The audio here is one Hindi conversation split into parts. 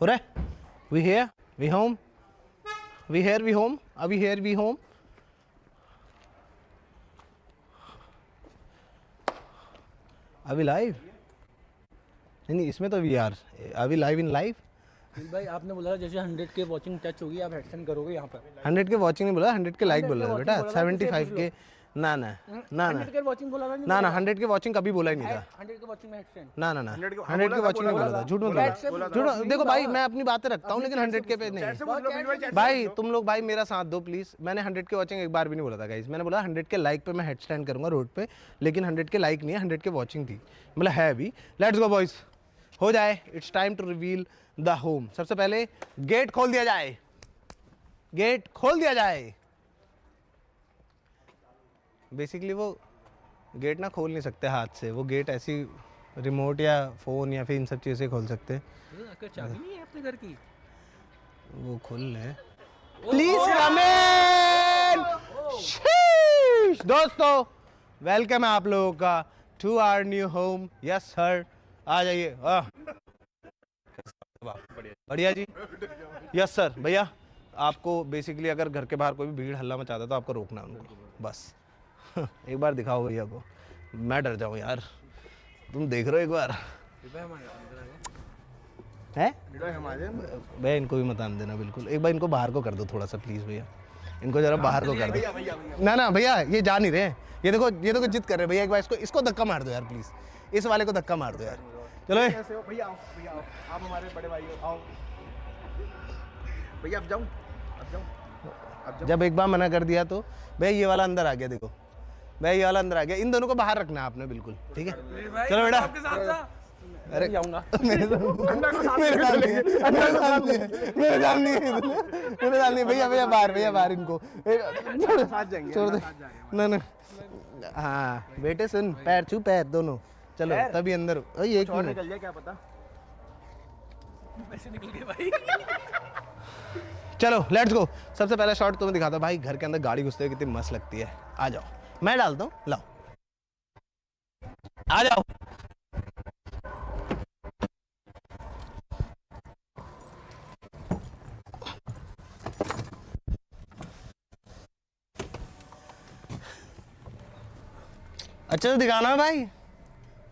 हो रहा है? We here, we home, we here, we home, are we here, we home? Are we live? नहीं इसमें तो we are we live in live? भाई आपने बोला जैसे 100 के वॉचिंग टच होगी आप हेडसेट करोगे यहाँ पर। 100 के वॉचिंग नहीं बोला, 100 के लाइक बोल रहा है बेटा। 75 के ना ना ना ना 100 के वॉचिंग बोला था ना ना 100 के वॉचिंग कभी बोला ही नहीं था। 100 के वॉचिंग में हेडसेट ना ना ना 100 के वॉचिंग नहीं बोला था। झूठ मत बोलो, झूठ। देखो भाई मैं अपनी बातें रखता हूँ लेकिन 100 के पे नहीं। भाई तुम लोग भाई मेरा साथ दो प्लीज। मैंने 100 के वॉचिंग एक बार भी नहीं बोला था गाइस। मैंने बोला 100 के लाइक पे मैं हेड स्टैंड करूंगा रोड पे, लेकिन 100 के लाइक नहीं है, 100 के वॉचिंग थी, मतलब है अभी। लेट्स गो बॉयज, हो जाए। It's time to reveal the home. सबसे पहले गेट खोल दिया जाए, गेट खोल दिया जाए। बेसिकली वो गेट ना खोल नहीं सकते हाथ से, वो गेट ऐसी रिमोट या फोन या फिर इन सब चीज़ से खोल सकते हैं। चाबी नहीं है अपने घर की? वो खोल ले प्लीज कम इन। दोस्तों वेलकम है आप लोगों का to our new home. Yes sir, आ जाइए। बढ़िया जी। Yes sir. भैया आपको बेसिकली अगर घर के बाहर कोई भी भीड़ हल्ला मचाता है तो आपको रोकना है उनको बस। एक बार दिखाओ भैया को, मैं डर जाऊं यार। तुम देख रहे हो एक बार है भैया, इनको भी मत आने देना बिल्कुल। एक बार इनको बाहर को कर दो थोड़ा सा प्लीज भैया, इनको जरा बाहर को कर दो। ना ना भैया ये जा नहीं रहे, ये देखो जिद कर रहे भैया। एक बार इसको धक्का मार दो यार प्लीज, इस वाले को धक्का मार दो यार। चलो भैया आओ, भैया आओ, आप हमारे बड़े भाई हो, आओ भैया। अब जाऊं, अब जाऊं। जब एक बार मना कर दिया तो भैया ये वाला अंदर आ गया। देखो भैया ये वाला अंदर आ गया। इन दोनों को बाहर रखना है आपने बिल्कुल, ठीक है? चलो बेटा। अरे जाऊंगा मेरे साथ नहीं भैया, भैया बाहर इनको छोड़ दे। ना ना हाँ बेटे सुन, पैर छू पैर दोनों, चलो तभी अंदर। एक मिनट निकल जाए क्या पता। पैसे निकल गए भाई। चलो लेट्स गो। सबसे पहला शॉट तुम्हें दिखाता हूँ भाई, घर के अंदर गाड़ी घुसते हुए कितनी मस्त लगती है। आ जाओ, मैं डालता हूँ, लाओ आ जाओ। अच्छे से दिखाना है भाई,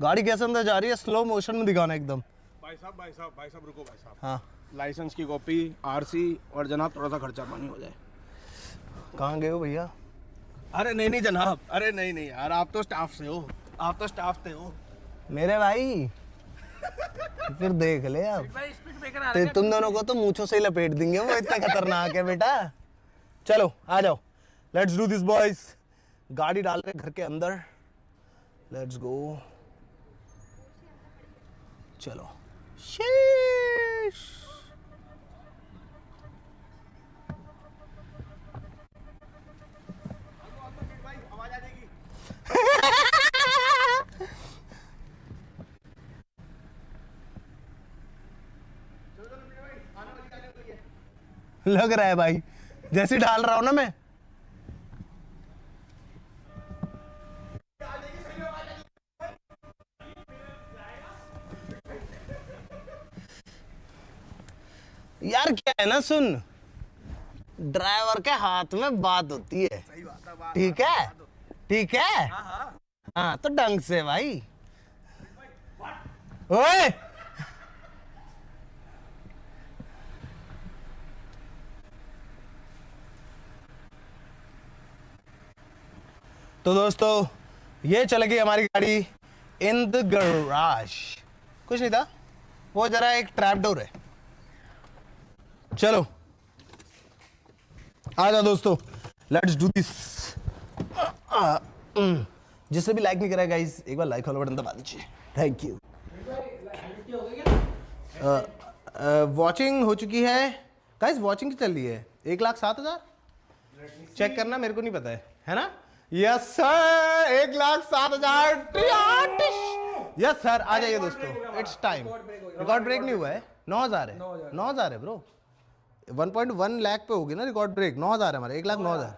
गाड़ी कैसे अंदर जा रही है, स्लो मोशन में दिखाना एकदम। भाई साहब रुको भाई साहब। हाँ लाइसेंस की कॉपी, आरसी और जनाब थोड़ा सा खर्चा पानी हो जाए। कहाँ गए हो भैया? अरे नहीं जनाब, अरे नहीं यार, आप तो स्टाफ से हो, आप तो स्टाफ से हो मेरे भाई। फिर देख ले अब तुम दोनों को तो मूंछों से ही लपेट देंगे, वो इतना खतरनाक है बेटा। चलो आ जाओ, लेट्स डू दिस बॉयज। गाड़ी डाल रहे घर के अंदर, लेट्स गो। चलो शीश। आवाज आ जाएगी। लग रहा है भाई जैसे डाल रहा हूं ना मैं। यार क्या है ना, सुन, ड्राइवर के हाथ में बात होती है, ठीक है? ठीक है हाँ तो ढंग से भाई। ओए तो दोस्तों ये चल गई हमारी गाड़ी इन द गैराज। कुछ नहीं था, वो जरा एक ट्रैप डोर है। चलो आ जाओ दोस्तों, लेट्स डू दिस। जिसने भी लाइक नहीं करा गाइस, एक बार लाइक वाला बटन दबा दीजिए, थैंक यू। वॉचिंग हो चुकी है गाइस, वॉचिंग चल रही है 1,07,000। चेक करना, मेरे को नहीं पता है ना? Yes sir 1,07,000। यस सर आ जाइए दोस्तों, इट्स टाइम। रिकॉर्ड ब्रेक नहीं हुआ है, 9,000 है, 9,000 है ब्रो। 1.1 लाख पे होगी ना रिकॉर्ड ब्रेक। 9,000 है हमारे, 1,09,000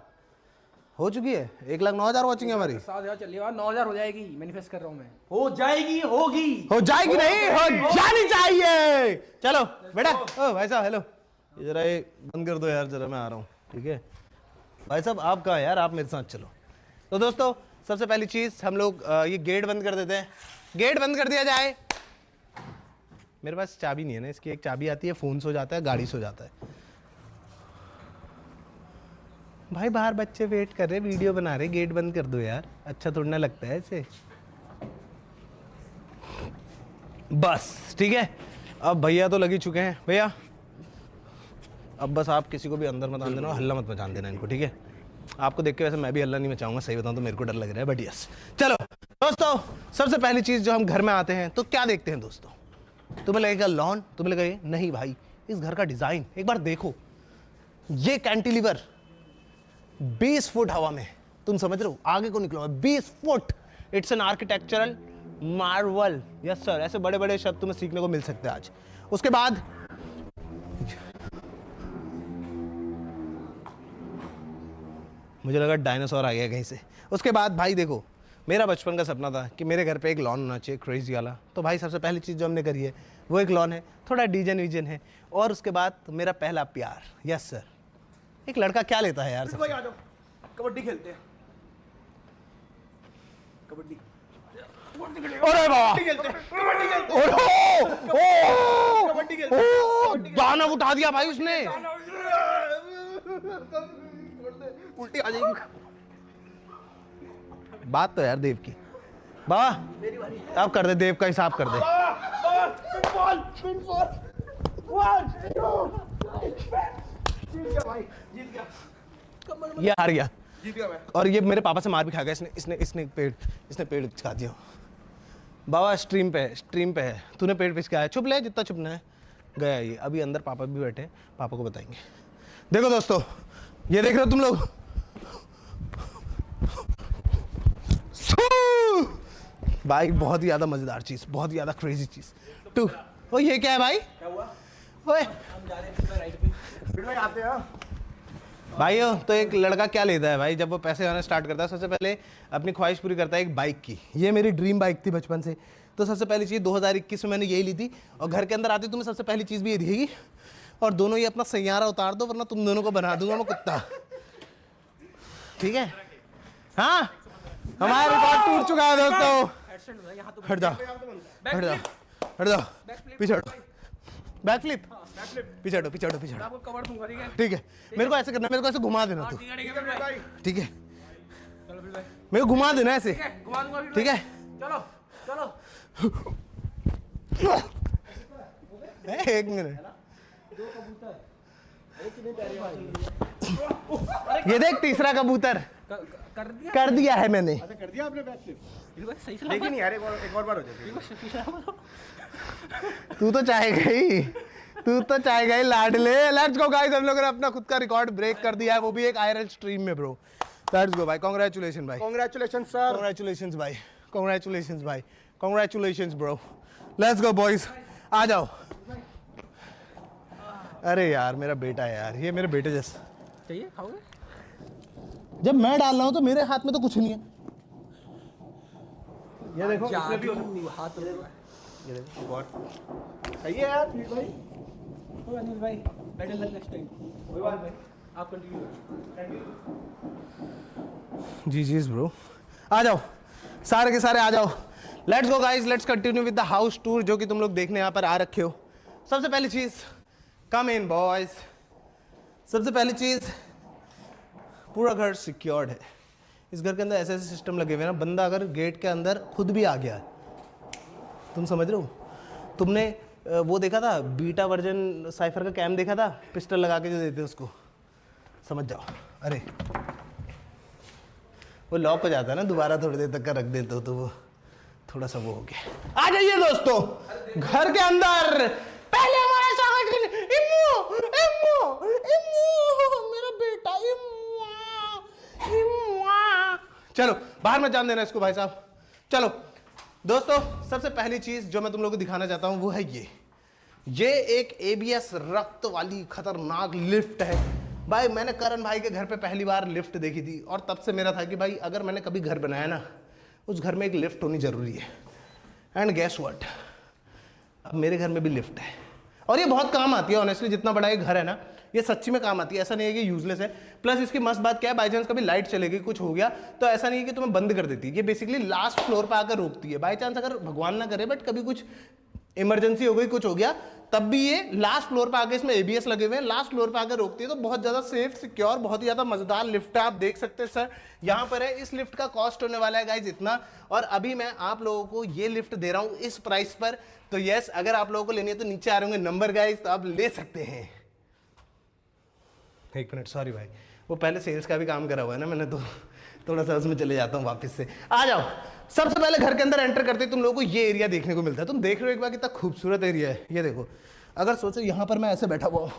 हो चुकी है 1,09,000 वॉचिंग है हमारी। 7,000 चल रही है, 9,000 हो जाएगी, मैनिफेस्ट कर रहा हूँ मैं। हो जाएगी, होगी, हो जाएगी नहीं, हो जानी चाहिए। चलो बेटा, ओ भाई साहब हेलो, जरा ये बंद कर दो यार, जरा मैं आ रहा हूँ, ठीक है भाई साहब। आप कहाँ यार, आप मेरे साथ चलो। तो दोस्तों सबसे पहली चीज हम लोग ये गेट बंद कर देते हैं। गेट बंद कर दिया जाए। मेरे पास चाबी नहीं है ना, इसकी एक चाबी आती है, फोन सो जाता है, गाड़ी सो जाता है। भाई बाहर बच्चे वेट कर रहे, वीडियो बना रहे, गेट बंद कर दो यार, अच्छा थोड़ा ना लगता है ऐसे। बस ठीक है, अब भैया तो लग ही चुके हैं। भैया अब बस आप किसी को भी अंदर मत आने देना, हल्ला मत मचाने देना इनको, ठीक है। आपको देख के वैसे मैं भी हल्ला नहीं मचाऊंगा, सही बताऊं तो मेरे को डर लग रहा है, बट यस। चलो दोस्तों, सबसे पहली चीज जो हम घर में आते हैं तो क्या देखते हैं दोस्तों? तुम्हें लगेगा लॉन, तुम्हें लगेगा नहीं भाई, इस घर का डिजाइन एक बार देखो। ये कैंटिलीवर 20 फुट हवा में, तुम समझ रहे हो, आगे को निकलो 20 foot. It's an architectural Marvel. Yes sir, ऐसे बड़े बड़े शब्द तुम्हें सीखने को मिल सकते हैं आज। उसके बाद मुझे लगा डायनासोर आ गया कहीं से। उसके बाद भाई देखो, मेरा बचपन का सपना था कि मेरे घर पे एक लॉन होना चाहिए, क्रेजी वाला। तो भाई सबसे पहली चीज़ जो हमने करी है वो एक लॉन है, थोड़ा डीजन वीजन है, और उसके बाद मेरा पहला प्यार। यस सर, एक लड़का क्या लेता है यार सबसे? भाई आ जाओ, कबड्डी खेलते हैं, कबड्डी। अरे बाबा, दाना उठा दिया भाई उसने, उल्टी आ जाएगी। बात तो यार देव की। बाबा अब कर दे, देव का हिसाब कर दे। ये हार गया, जीत गया मैं। और ये मेरे पापा से मार भी खा गया। इसने पेड़ चिपका दिया। बाबा स्ट्रीम पे है, तूने पेड़ पिचकाया, चुप ले जितना चुपना है। गया ये, अभी अंदर पापा भी बैठे हैं, पापा को बताएंगे। देखो दोस्तों, ये देख रहे हो तुम लोग, भाई बहुत ही ज्यादा मजेदार चीज, बहुत ही ज्यादा क्रेजी चीज। टू ओ ये क्या है भाई? क्या हुआ? ओए हम जा रहे हैं राइट पे। फिर भाई आते हैं। भाई तो एक लड़का क्या लेता है भाई, जब वो पैसे आना स्टार्ट करता है सबसे पहले अपनी ख्वाहिश पूरी करता है एक बाइक की। ये मेरी ड्रीम बाइक थी बचपन से, तो सबसे पहली चीज़ 2021 में मैंने यही ली थी। और घर के अंदर आती तुम्हें सबसे पहली चीज़ भी ये दिखेगी, और दोनों ये अपना सैयारा उतार दो वरना तुम दोनों को बना दूंगा मैं कुत्ता, ठीक है? हाँ, हमारा रिकॉर्ड टूट चुका है दोस्तों। हट जाओ, हट जाओ, हट जाओ, पीछे हटो, बैक फ्लिप, पीछे हटो, पीछे हटो, पीछे हटो, आपको कवर दूंगा, ठीक है? ठीक है? मेरे को ऐसे करना, मेरे को ऐसे घुमा देना तू, ठीक है भाई, ठीक है? चलो फिर भाई, मेरे को घुमा देना ऐसे, घुमा दूंगा फिर ठीक है? चलो चलो। एक मिनट, ये देख तीसरा कबूतर कर दिया है मैंने। अच्छा कर दिया आपने बैक फ्लिप? सही से लेकिन यार एक और बार हो जाती तू तो चाहेगा ही, तू तो चाहेगा ही लाडले। लेट्स गो गाइस, हम लोगों ने अपना खुद का रिकॉर्ड ब्रेक कर दिया है, वो भी एक आईआरएल स्ट्रीम में ब्रो। लेट्स गो भाई, कांग्रेचुलेशन भाई, कांग्रेचुलेशन सर, कांग्रेचुलेशंस भाई, कांग्रेचुलेशंस भाई, congratulations bro. Let's go boys, आ जाओ। अरे यार मेरा बेटा है यार, ये मेरे बेटे जैसा। चाहिए, खाओगे? जब मैं डाल रहा हूँ तो मेरे हाथ में तो कुछ नहीं है। ये देखो, इसमें भी हाथ हो रहा है। ये देखो, बहुत सही है यार ठीक भाई। ओ अनिल भाई, बेटर लक नेक्स्ट टाइम। कोई बात नहीं, आप कंटिन्यू। जी ब्रो, आ जाओ सारे के सारे आ जाओ। Let's go guys, let's continue with the house tour जो कि तुम लोग देखने यहाँ पर आ रखे हो। सबसे पहली चीज, कम इन बॉयज। सबसे पहली चीज, पूरा घर सिक्योर्ड है। इस घर के अंदर ऐसे ऐसे सिस्टम लगे हुए हैं ना, बंदा अगर गेट के अंदर खुद भी आ गया, तुम समझ रहे हो? तुमने वो देखा था बीटा वर्जन साइफर का कैम देखा था, पिस्टल लगा के जो देते हैं उसको, समझ जाओ। अरे वो लॉक हो जाता है ना, दोबारा थोड़ी देर तक का रख देते हो तो वो थोड़ा सा वो हो गया। आ जाइए दोस्तों घर के अंदर। पहले हमारा स्वागत करें इम्मू, इम्मू, इम्मू, मेरा बेटा इम्मू, इम्मू। चलो बाहर मत जान देना इसको भाई साहब। चलो दोस्तों, सबसे पहली चीज जो मैं तुम लोगों को दिखाना चाहता हूं वो है ये एक ABS रक्त वाली खतरनाक लिफ्ट है। भाई मैंने करण भाई के घर पे पहली बार लिफ्ट देखी थी और तब से मेरा था कि भाई अगर मैंने कभी घर बनाया ना, उस घर में एक लिफ्ट होनी जरूरी है। एंड गैस व्हाट, अब मेरे घर में भी लिफ्ट है और ये बहुत काम आती है ऑनेस्टली। जितना बड़ा ये घर है ना, ये सच्ची में काम आती है, ऐसा नहीं है कि यूजलेस है। प्लस इसकी मस्त बात क्या है, बाई चांस कभी लाइट चलेगी, कुछ हो गया तो ऐसा नहीं है कि तुम्हें बंद कर देती है, ये बेसिकली लास्ट फ्लोर पर आकर रोकती है। बाई चांस अगर भगवान ना करे बट कभी कुछ इमरजेंसी हो गई, कुछ हो गया, तब भी ये लास्ट फ्लोर पे आके, इसमें एबीएस लगे हुए हैं, लास्ट फ्लोर पे आकर रोकती है। तो बहुत ज्यादा सेफ, सिक्योर, बहुत ही ज्यादा मजेदार लिफ्ट है। आप देख सकते हैं सर यहाँ पर है। इस लिफ्ट का कॉस्ट होने वाला है गाइज इतना, और अभी मैं आप लोगों को ये लिफ्ट दे रहा हूँ इस प्राइस पर। तो यस, अगर आप लोगों को लेनी है तो नीचे आ रहे होंगे नंबर गाइज, तो आप ले सकते हैं। एक मिनट, सॉरी भाई, वो पहले सेल्स का भी काम करा हुआ है ना मैंने, तो थोड़ा सा उसमें चले जाता हूँ वापस से। आ जाओ। सबसे पहले घर के अंदर एंटर करते ही तुम लोगों को ये एरिया देखने को मिलता है। तुम देख रहे हो एक बार कितना खूबसूरत एरिया है, ये देखो। अगर सोचो यहां पर मैं ऐसे बैठा हुआ हूं,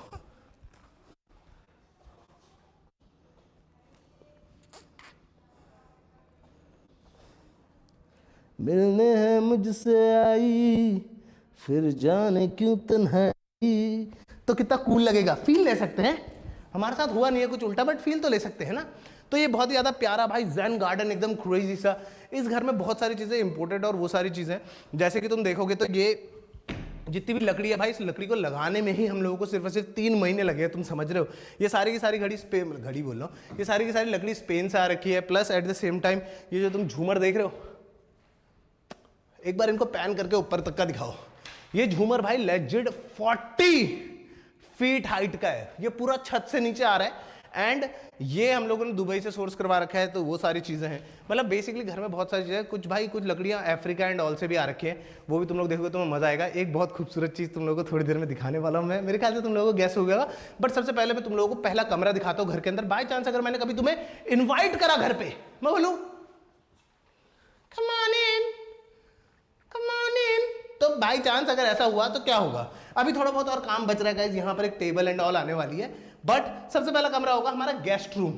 मिलने है मुझसे आई फिर जाने क्यों तन्हाई, तो कितना कूल लगेगा। फील ले सकते हैं, हमारे साथ हुआ नहीं है कुछ उल्टा, बट फील तो ले सकते हैं ना। तो ये बहुत ही ज़्यादा प्यारा भाई ज़ेन गार्डन, एकदम क्रेजी सा। इस घर में बहुत सारी चीज़ें इंपोर्टेड और वो सारी चीज़ें, जैसे कि तुम देखोगे तो ये जितनी भी लकड़ी है भाई, इस लकड़ी को लगाने में ही हम लोगों को सिर्फ और सिर्फ 3 महीने लगे हैं। तुम समझ रहे हो, ये सारी की सारी घड़ी बोल रहा हूँ, ये सारी की सारी लकड़ी स्पेन से आ रखी है। Plus at the same time ये जो तुम झूमर देख रहे हो, एक बार इनको पैन करके ऊपर तक का दिखाओ। ये झूमर भाई लेजिड 40 फीट हाइट का है, ये पूरा छत से नीचे आ रहा है। एंड ये हम लोगों ने दुबई से सोर्स करवा रखा है, तो वो सारी चीजें हैं। मतलब बेसिकली घर में बहुत सारी चीजें, कुछ भाई कुछ लकड़ियां अफ्रीका एंड ऑल से भी आ रखी हैं, वो भी तुम लोग देखोगे तो मजा आएगा। एक बहुत खूबसूरत चीज तुम लोगों को थोड़ी देर में दिखाने वाला हूं मैं, मेरे ख्याल से तुम लोगों को गैस हो गया। बट सबसे पहले मैं तुम लोगों को पहला कमरा दिखाता हूं घर के अंदर। बाय चांस अगर मैंने कभी तुम्हें इन्वाइट करा घर पे, मैं बोलूं कम ऑन इन, तो बाई चांस अगर ऐसा हुआ तो क्या होगा। अभी थोड़ा बहुत और काम बच रहा है गाइस, यहाँ पर एक टेबल एंड ऑल आने वाली है। बट सबसे पहला कमरा होगा हमारा गेस्ट रूम।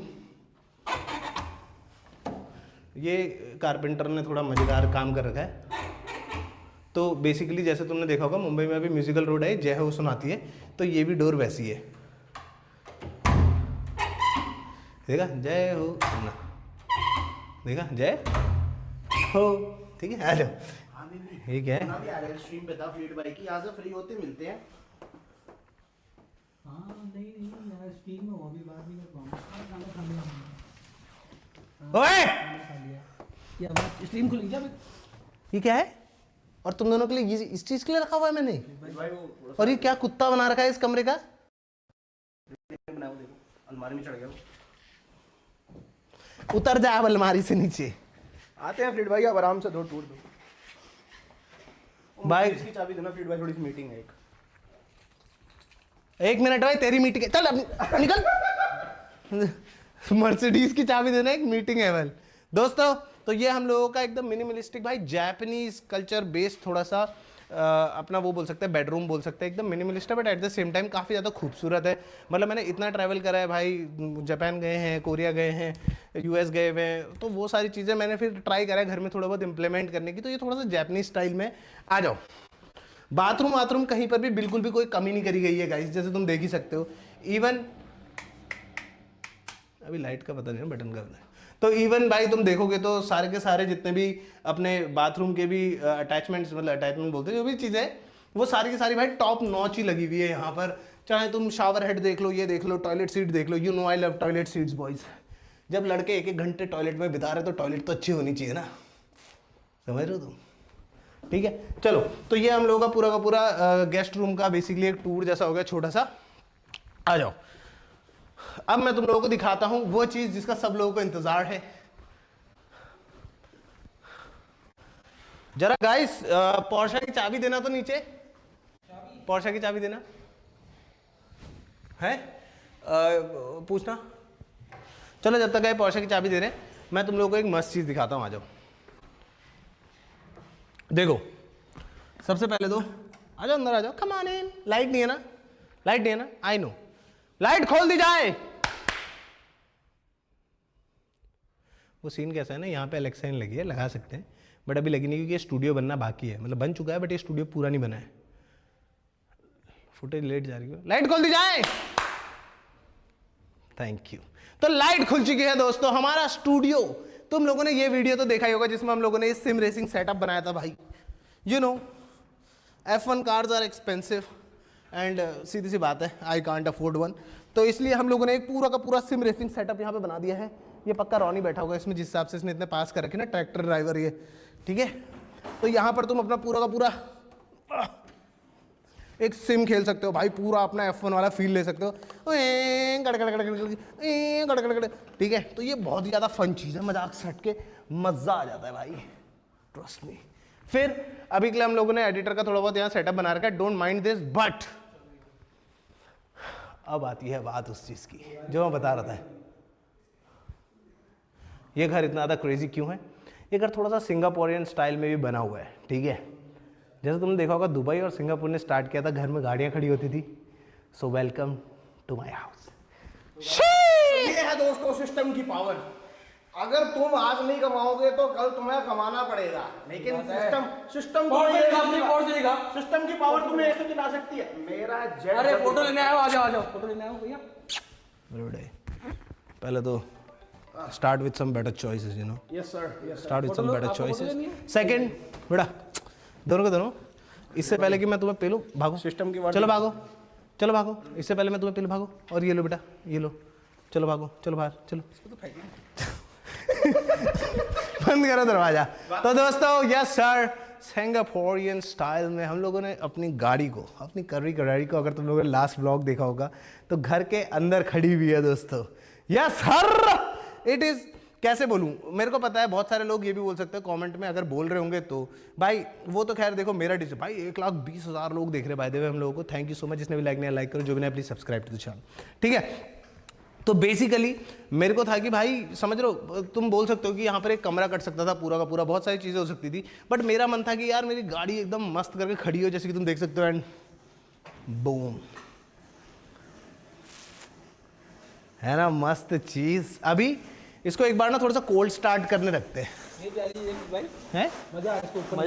ये कारपेंटर ने थोड़ा मजेदार काम कर रखा है। तो बेसिकली जैसे तुमने देखा होगा मुंबई में अभी म्यूजिकल रोड है, जय हो सुनाती है, तो ये भी डोर वैसी है। देखा, जय हो सुना, देखा जय हो, ठीक है। आ जाओ, ठीक है। स्ट्रीम पे था फ्लीट बाइक की, यहाँ से फ्री होते मिलते हैं। हाँ नहीं यार, स्ट्रीम में वो भी बात नहीं कर पाऊंगा। ओए, क्या बात, स्ट्रीम खुली क्या? ये क्या है? और तुम दोनों के लिए ये इस चीज के लिए रखा हुआ है मैंने? और ये क्या कुत्ता बना रखा है इस कमरे का? अलमारी में चढ़ गया, उतर जा अब अलमारी से नीचे। आते हैं फ्लीट भाई, अब आराम से दो टूर दो भाई। इसकी चाबी देना फ्लीट भाई, थोड़ी सी मीटिंग है। एक मिनट भाई, तेरी मीटिंग है, चल अब निकल। मर्सिडीज की चाबी देना, एक मीटिंग है। वेल दोस्तों, तो ये हम लोगों का एकदम मिनिमलिस्टिक भाई जापानीज कल्चर बेस्ड थोड़ा सा अपना वो बोल सकते हैं, बेडरूम बोल सकते हैं, एकदम मिनिमलिस्ट है but at the same time काफ़ी ज़्यादा खूबसूरत है। मतलब मैंने इतना ट्रैवल करा है भाई, जापान गए हैं, कोरिया गए हैं, यूएस गए हुए हैं, तो वो सारी चीज़ें मैंने फिर ट्राई करा है घर में थोड़ा बहुत इंप्लीमेंट करने की। तो ये थोड़ा सा जापानीज स्टाइल में। आ जाओ। बाथरूम कहीं पर भी बिल्कुल भी कोई कमी नहीं करी गई है गाइस, जैसे तुम देख ही सकते हो। इवन अभी लाइट का पता नहीं है, बटन का पता है। तो इवन भाई तुम देखोगे तो सारे के सारे जितने भी अपने बाथरूम के भी अटैचमेंट्स, मतलब अटैचमेंट बोलते हैं, जो भी चीज़ें वो सारी की सारी भाई टॉप नॉच ही लगी हुई है यहाँ पर। चाहे तुम शावर हेड देख लो, ये देख लो, टॉयलेट सीट देख लो। You know I love toilet seats boys. जब लड़के 1-1 घंटे टॉयलेट में बिता रहे तो टॉयलेट तो अच्छी होनी चाहिए ना, समझ रहे हो तुम? ठीक है, चलो। तो ये हम लोगों का पूरा गेस्ट रूम का बेसिकली एक टूर जैसा हो गया छोटा सा। आ जाओ, अब मैं तुम लोगों को दिखाता हूं वो चीज जिसका सब लोगों को इंतजार है। जरा गाइस, पोर्शा की चाबी देना तो नीचे, पोर्शा की चाबी देना है, पूछना। चलो, जब तक गए पोर्शा की चाबी दे रहे हैं, मैं तुम लोगों को एक मस्त चीज दिखाता हूं। आ जाओ, देखो। सबसे पहले तो आ जाओ, अंदर आ जाओ, कम ऑन इन। लाइट नहीं है ना, लाइट नहीं है ना, आई नो। लाइट खोल दी जाए। वो सीन कैसा है ना, यहाँ पे एलेक्सा लगी है, लगा सकते हैं बट अभी लगी नहीं क्योंकि ये स्टूडियो बनना बाकी है। मतलब बन चुका है बट ये स्टूडियो पूरा नहीं बना है। फुटेज लेट जा रही है, लाइट खोल दी जाए। Thank you. तो लाइट खुल चुकी है दोस्तों, हमारा स्टूडियो। तुम लोगों ने ये वीडियो तो देखा ही होगा जिसमें हम लोगों ने सिम रेसिंग सेटअप बनाया था भाई। You know F1 cars are expensive and सीधी सी बात है, आई कांट अफोर्ड वन। तो इसलिए हम लोगों ने एक पूरा का पूरा सिम रेसिंग सेटअप यहाँ पे बना दिया है। ये पक्का रॉनी बैठा होगा इसमें, जिस हिसाब से इसने इतने पास कर रखे ना, ट्रैक्टर ड्राइवर ये, ठीक है। तो यहाँ पर तुम अपना पूरा का पूरा एक सिम खेल सकते हो भाई, पूरा अपना F1 वाला फील ले सकते हो, ठीक है। तो ये बहुत ही ज़्यादा फन चीज़ है, मजाक सट के मज़ा आ जाता है भाई, ट्रस्ट मी। फिर अभी के लिए हम लोगों ने एडिटर का थोड़ा बहुत यहाँ सेटअप बना रखा है, डोंट माइंड दिस। बट अब आती है बात उस चीज़ की जो मैं बता रहा था। ये घर इतना ज़्यादा क्रेजी क्यों है? ये घर थोड़ा सा सिंगापुरियन स्टाइल में भी बना हुआ है, ठीक है। जैसे तुमने देखा होगा दुबई और सिंगापुर ने स्टार्ट किया था, घर में गाड़ियाँ खड़ी होती थी। So welcome to my house. ये है दोस्तों सिस्टम की पावर। अगर तुम आज नहीं कमाओगे तो कल तुम्हें कमाना पड़ेगा, लेकिन सिस्टम की पावर तुम्हें ऐसे दिला सकती है। मेरा जेट, अरे फोटो लेने आए हो, आ जाओ फोटो लेने आए हो भैया। पहले तो start with some better choices, you know. Yes sir, start with some better choices. Second बेटा, दोनों के दोनों। इससे पहले कि मैं तुम्हें पेलूं, भागो सिस्टम की चलो भागो, चलो भागो। इससे पहले मैं तुम्हें पेलूं, भागो। और ये लो बेटा, ये लो, चलो भागो, चलो बाहर चलो। बंद करो दरवाजा। तो दोस्तों यस सर, सिंगापुरियन स्टाइल में हम लोगों ने अपनी गाड़ी को, अपनी कर्री गाड़ी को, अगर तुम लोगों ने लास्ट व्लॉग देखा होगा तो घर के अंदर खड़ी हुई है दोस्तों। यस सर, इट इज, कैसे बोलूं, मेरे को पता है बहुत सारे लोग ये भी बोल सकते हैं कमेंट में, अगर बोल रहे होंगे तो भाई वो तो खैर देखो मेरा डिस भाई 1,20,000 लोग देख रहे बाय द वे हम लोगों को। Thank you so much. जिसने भी लाइक नहीं लाइक करो, जो भी नहीं please subscribe to the channel, ठीक है। तो बेसिकली मेरे को था कि भाई समझ रहे हो, तुम बोल सकते हो कि यहाँ पर एक कमरा कट सकता था पूरा का पूरा, बहुत सारी चीज़ें हो सकती थी, बट मेरा मन था कि यार मेरी गाड़ी एकदम मस्त करके खड़ी हो, जैसे कि तुम देख सकते हो। एंड बूम, है ना मस्त चीज़। अभी इसको एक बार ना थोड़ा सा कोल्ड स्टार्ट करने रखते हैं। हैं? मजा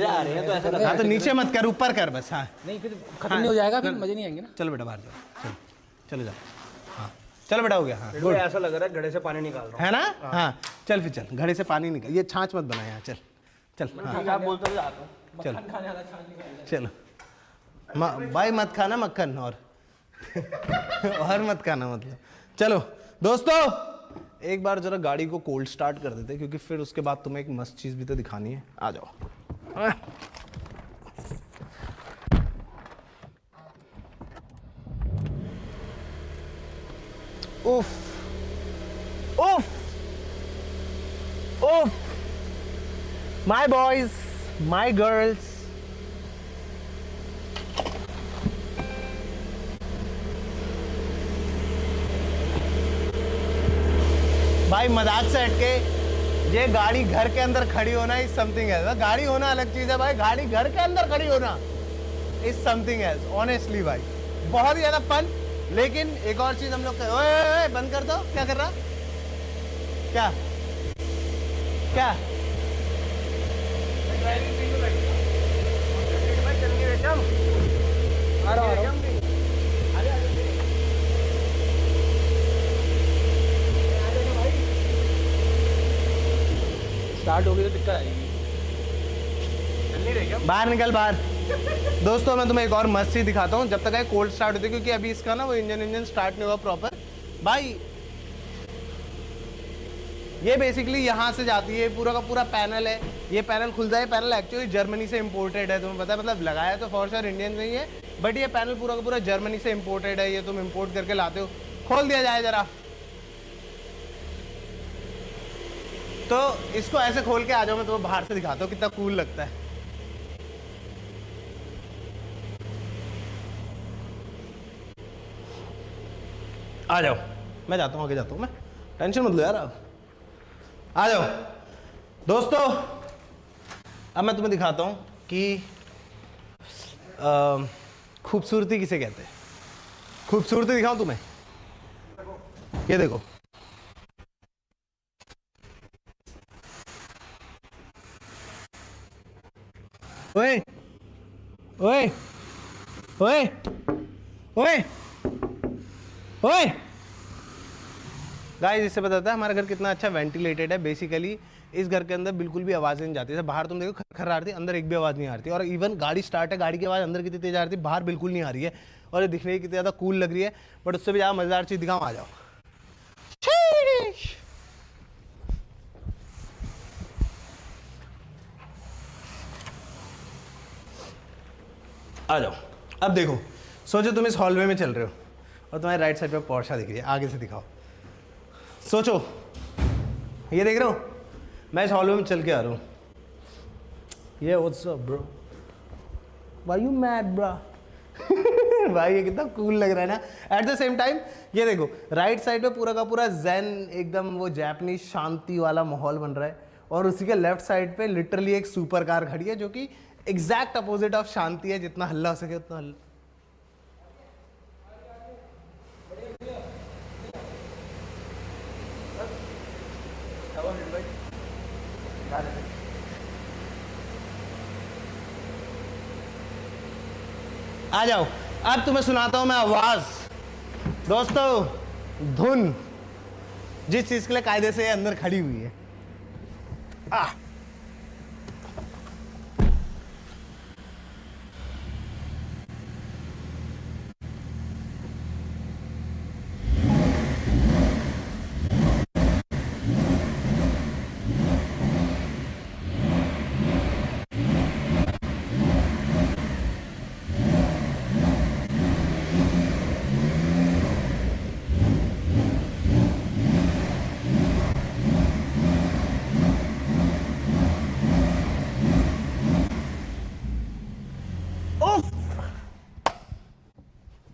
आ रही है तो ऐसा लगा। हाँ, तो नीचे मत कर, ऊपर कर बस। हाँ नहीं, फिर खत्म नहीं हो जाएगा, फिर मजे नहीं आएंगे ना। चलो बेटा बाहर जाओ, चलो चलो जाओ। हाँ चलो बेटा, हो गया। हाँ गुड। ऐसा लग रहा है घड़े से पानी निकाल रहा है ना। हाँ चल फिर चल, घड़े से पानी निकल, ये छाछ मत बना यहाँ, चल चल। हाँ हूँ। आप बोलते तो जाता हूँ। चल खाने वाला छान निकाल। चलो भाई, मत खाना मक्खन और और मत खाना, मतलब। चलो दोस्तों एक बार जरा गाड़ी को कोल्ड स्टार्ट कर देते, क्योंकि फिर उसके बाद तुम्हें एक मस्त चीज़ भी तो दिखानी है। आ जाओ। उफ उफ उफ, माय बॉयज, माय गर्ल्स, भाई मजाक से हटके, ये गाड़ी घर के अंदर खड़ी होना इज समथिंग एल्स। गाड़ी होना अलग चीज है भाई, गाड़ी घर के अंदर खड़ी होना इज समथिंग एल्स। ऑनेस्टली भाई बहुत ही ज्यादा फन। लेकिन एक और चीज हम लोग, ओए बंद कर दो, क्या कर रहा, क्या क्या स्टार्ट हो गई तो दिक्कत आएगी। बाहर निकल बाहर। दोस्तों मैं तुम्हें एक और मस्त चीज दिखाता हूँ, जब तक है कोल्ड स्टार्ट होती है, क्योंकि अभी इसका ना वो इंजन स्टार्ट नहीं हुआ प्रॉपर भाई। ये बेसिकली यहाँ से जाती है, पूरा का पूरा पैनल है, ये पैनल खुलता है। पैनल एक्चुअली जर्मनी से इंपोर्टेड है, तुम्हें पता है, मतलब लगाया तो फॉर श्योर इंडियन नहीं है, बट ये पैनल पूरा का पूरा जर्मनी से इंपोर्टेड है। ये तुम इंपोर्ट करके लाते हो। खोल दिया जाए जरा, तो इसको ऐसे खोल के आ जाओ, मैं तुम्हें बाहर से दिखाता हूँ कितना कूल लगता है। आ जाओ, मैं जाता हूँ, आगे जाता हूँ मैं, टेंशन मत लो यार। अब आ जाओ दोस्तों, अब मैं तुम्हें दिखाता हूँ कि खूबसूरती किसे कहते हैं। खूबसूरती दिखाऊं तुम्हें, ये देखो। ओए ओए ओए ओए ओए गाइस इससे पता चलता है हमारा घर कितना अच्छा वेंटिलेटेड है। बेसिकली इस घर के अंदर बिल्कुल भी आवाज़ नहीं जाती। जैसे बाहर तुम देखो खर आ रही थी, अंदर एक भी आवाज़ नहीं आ रही थी। और इवन गाड़ी स्टार्ट है, गाड़ी की आवाज़ अंदर कितनी तेज आ रही थी, बाहर बिल्कुल नहीं आ रही है। और ये दिखने की कितनी ज़्यादा कूल लग रही है। बट उससे भी ज़्यादा मज़ेदार चीज़ दिखाऊँ, आ जाओ। आ जाओ। अब देखो, सोचो तुम इस हॉलवे में चल रहे हो और तुम्हारे राइट साइड पे पोर्शा दिख रही है। आगे से दिखाओ, सोचो, ये देख रहे हो, मैं इस हॉलवे में चल के आ रहा हूँ। ये what's up bro, why you mad bro? भाई ये कितना कूल लग रहा है ना। एट द सेम टाइम ये देखो, राइट साइड पे पूरा का पूरा ज़ेन, एकदम वो जापानीज शांति वाला माहौल बन रहा है। और उसी के लेफ्ट साइड पे लिटरली एक सुपर कार खड़ी है जो कि एग्जैक्ट अपोजिट ऑफ शांति है। जितना हल्ला हो सके उतना हल्ला। आ जाओ, अब तुम्हें सुनाता हूं मैं आवाज। दोस्तों, धुन जिस चीज के लिए कायदे से अंदर खड़ी हुई है।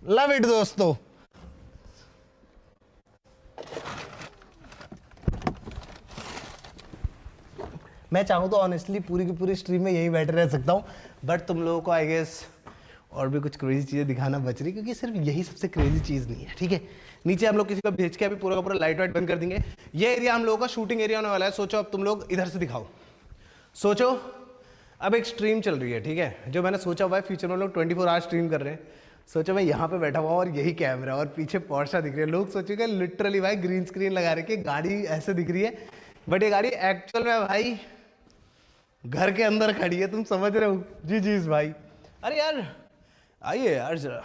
लव इट दोस्तों। मैं चाहूँ तो ऑनेस्टली पूरी की पूरी स्ट्रीम में यही बैठे रह सकता हूँ, बट तुम लोगों को आई गेस और भी कुछ क्रेजी चीज़ें दिखाना बच रही, क्योंकि सिर्फ यही सबसे क्रेजी चीज़ नहीं है। ठीक है, नीचे हम लोग किसी को भेज के अभी पूरा का पूरा लाइट वाइट बंद कर देंगे। ये एरिया हम लोगों का शूटिंग एरिया होने वाला है। सोचो अब तुम लोग इधर से दिखाओ। सोचो अब एक स्ट्रीम चल रही है, ठीक है, जो मैंने सोचा हुआ है फ्यूचर में लोग 24 आवर स्ट्रीम कर रहे हैं। सोचो मैं यहाँ पे बैठा हुआ और यही कैमरा और पीछे पोर्शा दिख रही है। लोग सोचेंगे लिटरली भाई ग्रीन स्क्रीन लगा रखी है, गाड़ी ऐसे दिख रही है, बट ये गाड़ी एक्चुअल में भाई घर के अंदर खड़ी है। तुम समझ रहे हो? जी जी भाई। अरे यार आइए यार जरा,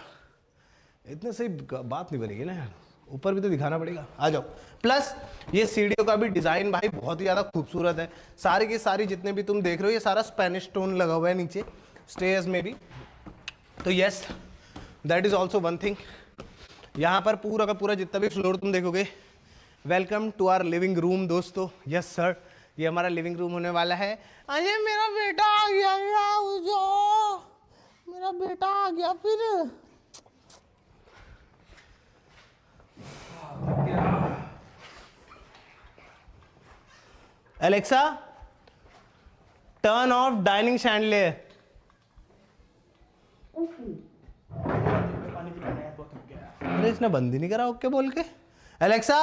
इतने सही बात नहीं बनेगी ना यार, ऊपर भी तो दिखाना पड़ेगा। आ जाओ। प्लस ये सीढ़ियों का भी डिज़ाइन भाई बहुत ही ज़्यादा खूबसूरत है। सारी की सारी जितने भी तुम देख रहे हो ये सारा स्पेनिश स्टोन लगा हुआ है नीचे स्टेयर्स में भी। तो yes, that is also one thing. यहाँ पर पूरा का पूरा जितना भी फ्लोर तुम देखोगे, welcome to our living room दोस्तों। यस सर, ये हमारा लिविंग रूम होने वाला है। अरे मेरा बेटा आ गया, मेरा बेटा आ गया फिर। Alexa turn off dining chandelier. अरे इसने बंद ही नहीं करा ओके बोल के। Alexa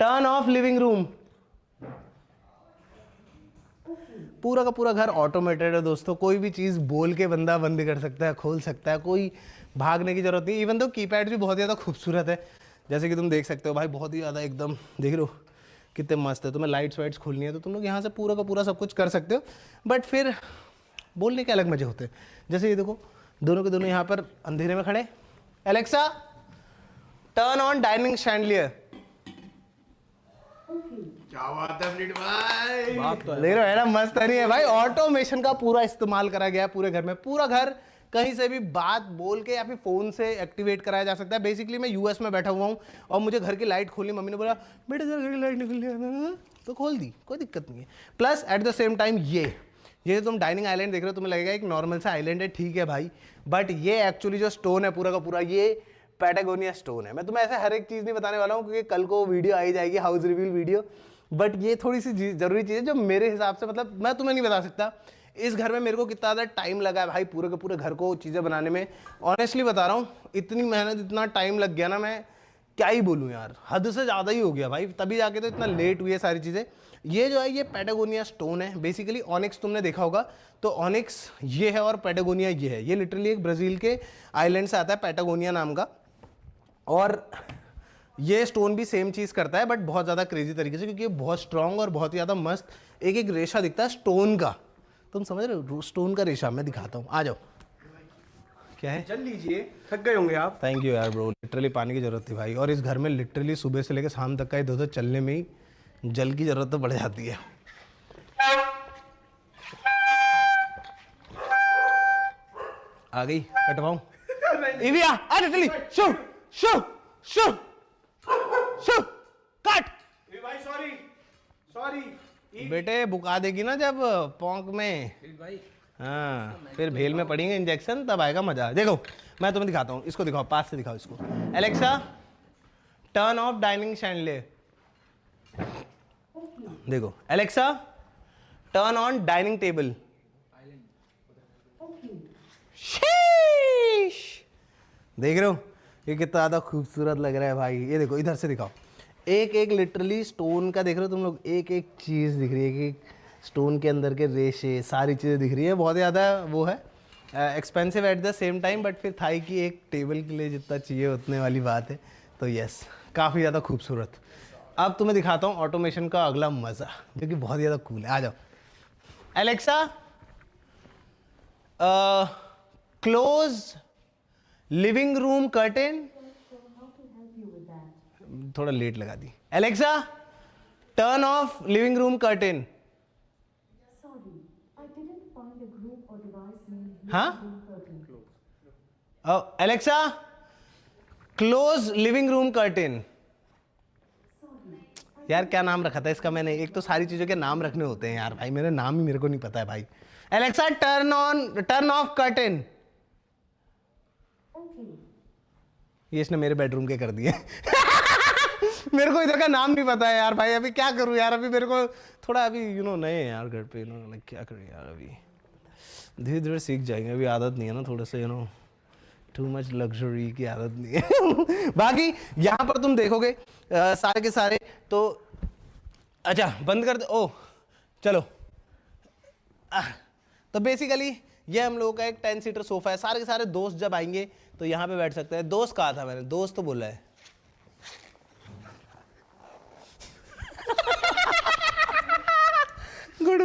turn off living room. पूरा का पूरा घर ऑटोमेटेड है दोस्तों। कोई भी चीज़ बोल के बंदा बंद कर सकता है, खोल सकता है, कोई भागने की जरूरत नहीं। इवन तो कीपैड भी बहुत ज़्यादा खूबसूरत है, जैसे कि तुम देख सकते हो भाई, बहुत ही ज़्यादा एकदम देख रहे हो कितने मस्त है। तुम्हें लाइट्स वाइट्स खोलनी है तो तुम लोग यहाँ से पूरा का पूरा सब कुछ कर सकते हो, बट फिर बोलने के अलग मजे होते हैं। जैसे ये देखो, दोनों के दोनों यहाँ पर अंधेरे में खड़े। Alexa turn on dining chandelier. क्या बात है भाई, देख रहे हो है ना, मस्त नहीं है भाई। ऑटोमेशन का पूरा इस्तेमाल करा गया है पूरे घर में। पूरा घर कहीं से भी बात बोल के या फिर फ़ोन से एक्टिवेट कराया जा सकता है। बेसिकली मैं यूएस में बैठा हुआ हूँ और मुझे घर की लाइट खोलनी, मम्मी ने बोला बेटे जरा घर की लाइट निकल लिया, तो खोल दी, कोई दिक्कत नहीं है। Plus at the same time ये तुम डाइनिंग आइलैंड देख रहे हो, तुम्हें लगेगा एक नॉर्मल सा आइलैंड है, ठीक है भाई, बट ये एक्चुअली जो स्टोन है पूरा का पूरा, ये पैटागोनिया स्टोन है। मैं तुम्हें ऐसे हर एक चीज़ नहीं बताने वाला हूँ क्योंकि कल को वीडियो आई जाएगी, हाउस रिवील वीडियो, बट ये थोड़ी सी ज़रूरी चीज़ है जो मेरे हिसाब से, मतलब मैं तुम्हें नहीं बता सकता इस घर में मेरे को कितना ज़्यादा टाइम लगा है भाई पूरे के पूरे घर को चीज़ें बनाने में। ऑनेस्टली बता रहा हूँ, इतनी मेहनत, इतना टाइम लग गया ना, मैं क्या ही बोलूँ यार, हद से ज़्यादा ही हो गया भाई, तभी जाके तो इतना लेट हुई है सारी चीज़ें। ये जो है ये पैटागोनिया स्टोन है। बेसिकली ऑनिक्स तुमने देखा होगा, तो ऑनिक्स ये है और पैटागोनिया ये है। ये लिटरली एक ब्राज़ील के आइलैंड से आता है पैटागोनिया नाम का। और ये स्टोन भी सेम चीज़ करता है बट बहुत ज़्यादा क्रेजी तरीके से, क्योंकि ये बहुत स्ट्रॉन्ग और बहुत ही ज़्यादा मस्त एक एक रेशा दिखता है स्टोन का। तुम समझ रहे हो, स्टोन का रेशा। मैं दिखाता हूँ, आ जाओ। क्या है? चल लीजिए, थक गए होंगे आप। थैंक यू यार ब्रो, लिटरली पानी की ज़रूरत थी भाई, और इस घर में लिटरली सुबह से लेकर शाम तक का इधर चलने में ही जल की ज़रूरत तो बढ़ जाती है। आ गई, कटवाऊं? इविया आ जल्दी, शू शू शू शू कट। भाई सॉरी बेटे बुका देगी ना जब पोंक में, भाई हाँ फिर भेल में पड़ेंगे इंजेक्शन, तब आएगा मजा। देखो मैं तुम्हें दिखाता हूँ, इसको दिखाओ, पास से दिखाओ इसको। Alexa turn off dining chandelier. देखो Alexa turn on dining table. देख रहे हो ये कितना ज्यादा खूबसूरत लग रहा है भाई। ये देखो इधर से दिखाओ, एक एक लिटरली स्टोन का देख रहे हो तुम लोग, एक एक चीज़ दिख रही है कि स्टोन के अंदर के रेशे सारी चीज़ें दिख रही है। बहुत ज़्यादा वो है expensive at the same time, but फिर थाई की एक टेबल के लिए जितना चाहिए उतने वाली बात है। तो यस काफ़ी ज़्यादा खूबसूरत। अब तुम्हें दिखाता हूँ ऑटोमेशन का अगला मज़ा, जो कि बहुत ज़्यादा कूल है। आ जाओ Alexa close living room curtain. थोड़ा लेट लगा दी। Alexa turn off living room curtain. हाँ Alexa close living room curtain. यार क्या नाम रखा था इसका मैंने, एक तो सारी चीजों के नाम रखने होते हैं यार भाई, मेरे नाम ही मेरे को नहीं पता है भाई। Alexa turn of curtain. ये इसने मेरे बेडरूम के कर दिए मेरे को इधर का नाम नहीं पता है यार भाई, अभी क्या करूं यार, अभी मेरे को थोड़ा अभी नए हैं यार घर पे, क्या करूं यार, अभी धीरे धीरे सीख जाएंगे, अभी आदत नहीं है ना, थोड़ा सा टू मच लग्जरी की आदत नहीं है बाकी यहाँ पर तुम देखोगे सारे के सारे तो अच्छा बंद कर दो। ओ चलो तो बेसिकली ये हम लोगों का एक 10 सीटर सोफा है। सारे के सारे दोस्त जब आएंगे तो यहाँ पे बैठ सकते हैं। दोस्त कहा था मैंने, दोस्त तो बोला है गुड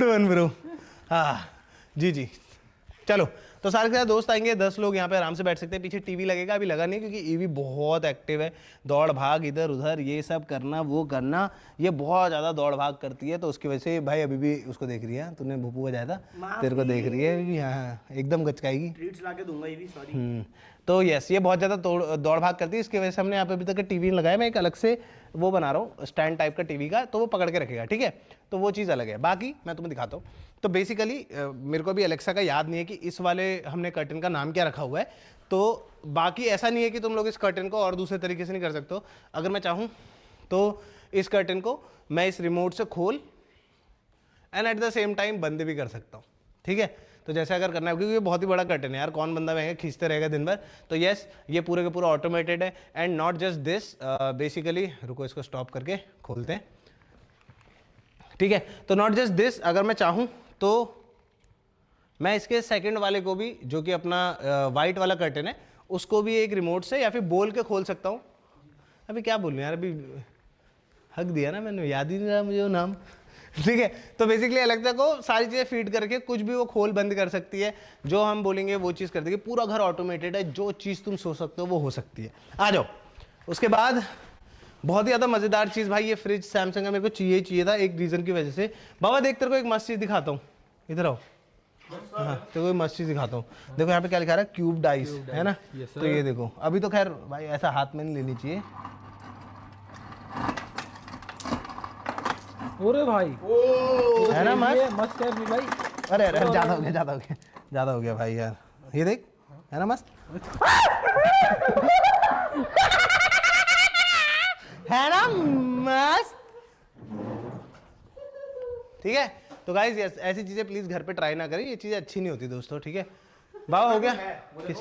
वन ब्रो हाँ जी जी। चलो तो सारे के सारे दोस्त आएंगे, 10 लोग यहाँ पे आराम से बैठ सकते हैं। पीछे टीवी लगेगा, अभी लगा नहीं क्योंकि ईवी बहुत एक्टिव है, दौड़ भाग इधर उधर ये सब करना वो करना, ये बहुत ज़्यादा दौड़ भाग करती है। तो उसकी वजह से भाई अभी भी उसको देख रही है, तूने भूपू बजाया था तेरे को देख रही है अभी भी, हाँ एकदम गचकाएगी। ट्रीट्स लाके दूंगा ईवी, सॉरी। तो यस ये बहुत ज़्यादा दौड़ भाग करती है, इसकी वजह से हमने यहाँ पे अभी तक टीवी लगाया। मैं एक अलग से वो बना रहा हूँ स्टैंड टाइप का टीवी का, तो वो पकड़ के रखेगा, ठीक है, तो वो चीज़ अलग है। बाकी मैं तुम्हें दिखाता हूँ। तो बेसिकली मेरे को अभी एलेक्सा का याद नहीं है कि इस वाले हमने कर्टन का नाम क्या रखा हुआ है। तो बाकी ऐसा नहीं है कि तुम लोग इस कर्टन को और दूसरे तरीके से नहीं कर सकते हो। अगर मैं चाहूँ तो इस कर्टन को मैं इस रिमोट से खोल and at the same time बंद भी कर सकता हूँ, ठीक है। तो जैसे अगर करना है, क्योंकि ये बहुत ही बड़ा कर्टन है यार, कौन बंदा रहेगा खींचते रहेगा दिन भर। तो यस ये पूरे का पूरा ऑटोमेटेड है। And not just this, basically रुको इसको स्टॉप करके खोलते हैं, ठीक है। तो नॉट जस्ट दिस, अगर मैं चाहूँ तो मैं इसके सेकंड वाले को भी, जो कि अपना वाइट वाला कर्टन है, उसको भी एक रिमोट से या फिर बोल के खोल सकता हूँ। अभी क्या बोलूँ यार, अभी हक दिया ना मैंने, याद ही नहीं रहा मुझे वो नाम, ठीक है। तो बेसिकली एलेक्सा को सारी चीज़ें फीड करके कुछ भी वो खोल बंद कर सकती है, जो हम बोलेंगे वो चीज़ कर देगी। पूरा घर ऑटोमेटेड है, जो चीज़ तुम सोच सकते हो वो हो सकती है। आ जाओ उसके बाद बहुत ही ज़्यादा मज़ेदार चीज़ भाई, ये फ्रिज सैमसंग का मेरे को चाहिए था एक रीज़न की वजह से। बाबा देख तेरे को एक मस्त चीज़ दिखाता हूँ, इधर आओ। हाँ तेरे को एक मस्त चीज़ दिखाता हूँ। देखो यहाँ पे क्या लिखा रहा है, क्यूब डाइस है ना। तो ये देखो, अभी तो खैर भाई ऐसा हाथ में नहीं लेनी चाहिए। अरे भाई है ना मस्त है भाई। अरे अरे ज़्यादा हो गया भाई यार, ये देख है ना मस्त है ना मस्त, ठीक है। तो गाइस यस ऐसी चीजें प्लीज घर पे ट्राई ना करें, ये चीजें अच्छी नहीं होती दोस्तों, ठीक है। बाबा हो गया किस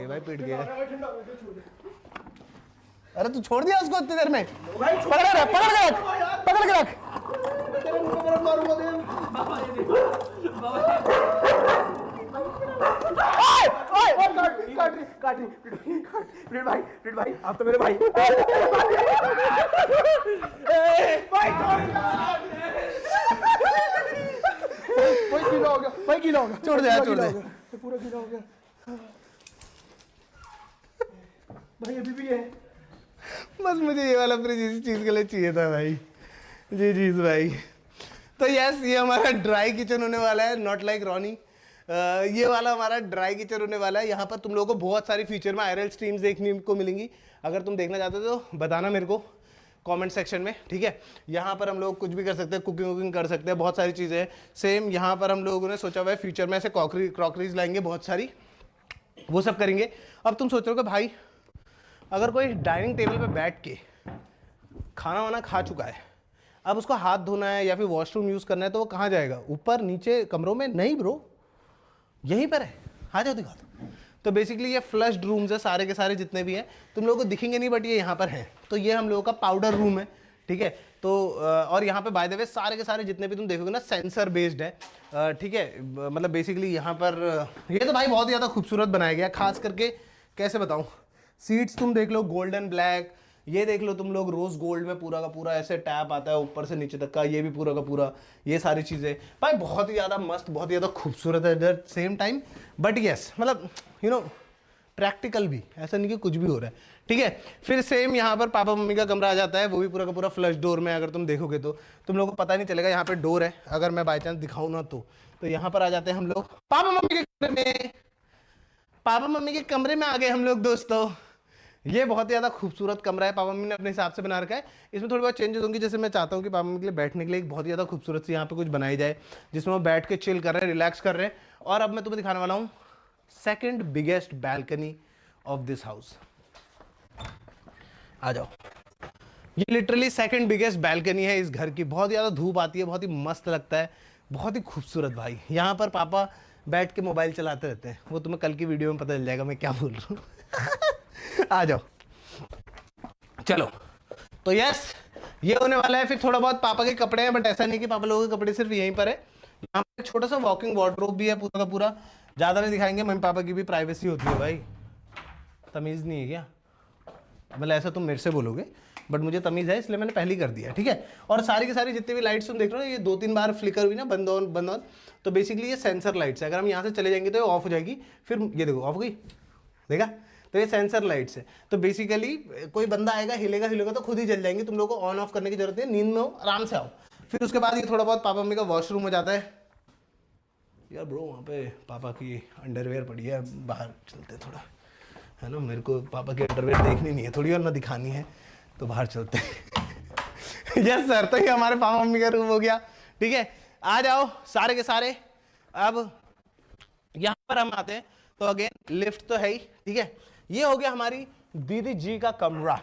भाई पीट गया। अरे तू छोड़ दिया उसको इतनी देर में, पकड़ के रख मारूंगा दे काट भाई आप तो मेरे भाई भाई गीला हो गया छोड़ दे यार, छोड़ दे। पूरा गीला हो गया भाई अभी भी है। बस मुझे ये वाला फ्रिज इसी चीज़ के लिए चाहिए था भाई। जी जी भाई। तो यस, ये हमारा ड्राई किचन होने वाला है, नॉट लाइक रॉनी। ये वाला हमारा ड्राई किचन होने वाला है। यहाँ पर तुम लोगों को बहुत सारी फीचर में आईआरएल स्ट्रीम्स देखने को मिलेंगी। अगर तुम देखना चाहते हो तो बताना मेरे को कमेंट सेक्शन में, ठीक है। यहाँ पर हम लोग कुछ भी कर सकते हैं, कुकिंग वुकिंग कर सकते हैं, बहुत सारी चीज़ें हैं। सेम यहाँ पर हम लोगों ने सोचा हुआ है फ्यूचर में ऐसे क्रॉकरीज लाएंगे बहुत सारी, वो सब करेंगे। अब तुम सोच रहे हो कि भाई अगर कोई डाइनिंग टेबल पे बैठ के खाना वाना खा चुका है, अब उसको हाथ धोना है या फिर वॉशरूम यूज़ करना है, तो वो कहाँ जाएगा? ऊपर नीचे कमरों में? नहीं ब्रो, यहीं पर है। आ जाओ दिखा दो। तो बेसिकली ये फ्लश्ड रूम्स है सारे के सारे जितने भी हैं, तुम लोगों को दिखेंगे नहीं बट ये यहाँ पर हैं। तो ये हम लोगों का पाउडर रूम है, ठीक है। तो और यहाँ पे बाय द वे सारे के सारे जितने भी तुम देखोगे ना सेंसर बेस्ड है, ठीक है। मतलब बेसिकली यहाँ पर ये तो भाई बहुत ही ज़्यादा खूबसूरत बनाया गया, खास करके कैसे बताऊँ, सीट्स तुम देख लो गोल्डन ब्लैक, ये देख लो तुम लोग रोज गोल्ड में पूरा का पूरा ऐसे टैप आता है ऊपर से नीचे तक का, ये भी पूरा का पूरा, ये सारी चीज़ें भाई बहुत ही ज़्यादा मस्त, बहुत ही ज़्यादा खूबसूरत है at same time. But yes, मतलब यू नो प्रैक्टिकल भी, ऐसा नहीं कि कुछ भी हो रहा है, ठीक है। फिर सेम यहाँ पर पापा मम्मी का कमरा आ जाता है, वो भी पूरा का पूरा फ्लश डोर में। अगर तुम देखोगे तो तुम लोगों को पता नहीं चलेगा यहाँ पे डोर है, अगर मैं बाई चांस दिखाऊँ ना तो यहाँ पर आ जाते हैं हम लोग पापा मम्मी के कमरे में। पापा मम्मी के कमरे में आ गए हम लोग दोस्तों। ये बहुत ही ज़्यादा खूबसूरत कमरा है, पापा मम्मी ने अपने हिसाब से बना रखा है। इसमें थोड़ी बहुत चेंजेस होंगी, जैसे मैं चाहता हूँ कि पापा मम्मी के लिए बैठने के लिए एक बहुत ही ज़्यादा खूबसूरत सी यहाँ पे कुछ बनाई जाए, जिसमें वो बैठ के चिल कर रहे हैं, रिलैक्स कर रहे हैं। और अब मैं तुम्हें दिखाने वाला हूँ second biggest balcony of this house. आ जाओ, ये लिटरली सेकंड बिगेस्ट बैल्कनी है इस घर की। बहुत ज़्यादा धूप आती है, बहुत ही मस्त लगता है, बहुत ही खूबसूरत भाई। यहाँ पर पापा बैठ के मोबाइल चलाते रहते हैं, वो तुम्हें कल की वीडियो में पता चल जाएगा मैं क्या बोल रहा हूँ। आ जाओ, चलो। तो यस, ये होने वाला है। फिर थोड़ा बहुत पापा के कपड़े हैं, बट ऐसा नहीं कि पापा लोगों के कपड़े सिर्फ यहीं पर है। यहाँ पर छोटा सा वॉकिंग वार्डरोब भी है पूरा का पूरा, ज़्यादा नहीं दिखाएंगे, मम्मी पापा की भी प्राइवेसी होती है भाई। तमीज़ नहीं है क्या? मतलब ऐसा तुम मेरे से बोलोगे, बट मुझे तमीज़ है इसलिए मैंने पहले ही कर दिया, ठीक है। और सारी की सारी जितनी भी लाइट्स तुम देख रहे हो, ये 2-3 बार फ्लिकर हुई ना, बंद ऑन। तो बेसिकली ये सेंसर लाइट्स है, अगर हम यहाँ से चले जाएंगे तो ये ऑफ हो जाएगी, फिर ये देखो ऑफ हो गई, देखा? तो ये सेंसर लाइट्स है। तो बेसिकली कोई बंदा आएगा, हिलेगा तो खुद ही जल जाएंगे, तुम लोगों को ऑन ऑफ करने की जरूरत है। नींद में हो, आराम से आओ। फिर उसके बाद ये थोड़ा बहुत पापा मम्मी का वॉशरूम हो जाता है। यार ब्रो, वहाँ पे पापा की अंडरवेयर पड़ी है, बाहर चलते थोड़ा, है ना। मेरे को पापा की अंडरवेयर देखनी नहीं है थोड़ी, और ना दिखानी है, तो बाहर चलते हैं। यस सर, तो ये हमारे पापा मम्मी का रूम हो गया, ठीक है। आ जाओ सारे के सारे। अब यहाँ पर हम आते हैं, तो अगेन लिफ्ट तो है ही, ठीक है। ये हो गया हमारी दीदी जी का कमरा।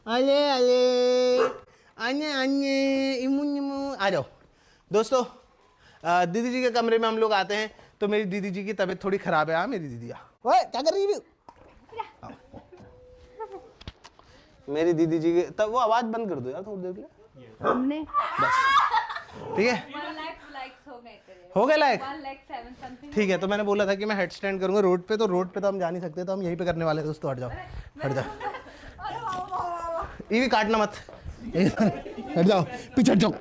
अले अले अन्य अन्य इमू, आ जाओ दोस्तों। दीदी जी के कमरे में हम लोग आते हैं। तो मेरी दीदी जी की तबीयत थोड़ी खराब है। हाँ मेरी दीदी, ओए क्या कर रही है? मेरी दीदी जी के, तब वो आवाज बंद कर दो यार थोड़ी देर के लिए। हमने बस ठीक है, हो गए लाइक, ठीक है। तो मैंने बोला था कि मैं हेड स्टैंड करूंगा रोड पे, तो रोड पे तो हम जा नहीं सकते, तो हम यहीं पे करने वाले हैं दोस्तों। हट जाओ, हट जाओ, ये भी काटना मत, हट जाओ, पीछे हट जाओ।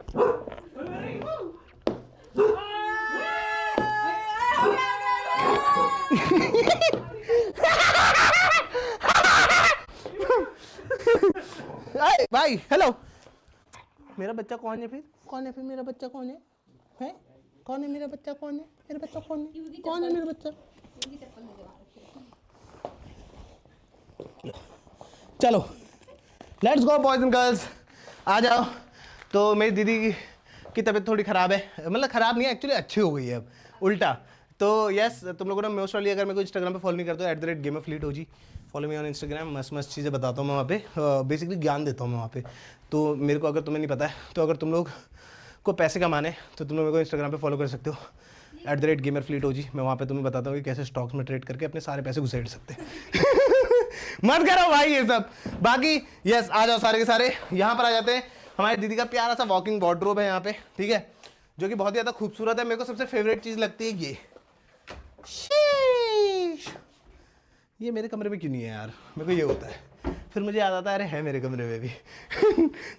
भाई हेलो, मेरा बच्चा कौन है फिर? कौन है फिर मेरा बच्चा? कौन है? हैं? कौन है मेरा बच्चा? कौन है मेरा बच्चा? कौन है? कौन है मेरा बच्चा? चलो let's go boys and girls, आ जाओ। तो मेरी दीदी की तबीयत थोड़ी ख़राब है, मतलब ख़राब नहीं है एक्चुअली, अच्छी हो गई है अब, उल्टा। तो यस, तुम लोगों ने मोस्ट वाली अगर मेरे को इंस्टाग्राम पे फॉलो नहीं करते हो @gamerfleet follow me on Instagram. मस्त मस्त चीज़ें बताता हूँ मैं वहाँ पे, बेसिकली ज्ञान देता हूँ मैं वहाँ पे। तो मेरे को अगर तुम्हें नहीं पता है, तो अगर तुम लोग को पैसे कमाने, तो तुम लोग मेरे को इंस्टाग्राम पे फॉलो कर सकते हो @gamerfleet। मैं वहाँ पे तुम्हें बताता हूँ कि कैसे स्टॉक्स में ट्रेड करके अपने सारे पैसे घुसेड़ सकते हैं। मत करो भाई ये सब। बाकी यस, आ जाओ सारे के सारे। यहाँ पर आ जाते हैं हमारी दीदी का प्यारा सा वॉकिंग वार्डरोब है यहाँ पे, ठीक है, जो कि बहुत ही ज़्यादा खूबसूरत है। मेरे को सबसे फेवरेट चीज़ लगती है ये। शीश, ये मेरे कमरे में क्यों नहीं है यार, मेरे को ये होता है, फिर मुझे याद आता है अरे है मेरे कमरे में भी।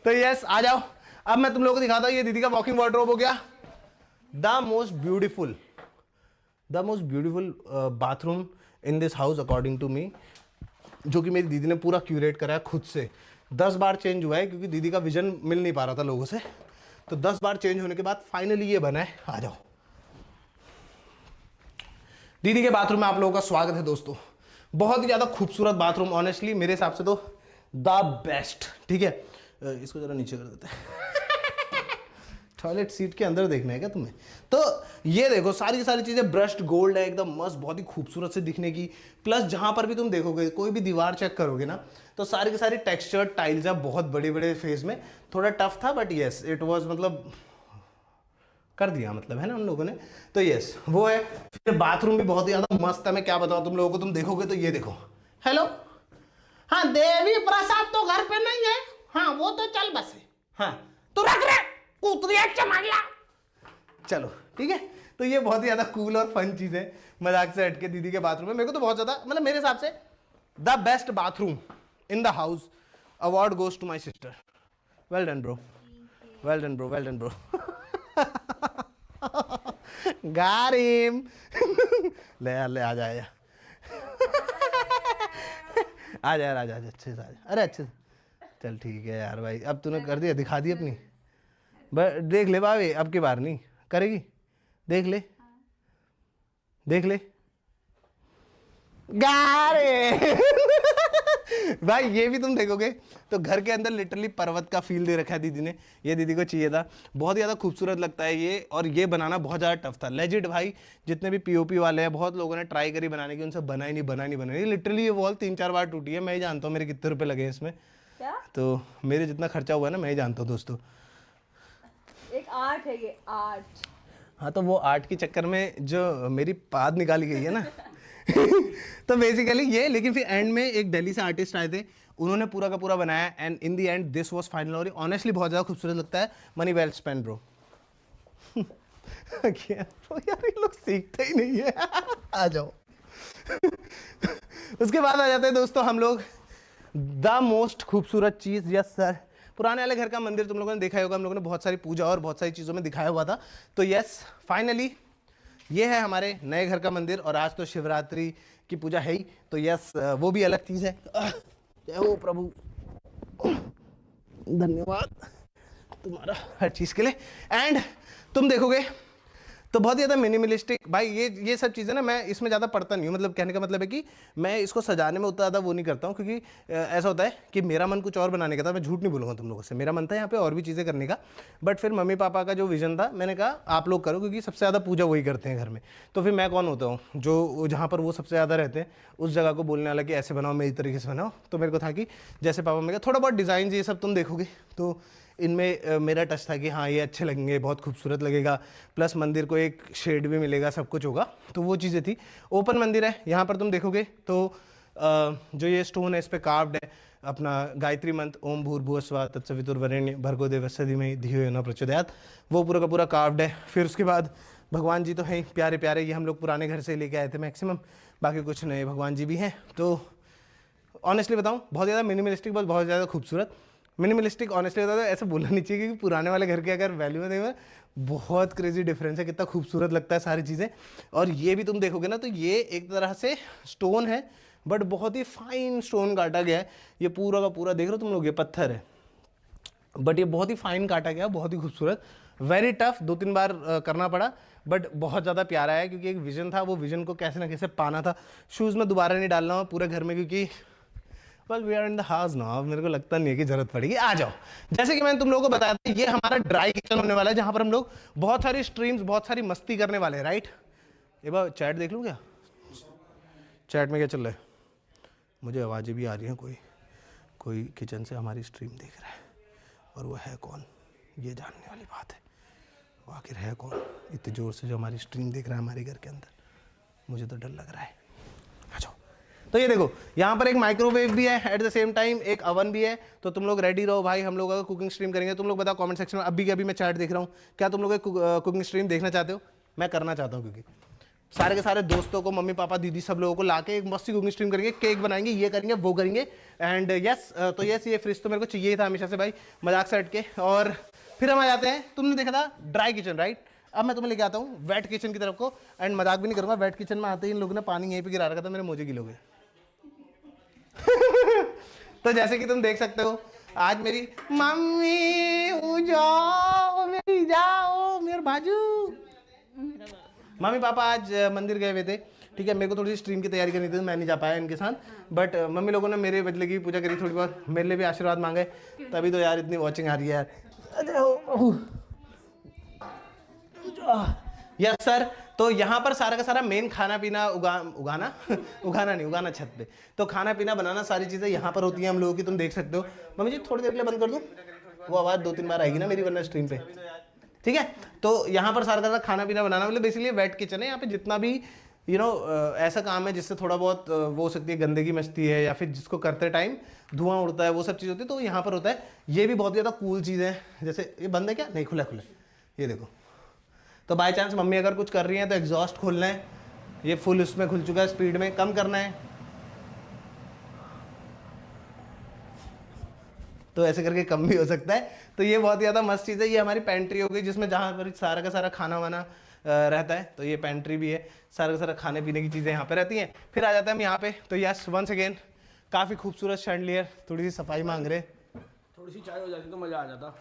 तो यस, आ जाओ, अब मैं तुम लोगों को दिखाता हूँ। ये दीदी का वॉकिंग वार्डरोब हो गया। The most beautiful bathroom in this house according to me, जो कि मेरी दीदी ने पूरा क्यूरेट करा है खुद से। 10 बार चेंज हुआ है क्योंकि दीदी का विजन मिल नहीं पा रहा था लोगों से, तो 10 बार चेंज होने के बाद फाइनली ये बना है। आ जाओ, दीदी के बाथरूम में आप लोगों का स्वागत है दोस्तों। बहुत ही ज़्यादा खूबसूरत बाथरूम, ऑनेस्टली मेरे हिसाब से तो द बेस्ट, ठीक है। इसको जरा नीचे कर देते हैं। टॉयलेट सीट के अंदर देखना है क्या तुम्हें? तो ये देखो सारी की सारी चीज़ें ब्रश्ड गोल्ड है, एकदम मस्त, बहुत ही खूबसूरत से दिखने की। प्लस जहाँ पर भी तुम देखोगे, कोई भी दीवार चेक करोगे ना, तो सारी की सारी टेक्सचर्ड टाइल्स है, बहुत बड़े बड़े फेस में। थोड़ा टफ था बट यस इट वाज, मतलब कर दिया मतलब, है ना उन लोगों ने। तो यस वो है। फिर बाथरूम भी बहुत ही ज़्यादा मस्त है, मैं क्या बताऊँ तुम लोगों को, तुम देखोगे तो ये देखो। हेलो, हाँ देवी प्रसाद तो घर पे नहीं है, हाँ वो तो चल बस है, हाँ तू रख रहे चलो ठीक है। तो ये बहुत ही ज्यादा कूल और फन चीज है, मजाक से हटके दीदी के बाथरूम में। मेरे को तो बहुत ज्यादा, मतलब मेरे हिसाब से the best bathroom in the house. Award goes to my sister. Well done bro, well done bro, well done bro. गारिम। ले यार, ले आ जा, आ जा यार, आ जा अच्छे से आ जा। अरे अच्छे से चल, ठीक है यार भाई, अब तूने कर दिया, दिखा दी अपनी। देख ले भाभी, अब की बार नहीं करेगी, देख ले, देख ले। गारे। भाई ये भी तुम देखोगे तो घर के अंदर लिटरली पर्वत का फील दे रखा है दीदी ने, ये दीदी को चाहिए था। बहुत ज़्यादा खूबसूरत लगता है ये, और ये बनाना बहुत ज़्यादा टफ था। लेजिट भाई, जितने भी पीओपी वाले हैं, बहुत लोगों ने ट्राई करी बनाने की, उनसे बना ही नहीं। लिटरली ये वॉल 3-4 बार टूटी है। मैं ही जानता हूँ मेरे कितने रुपए लगे इसमें। क्या? तो मेरे जितना खर्चा हुआ है ना, मैं ही जानता हूँ दोस्तों। एक आर्ट है ये, आर्ट। हाँ, तो वो आर्ट के चक्कर में जो मेरी पाद निकाली गई है ना। तो बेसिकली ये, लेकिन फिर एंड में एक दिल्ली से आर्टिस्ट आए थे, उन्होंने पूरा का पूरा बनाया, and in the and this was final. और ऑनेस्टली बहुत ज़्यादा खूबसूरत लगता है। Money well spend bro. यार ये लोग सीखते ही नहीं है। आ जाओ। उसके बाद आ जाते हैं दोस्तों हम लोग द मोस्ट खूबसूरत चीज़। यस सर, पुराने वाले घर का मंदिर तुम लोगों ने देखा होगा, हम लोगों ने बहुत सारी पूजा और बहुत सारी चीज़ों में दिखाया हुआ था। तो यस फाइनली ये है हमारे नए घर का मंदिर, और आज तो शिवरात्रि की पूजा है ही, तो यस वो भी अलग चीज़ है। जय हो प्रभु, धन्यवाद तुम्हारा हर चीज़ के लिए। एंड तुम देखोगे तो बहुत ज़्यादा मिनिमलिस्टिक। भाई ये सब चीज़ें ना, मैं इसमें ज़्यादा पढ़ता नहीं हूँ। मतलब कहने का मतलब है कि मैं इसको सजाने में उतना ज़्यादा वो नहीं करता हूँ, क्योंकि ऐसा होता है कि मेरा मन कुछ और बनाने का था। मैं झूठ नहीं बोलूँगा तुम लोगों से, मेरा मन था यहाँ पे और भी चीज़ें करने का, बट फिर मम्मी पापा का जो विजन था, मैंने कहा आप लोग करो, क्योंकि सबसे ज़्यादा पूजा वही करते हैं घर में। तो फिर मैं कौन होता हूँ जो जहाँ पर वो सबसे ज़्यादा रहते हैं उस जगह को बोलने वाला कि ऐसे बनाओ, मेरी तरीके से बनाओ। तो मेरे को था कि जैसे पापा ने कहा थोड़ा बहुत डिज़ाइन ये सब तुम देखोगे तो इनमें मेरा टच था कि हाँ ये अच्छे लगेंगे, बहुत खूबसूरत लगेगा, प्लस मंदिर को एक शेड भी मिलेगा, सब कुछ होगा। तो वो चीज़ें थी। ओपन मंदिर है, यहाँ पर तुम देखोगे तो जो ये स्टोन है इस पर कार्व्ड है अपना गायत्री मंत्र, ओम भूर्भुवस्सुवः तत्सवितुर्वरेण्यं भर्गो देवस्य धीमहि धियो यो न प्रचोदयात्, वो पूरा का पूरा कार्व्ड है। फिर उसके बाद भगवान जी तो हैं प्यारे प्यारे, ये हम लोग पुराने घर से लेके आए थे मैक्सिमम, बाकी कुछ नए भगवान जी भी हैं। तो ऑनेस्टली बताऊँ बहुत ज़्यादा मिनिमलिस्टिक, बहुत ज़्यादा खूबसूरत। मिनिमलिस्टिक ऑनेस्टली बताओ ऐसे बोलना नहीं चाहिए, क्योंकि पुराने वाले घर के अगर वैल्यू में देखो बहुत क्रेजी डिफरेंस है, कितना खूबसूरत लगता है सारी चीज़ें। और ये भी तुम देखोगे ना तो ये एक तरह से स्टोन है, बट बहुत ही फाइन स्टोन काटा गया है। ये पूरा का पूरा देख रहे हो तुम लोग, ये पत्थर है बट ये बहुत ही फाइन काटा गया, बहुत ही खूबसूरत। वेरी टफ, 2-3 बार करना पड़ा, बट बहुत ज़्यादा प्यारा है, क्योंकि एक विजन था, वो विजन को कैसे ना कैसे पाना था। शूज़ में दोबारा नहीं डालना हो पूरे घर में, क्योंकि well we are in the house now, मेरे को लगता नहीं है कि जरूरत पड़ेगी। आ जाओ, जैसे कि मैंने तुम लोगों को बताया था, ये हमारा ड्राई किचन होने वाला है, जहाँ पर हम लोग बहुत सारी स्ट्रीम्स, बहुत सारी मस्ती करने वाले हैं, राइट। एक बार चैट देख लूँ क्या, चैट में क्या चल रहा है? मुझे आवाज़ें भी आ रही हैं, कोई किचन से हमारी स्ट्रीम देख रहा है, और वो है कौन, ये जानने वाली बात है। वो आखिर है कौन इतने ज़ोर से जो हमारी स्ट्रीम देख रहा है हमारे घर के अंदर? मुझे तो डर लग रहा है। आ जाओ। तो ये देखो यहाँ पर एक माइक्रोवेव भी है, एट द सेम टाइम एक अवन भी है। तो तुम लोग रेडी रहो भाई, हम लोग अगर कुकिंग स्ट्रीम करेंगे। तुम लोग बताओ कमेंट सेक्शन में, अभी के अभी मैं चैट देख रहा हूँ, क्या तुम लोग कुकिंग स्ट्रीम देखना चाहते हो? मैं करना चाहता हूँ, क्योंकि सारे के सारे दोस्तों को, मम्मी पापा दीदी सब लोगों को लाके एक मस्ती कुकिंग स्ट्रीम करेंगे, केक बनाएंगे, ये करेंगे वो करेंगे। एंड यस, तो यस ये फ्रिज तो मेरे को चाहिए था हमेशा से भाई, मजाक से हट के। और फिर हम आ जाते हैं, तुमने देखा था ड्राई किचन राइट, अब मैं तुम्हें लेके आता हूँ वेट किचन की तरफ को। एंड मजाक भी नहीं करूँगा, वेट किचन में आते ही इन लोगों ने पानी यहीं पे गिरा रखा था, मेरे मोजे गिले हो गए। तो जैसे कि तुम देख सकते हो, आज मेरी मम्मी जाओ मेरी जाओ मेरे बाजू, मम्मी पापा आज मंदिर गए हुए थे, ठीक है। मेरे को थोड़ी सी स्ट्रीम की तैयारी करनी थी, मैं नहीं जा पाया इनके साथ, बट मम्मी लोगों ने मेरे बदले की पूजा करी, थोड़ी बहुत मेरे लिए भी आशीर्वाद मांगे, तभी तो यार इतनी वॉचिंग आ रही है यार। यस सर, तो यहाँ पर सारा का सारा मेन खाना पीना उगाना छत पे, तो खाना पीना बनाना सारी चीज़ें यहाँ पर होती हैं हम लोगों की, तुम देख सकते हो। मम्मी जी थोड़ी देर के लिए बंद कर दूँ, वो आवाज़ 2-3 बार आएगी ना मेरी वरना स्ट्रीम पे, ठीक है। तो यहाँ पर सारा का सारा खाना पीना बनाना, मतलब बेसिकली वेट किचन है। यहाँ पे जितना भी ऐसा काम है जिससे थोड़ा बहुत वो हो सकती है, गंदगी मचती है या फिर जिसको करते टाइम धुआं उड़ता है, वो सब चीज़ होती है, तो यहाँ पर होता है। ये भी बहुत ज़्यादा कूल चीज़ है, जैसे ये बंद है क्या? नहीं, खुला खुला, ये देखो। तो बाय चांस मम्मी अगर कुछ कर रही हैं तो एग्जॉस्ट खोलना है, ये फुल उसमें खुल चुका है, स्पीड में कम करना है, तो ऐसे करके कम भी हो सकता है। तो ये बहुत ज़्यादा मस्त चीज़ है। ये हमारी पेंट्री हो गई, जिसमें जहाँ पर सारा का सारा खाना वाना रहता है, तो ये पेंट्री भी है, सारा का सारा खाने पीने की चीज़ें यहाँ पे रहती हैं। फिर आ जाते हैं हम यहाँ पे, तो यस वंस अगेन काफ़ी खूबसूरत शैंडलियर, थोड़ी सी सफाई मांग रहे, थोड़ी सी चाय हो जाती तो मज़ा आ जाता।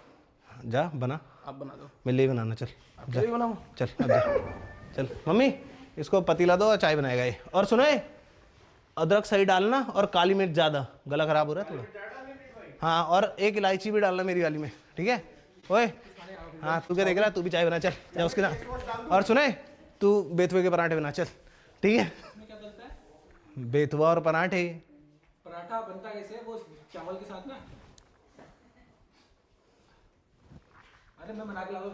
जा बना, आप बना दो, मैं ले बनाना, चल जा बनाओ, चल अब जा, चल मम्मी इसको पतीला दो और चाय बनाएगा ये। और सुनो, अदरक सही डालना और काली मिर्च ज़्यादा, गला खराब हो रहा है थोड़ा, हाँ, और एक इलायची भी डालना मेरी वाली में, ठीक है। ओए हाँ, तू क्या देख रहा है, तू भी चाय बना, चल जा उसके साथ। और सुने, तू बेथुए के पराठे बना, चल ठीक है। बेथुआ और पराठे, पराठा बनता कैसे वो चावल के साथ ना? अरे मैं बना के ला दूं।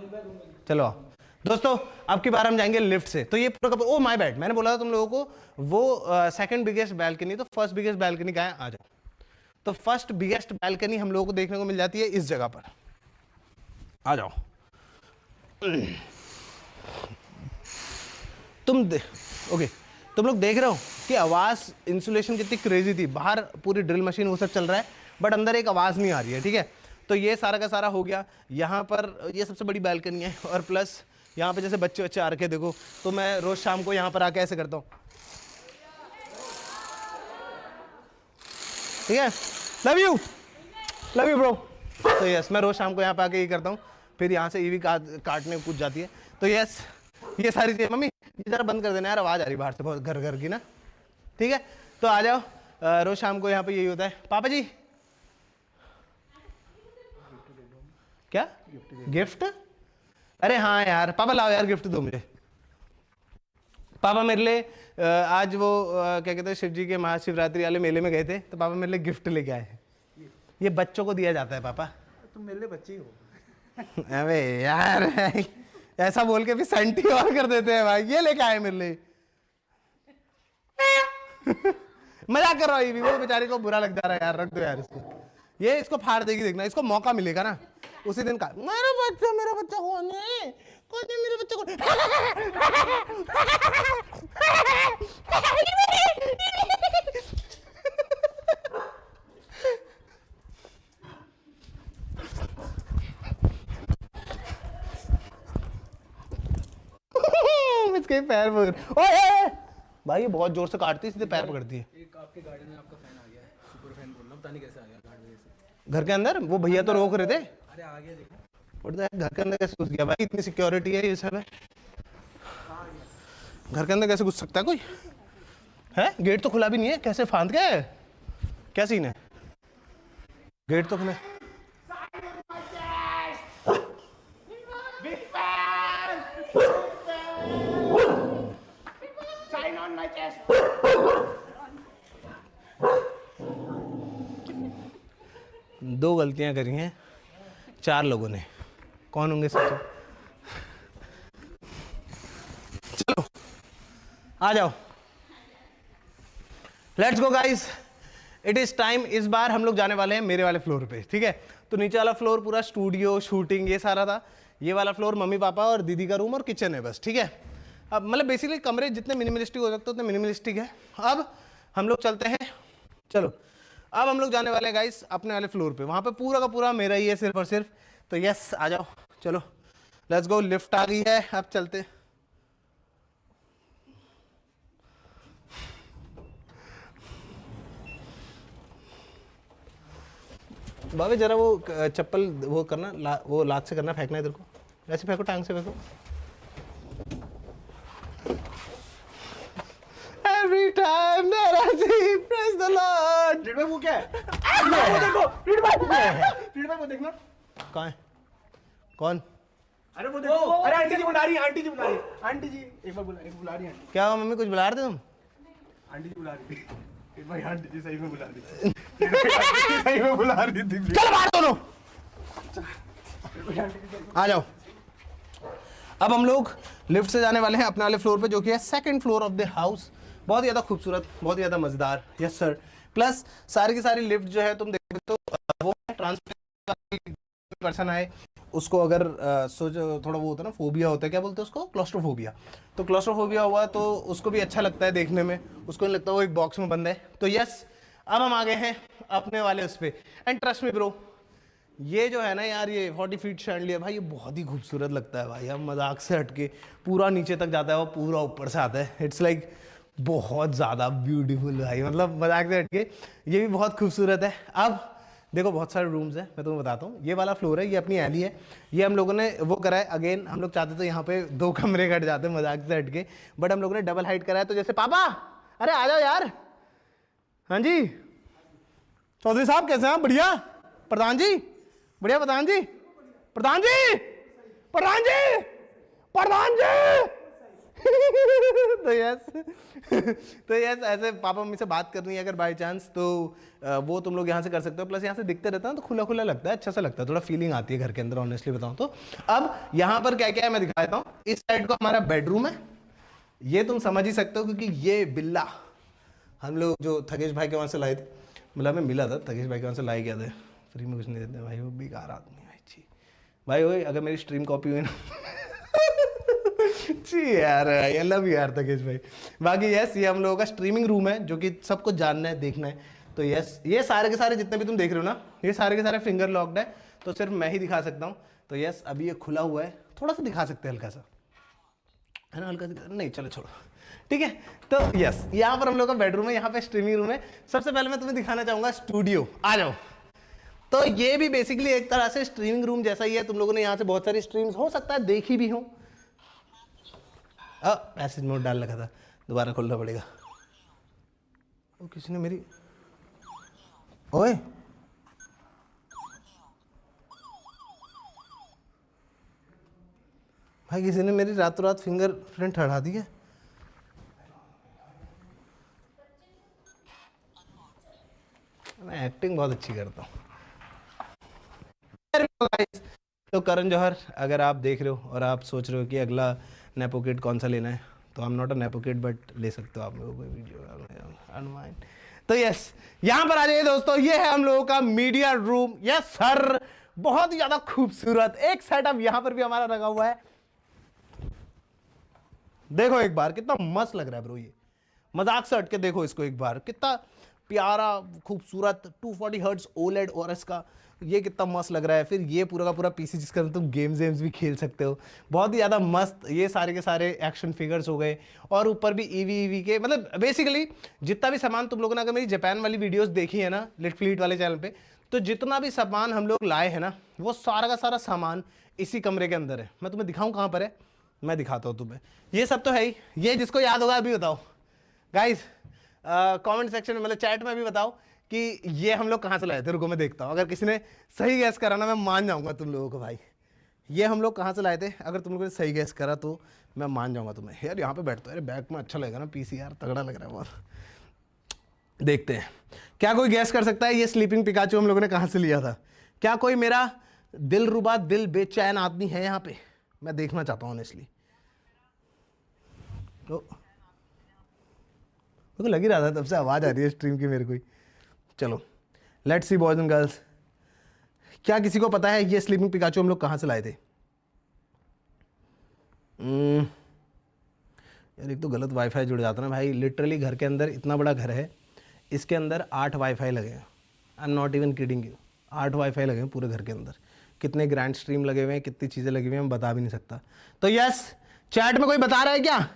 चलो दोस्तों, अब की बार हम जाएंगे लिफ्ट से। तो ये पूरा ओ माय बैड, मैंने बोला था तुम लोगों को वो सेकंड बिगेस्ट बैल्कनी, तो फर्स्ट बिगेस्ट बैल्कनी कहाँ है, आ जाओ। तो फर्स्ट बिगेस्ट बैल्कनी हम लोगों को देखने को मिल जाती है इस जगह पर, आ जाओ। ओके, तुम लोग देख रहे हो कि आवाज़ इंसुलेशन कितनी क्रेजी थी, बाहर पूरी ड्रिल मशीन वो सब चल रहा है, बट अंदर एक आवाज़ नहीं आ रही है, ठीक है। तो ये सारा का सारा हो गया। यहाँ पर ये सबसे बड़ी बैल्कनी है, और प्लस यहाँ पे जैसे बच्चे आ रखे देखो, तो मैं रोज़ शाम को यहाँ पर आके ऐसे करता हूँ, ठीक है। Love you bro. तो यस, मैं रोज़ शाम को यहाँ पे आके ये करता हूँ, फिर यहाँ से ईवी काटने कूद जाती है। तो यस, ये सारी चीज़ें, मम्मी ये ज़रा बंद कर देना यार, आवाज़ आ रही बाहर से बहुत घर की ना, ठीक है। तो आ जाओ, रोज़ शाम को यहाँ पे यही होता है। पापा जी क्या गिफ्ट? अरे हाँ यार, पापा लाओ यार गिफ्ट दो मुझे। पापा मेरे लिए आज वो क्या कहते हैं, शिव जी के महाशिवरात्रि वाले मेले में गए थे, तो पापा मेरे लिए गिफ्ट लेके आए हैं। ये बच्चों को दिया जाता है पापा। तुम मेरे लिए बच्चे ही हो। अबे यार ऐसा बोल के भी सेंटी और कर देते हैं भाई। ये लेके आए मेरे लिए। मजाक कर रहा हूँ, ये वो बेचारे को बुरा लग जा रहा है यार, रख दो यार इसको। ये इसको फाड़ देगी, देखना, इसको मौका मिलेगा ना उसी दिन का। मेरा बच्चा कौन है? कौन है मेरा बच्चा? कौन? इसके पैर पकड़, ओए भाई ये बहुत जोर से काटती है, सीधे पैर पकड़ती है। एक आपके गार्डन में आपका फैन आ गया है, सुपर फैन बोल रहा हूं, पता नहीं कैसे आ गया गार्डन से। घर के अंदर वो भैया तो रोक रहे थे। अरे आ गया देखो, पता है घर के अंदर कैसे घुस गया भाई? इतनी सिक्योरिटी है ये सब है, घर के अंदर कैसे घुस सकता है कोई? है गेट तो खुला भी नहीं है, कैसे फांद गया है? क्या सीन है? गेट तो खुला। दो गलतियां करी हैं 4 लोगों ने, कौन होंगे सोचो? चलो आ जाओ, let's go guys, it is time. इस बार हम लोग जाने वाले हैं मेरे वाले फ्लोर पे, ठीक है। तो नीचे वाला फ्लोर पूरा स्टूडियो शूटिंग ये सारा था, ये वाला फ्लोर मम्मी पापा और दीदी का रूम और किचन है बस, ठीक है। अब मतलब बेसिकली कमरे जितने मिनिमलिस्टिक हो सकते उतने मिनिमलिस्टिक है। अब हम लोग चलते हैं, चलो अब हम लोग जाने वाले हैं गाइस अपने वाले फ्लोर पे, वहां पे पूरा का पूरा मेरा ही है सिर्फ और सिर्फ। तो यस आ जाओ, चलो लेट्स गो। लिफ्ट आ गई है, अब चलते। बाबे जरा वो चप्पल वो करना वो लात से करना, फेंकना इधर को, ऐसे फेंको, टांग से फेंको। Every time that I see, praise the Lord. Read भाई वो क्या है? वो देखो, रीड भाई वो देखना। कहाँ है? कौन? अरे वो देखो, अरे आंटी जी बुला रही है, आंटी जी बुला रही है, आंटी जी एक बार बुला रही है आंटी। क्या हुआ मम्मी, कुछ बुला रहे थे तुम? आंटी जी बुला रही थी। रीड भाई आंटी जी सही में बुला रही थी। सही में बुला रही थी। चलो बाहर दोनों, आ जाओ। अब हम लोग लिफ्ट से जाने वाले हैं अपने वाले फ्लोर पे, जो कि है second floor of the house. बहुत ज़्यादा खूबसूरत, बहुत ज़्यादा मज़ेदार, यस सर। प्लस सारी की सारी लिफ्ट जो है तुम देखो तो वो ट्रांसपेरेंट पर्सन आए उसको अगर सोचो थोड़ा वो होता है ना, फोबिया होता है, क्या बोलते हैं उसको, क्लॉस्ट्रोफोबिया। तो क्लॉस्ट्रोफोबिया हुआ तो उसको भी अच्छा लगता है देखने में, उसको नहीं लगता वो एक बॉक्स में बंद है। तो यस अब हम आ गए हैं अपने वाले उस पर। एंड ट्रस्ट मी ब्रो, ये जो है ना यार, ये 40 फीट शैंडलियर भाई, ये बहुत ही खूबसूरत लगता है भाई। हम मजाक से हटके पूरा नीचे तक जाता है, वो पूरा ऊपर से आता है। इट्स लाइक बहुत ज़्यादा ब्यूटीफुल भाई, मतलब मजाक से हटके ये भी बहुत खूबसूरत है। अब देखो बहुत सारे रूम्स हैं, मैं तुम्हें बताता हूँ। ये वाला फ्लोर है, ये अपनी एली है, ये हम लोगों ने वो करा है। अगेन हम लोग चाहते तो यहाँ पे 2 कमरे कट जाते मजाक से हटके, बट हम लोगों ने डबल हाइट करा है। तो जैसे पापा, अरे आ जाओ यार। हाँ जी चौधरी साहब कैसे हैं आप? बढ़िया। प्रधान जी बढ़िया। प्रधान जी, प्रधान जी, प्रधान जी, प्रधान जी। तो यस ऐसे पापा मम्मी से बात करनी है अगर बाय चांस, तो वो तुम लोग यहाँ से कर सकते हो। प्लस यहाँ से दिखते रहता है तो खुला खुला लगता है, अच्छा सा लगता है, थोड़ा फीलिंग आती है घर के अंदर, ऑनेस्टली बताऊँ तो। अब यहाँ पर क्या क्या है मैं दिखा देता हूँ। इस साइड को हमारा बेडरूम है, ये तुम समझ ही सकते हो क्योंकि ये बिल्ला हम लोग जो थकेश भाई के वहाँ से लाए थे, मतलब हमें मिला था, थकेश भाई के वहाँ से लाए गया थे। फ्री में कुछ नहीं देते भाई, वो बेकार आदमी है जी भाई। ओए अगर मेरी स्ट्रीम कॉपी हुई ना जी यार, आई लव यू यार थकेश भाई। बाकी यस ये हम लोगों का स्ट्रीमिंग रूम है जो कि सबको जानना है, देखना है। तो यस ये सारे के सारे जितने भी तुम देख रहे हो ना, ये सारे के सारे फिंगर लॉक्ड है, तो सिर्फ मैं ही दिखा सकता हूँ। तो यस अभी ये खुला हुआ है, थोड़ा सा दिखा सकते हैं हल्का सा, है ना, हल्का सा नहीं, चलो छोड़ो, ठीक है। तो यस यहाँ पर हम लोग का बेडरूम है, यहाँ पे स्ट्रीमिंग रूम है। सबसे पहले मैं तुम्हें दिखाना चाहूंगा स्टूडियो, आ जाओ। तो ये भी बेसिकली एक तरह से स्ट्रीमिंग रूम जैसा ही है। तुम लोगों ने यहाँ से बहुत सारी स्ट्रीम्स हो सकता है देखी भी हो। मैसेज मोड डाल रखा था, दोबारा खोलना पड़ेगा। ओ किसी ने मेरी, ओए भाई किसी ने मेरी रातों रात फिंगरप्रिंट हटा दी है। मैं एक्टिंग बहुत अच्छी करता हूँ। तो करण जौहर अगर आप देख रहे हो और आप सोच रहे हो कि अगला नेपो किड कौन सा लेना है, तो I am not a nepo kid but ले सकते हो आप लोगों को वीडियो। तो यस यहाँ पर आ जाइए दोस्तों, ये है हम लोगों का मीडिया रूम। यस सर, बहुत ही ज्यादा खूबसूरत एक सेटअप यहाँ पर भी हमारा लगा हुआ है। देखो एक बार कितना मस्त लग रहा है ब्रो, ये मजाक से हटके देखो इसको एक बार, कितना प्यारा खूबसूरत 240 हर्ट्ज ओलेड और इसका ये कितना मस्त लग रहा है। फिर ये पूरा का पूरा पीसी जिसका तुम गेम्स भी खेल सकते हो, बहुत ही ज़्यादा मस्त। ये सारे के सारे एक्शन फिगर्स हो गए और ऊपर भी ईवी के, मतलब बेसिकली जितना भी सामान तुम लोगों ने अगर मेरी जापान वाली वीडियोस देखी है ना लिट फ्लीट वाले चैनल पे, तो जितना भी सामान हम लोग लाए हैं ना, वो सारा का सारा सामान इसी कमरे के अंदर है। मैं तुम्हें दिखाऊँ कहाँ पर है, मैं दिखाता हूँ तुम्हें। ये सब तो है ही, ये जिसको याद होगा अभी बताओ गाइज, कमेंट सेक्शन में मतलब चैट में भी बताओ कि ये हम लोग कहाँ से लाए थे। रुको मैं देखता हूँ, अगर किसी ने सही गैस करा ना मैं मान जाऊँगा तुम लोगों को भाई। ये हम लोग कहाँ से लाए थे, अगर तुम लोगों ने सही गैस करा तो मैं मान जाऊँगा तुम्हें। यार यहाँ पे बैठता है, अरे बैक में अच्छा लगेगा ना पीसी, यार तगड़ा लग रहा है बहुत। देखते हैं क्या कोई गैस कर सकता है ये स्लीपिंग पिकाचू हम लोगों ने कहाँ से लिया था। क्या कोई मेरा दिल रुबा दिल बेचैन आदमी है यहाँ पे, मैं देखना चाहता हूँ ऑनेस्टली। तो मेरे को लग ही रहा था तब से आवाज़ आ रही है स्ट्रीम की मेरे को ही। चलो let's see boys and girls, क्या किसी को पता है ये स्लीपिंग पिकाचू हम लोग कहाँ से लाए थे? यार एक तो गलत वाईफाई जुड़ जाता ना भाई, लिटरली घर के अंदर इतना बड़ा घर है, इसके अंदर 8 वाईफाई लगे हैं। I am not even kidding you, 8 wifi लगे हैं पूरे घर के अंदर। कितने ग्रैंड स्ट्रीम लगे हुए हैं, कितनी चीज़ें लगी हुई हैं, मैं बता भी नहीं सकता। तो यस, चैट में कोई बता रहा है क्या?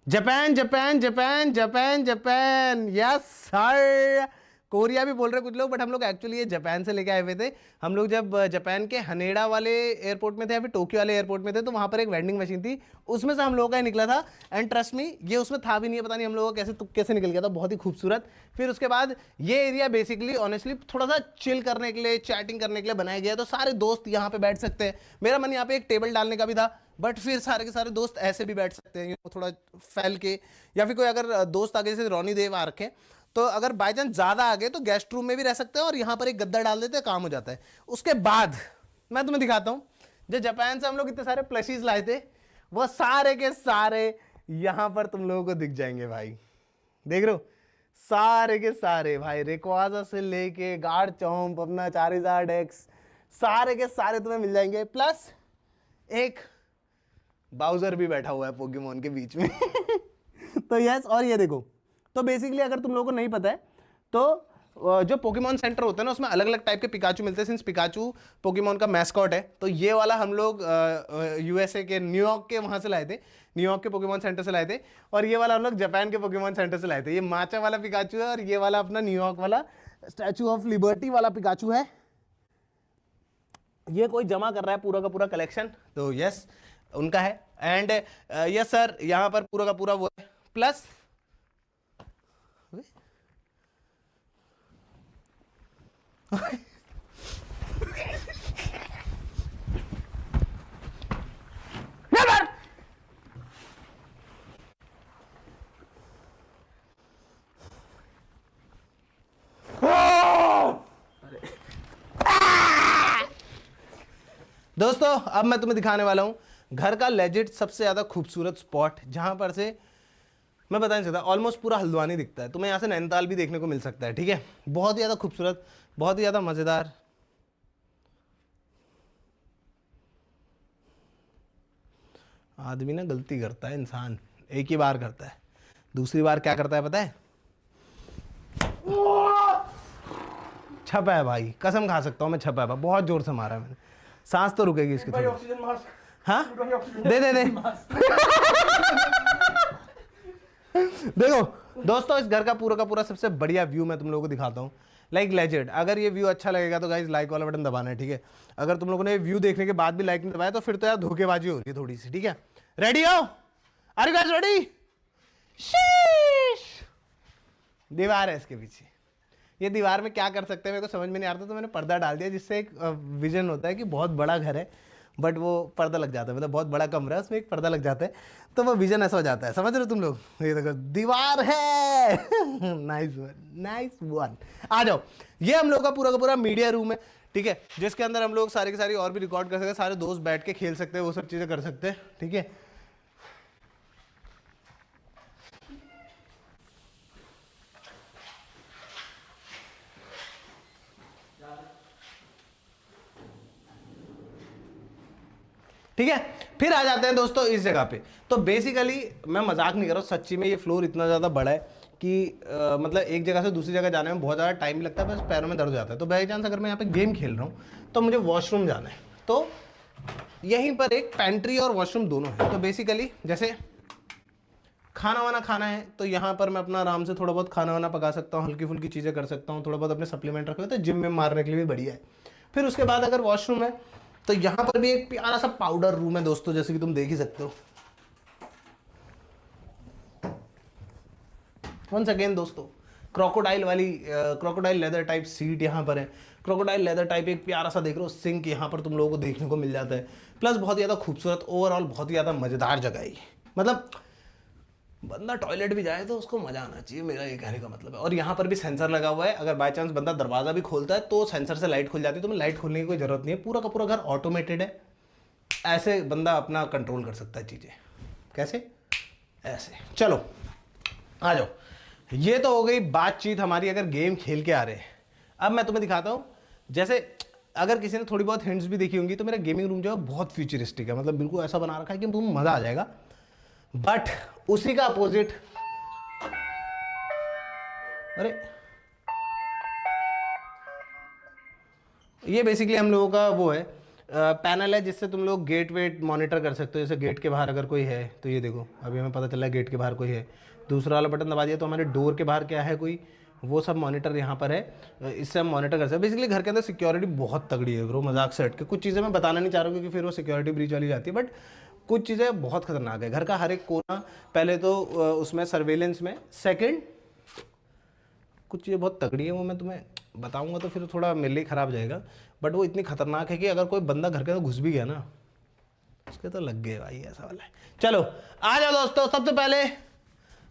Japan Japan Japan Japan Japan, yes sir. Korea भी बोल रहे कुछ लोग, बट हम लोग एक्चुअली ये जापान से लेके आए हुए थे। हम लोग जब जापान के हनेडा वाले एयरपोर्ट में थे या फिर टोक्यो वाले एयरपोर्ट में थे, तो वहाँ पर एक वेंडिंग मशीन थी, उसमें से हम लोगों का ही निकला था। एंड ट्रस्ट मी, ये उसमें था भी नहीं, पता नहीं हम लोगों को कैसे तुक्के से निकल गया था, बहुत ही खूबसूरत। फिर उसके बाद ये एरिया बेसिकली ऑनेस्टली थोड़ा सा चिल करने के लिए, चैटिंग करने के लिए बनाया गया, तो सारे दोस्त यहाँ पे बैठ सकते हैं। मेरा मन यहाँ पे एक टेबल डालने का भी था, बट फिर सारे के सारे दोस्त ऐसे भी बैठ सकते हैं थोड़ा फैल के, या फिर कोई अगर दोस्त आगे जैसे रोनी देव आ रखे, तो अगर बाई चांस ज़्यादा आ गए तो गेस्ट रूम में भी रह सकते हैं और यहाँ पर एक गद्दा डाल देते हैं, काम हो जाता है। उसके बाद मैं तुम्हें दिखाता हूँ, जो जापान से हम लोग इतने सारे प्लशीज लाए थे, वो सारे के सारे यहाँ पर तुम लोगों को दिख जाएंगे भाई। देख रहे हो, सारे के सारे भाई, रेक्वाजा से लेके गार्ड चौंप, अपना चारिज़ार्ड एक्स, सारे के सारे तुम्हें मिल जाएंगे। प्लस एक बाउजर भी बैठा हुआ है पोकेमॉन के बीच में तो यस, और ये देखो, तो बेसिकली अगर तुम लोगों को नहीं पता है तो जो पोकेमॉन सेंटर होता है ना, उसमें अलग अलग टाइप के पिकाचू मिलते हैं। सिंस पिकाचू पोकेमॉन का मैस्कॉट है, तो ये वाला हम लोग यूएसए के न्यूयॉर्क के वहाँ से लाए थे, न्यूयॉर्क के पोकेमॉन सेंटर से लाए थे। और ये वाला हम लोग जापान के पोकेमॉन सेंटर से लाए थे। ये माचा वाला पिकाचू है और ये वाला अपना न्यूयॉर्क वाला स्टैचू ऑफ लिबर्टी वाला पिकाचू है। ये कोई जमा कर रहा है पूरा का पूरा कलेक्शन, तो यस उनका है। एंड यस सर, यहाँ पर पूरा का पूरा वो है। प्लस दोस्तों अब मैं तुम्हें दिखाने वाला हूं घर का लेजिट सबसे ज्यादा खूबसूरत स्पॉट, जहां पर से मैं बता नहीं सकता, ऑलमोस्ट पूरा हल्द्वानी दिखता है। तुम्हें यहाँ से नैनीताल भी देखने को मिल सकता है, ठीक है। बहुत ही ज़्यादा खूबसूरत, बहुत ही ज़्यादा मज़ेदार। आदमी ना गलती करता है, इंसान एक ही बार करता है, दूसरी बार क्या करता है पता है? छपा है भाई, कसम खा सकता हूँ मैं, छपा है, बहुत जोर से मारा है मैंने। सांस तो रुकेगी इसकी थोड़ी। हाँ दे दे दे देखो दोस्तों, इस घर का पूरा सबसे बढ़िया व्यू मैं तुम लोगों को दिखाता हूँ, लाइक लेजेंड। अगर ये व्यू अच्छा लगेगा तो गाइस लाइक वाला बटन दबाना है, ठीक है। अगर तुम लोगों ने व्यू देखने के बाद भी लाइक नहीं दबाया तो फिर तो यार धोखेबाजी हो रही है थोड़ी सी, ठीक है। रेडी हो? Are you guys ready? शीश, दीवार है इसके पीछे। ये दीवार में क्या कर सकते हैं मेरे को समझ में नहीं आ रहा, तो मैंने पर्दा डाल दिया, जिससे एक विजन होता है कि बहुत बड़ा घर है, बट वो पर्दा लग जाता है, मतलब बहुत बड़ा कमरा है, उसमें एक पर्दा लग जाता है, तो वो विजन ऐसा हो जाता है। समझ रहे हो तुम लोग? ये देखो दीवार है नाइस वन, नाइस वन। आ जाओ, ये हम लोग का पूरा मीडिया रूम है, ठीक है, जिसके अंदर हम लोग सारी की सारी और भी रिकॉर्ड कर सकते हैं, सारे दोस्त बैठ के खेल सकते हैं, वो सब चीज़ें कर सकते हैं, ठीक है। ठीक है, फिर आ जाते हैं दोस्तों इस जगह पे। तो बेसिकली मैं मजाक नहीं कर रहा हूँ, सच्ची में ये फ्लोर इतना ज़्यादा बड़ा है कि मतलब एक जगह से दूसरी जगह जाने में बहुत ज़्यादा टाइम लगता है, बस पैरों में दर्द हो जाता है। तो बाई चांस अगर मैं यहाँ पे गेम खेल रहा हूँ तो मुझे वॉशरूम जाना है, तो यहीं पर एक पेंट्री और वॉशरूम दोनों है। तो बेसिकली जैसे खाना वाना खाना है तो यहाँ पर मैं अपना आराम से थोड़ा बहुत खाना वाना पका सकता हूँ, हल्की फुल्की चीज़ें कर सकता हूँ, थोड़ा बहुत अपने सप्लीमेंट रखे हुए, तो जिम में मारने के लिए भी बढ़िया है। फिर उसके बाद अगर वॉशरूम है तो यहाँ पर भी एक प्यारा सा पाउडर रूम है दोस्तों, जैसे कि तुम देख ही सकते हो। वंस अगेन दोस्तों, क्रोकोडाइल वाली क्रोकोडाइल लेदर टाइप सीट यहाँ पर है, क्रोकोडाइल लेदर टाइप एक प्यारा सा देख रहे हो सिंक यहाँ पर तुम लोगों को देखने को मिल जाता है। प्लस बहुत ज़्यादा खूबसूरत, ओवरऑल बहुत ही ज़्यादा मज़ेदार जगह है, मतलब बंदा टॉयलेट भी जाए तो उसको मजा आना चाहिए, मेरा ये कहने का मतलब है। और यहाँ पर भी सेंसर लगा हुआ है, अगर बाय चांस बंदा दरवाजा भी खोलता है तो सेंसर से लाइट खुल जाती है, तो लाइट खोलने की कोई जरूरत नहीं है, पूरा का पूरा घर ऑटोमेटेड है। ऐसे बंदा अपना कंट्रोल कर सकता है चीज़ें। कैसे? ऐसे। चलो आ जाओ, ये तो हो गई बातचीत हमारी अगर गेम खेल के आ रहे हैं। अब मैं तुम्हें दिखाता हूँ, जैसे अगर किसी ने थोड़ी बहुत हिंट्स भी देखी होंगी तो मेरा गेमिंग रूम जो है बहुत फ्यूचरिस्टिक है, मतलब बिल्कुल ऐसा बना रखा है कि तुम्हें मजा आ जाएगा। बट उसी का अपोजिट, अरे ये बेसिकली हम लोगों का वो है पैनल है जिससे तुम लोग गेट वेट मॉनिटर कर सकते हो। जैसे गेट के बाहर अगर कोई है तो ये देखो, अभी हमें पता चला गेट के बाहर कोई है, दूसरा वाला बटन दबा दिया तो हमारे डोर के बाहर क्या है कोई, वो सब मॉनिटर यहाँ पर है, इससे हम मॉनिटर कर सकते हैं। बेसिकली घर के अंदर सिक्योरिटी बहुत तगड़ी है ब्रो, मजाक से हट के। कुछ चीज़ें मैं बताना नहीं चाह रहा हूँ क्योंकि फिर वो सिक्योरिटी ब्रीच वाली जाती है, बट कुछ चीज़ें बहुत खतरनाक है। घर का हर एक कोना, पहले तो उसमें सर्वेलेंस में, सेकेंड कुछ चीज़ें बहुत तगड़ी है, वो मैं तुम्हें बताऊंगा तो फिर थोड़ा मेरे लिए ख़राब जाएगा, बट वो इतनी खतरनाक है कि अगर कोई बंदा घर के अंदर घुस भी गया ना उसके तो लग गए भाई, ऐसा वाला है। चलो आ जाओ दोस्तों, सबसे पहले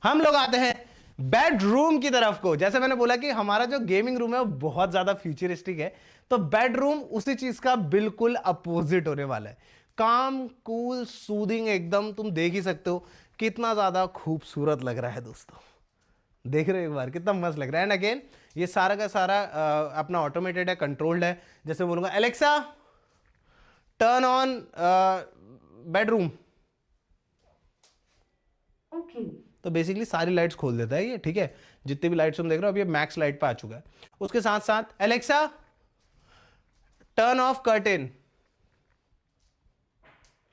हम लोग आते हैं बेडरूम की तरफ को। जैसे मैंने बोला कि हमारा जो गेमिंग रूम है वो बहुत ज़्यादा फ्यूचरिस्टिक है, तो बेडरूम उसी चीज़ का बिल्कुल अपोजिट होने वाला है। काम, कूल, सूदिंग एकदम, तुम देख ही सकते हो कितना ज़्यादा खूबसूरत लग रहा है दोस्तों। देख रहे हो एक बार कितना मस्त लग रहा है। एंड अगेन ये सारा का सारा अपना ऑटोमेटेड है, कंट्रोल्ड है। जैसे बोलूंगा Alexa turn on bedroom, okay. तो बेसिकली सारी लाइट्स खोल देता है ये, ठीक है। जितनी भी लाइट्स तुम देख रहे हो अभी ये मैक्स लाइट पे आ चुका है। उसके साथ साथ Alexa turn of curtain,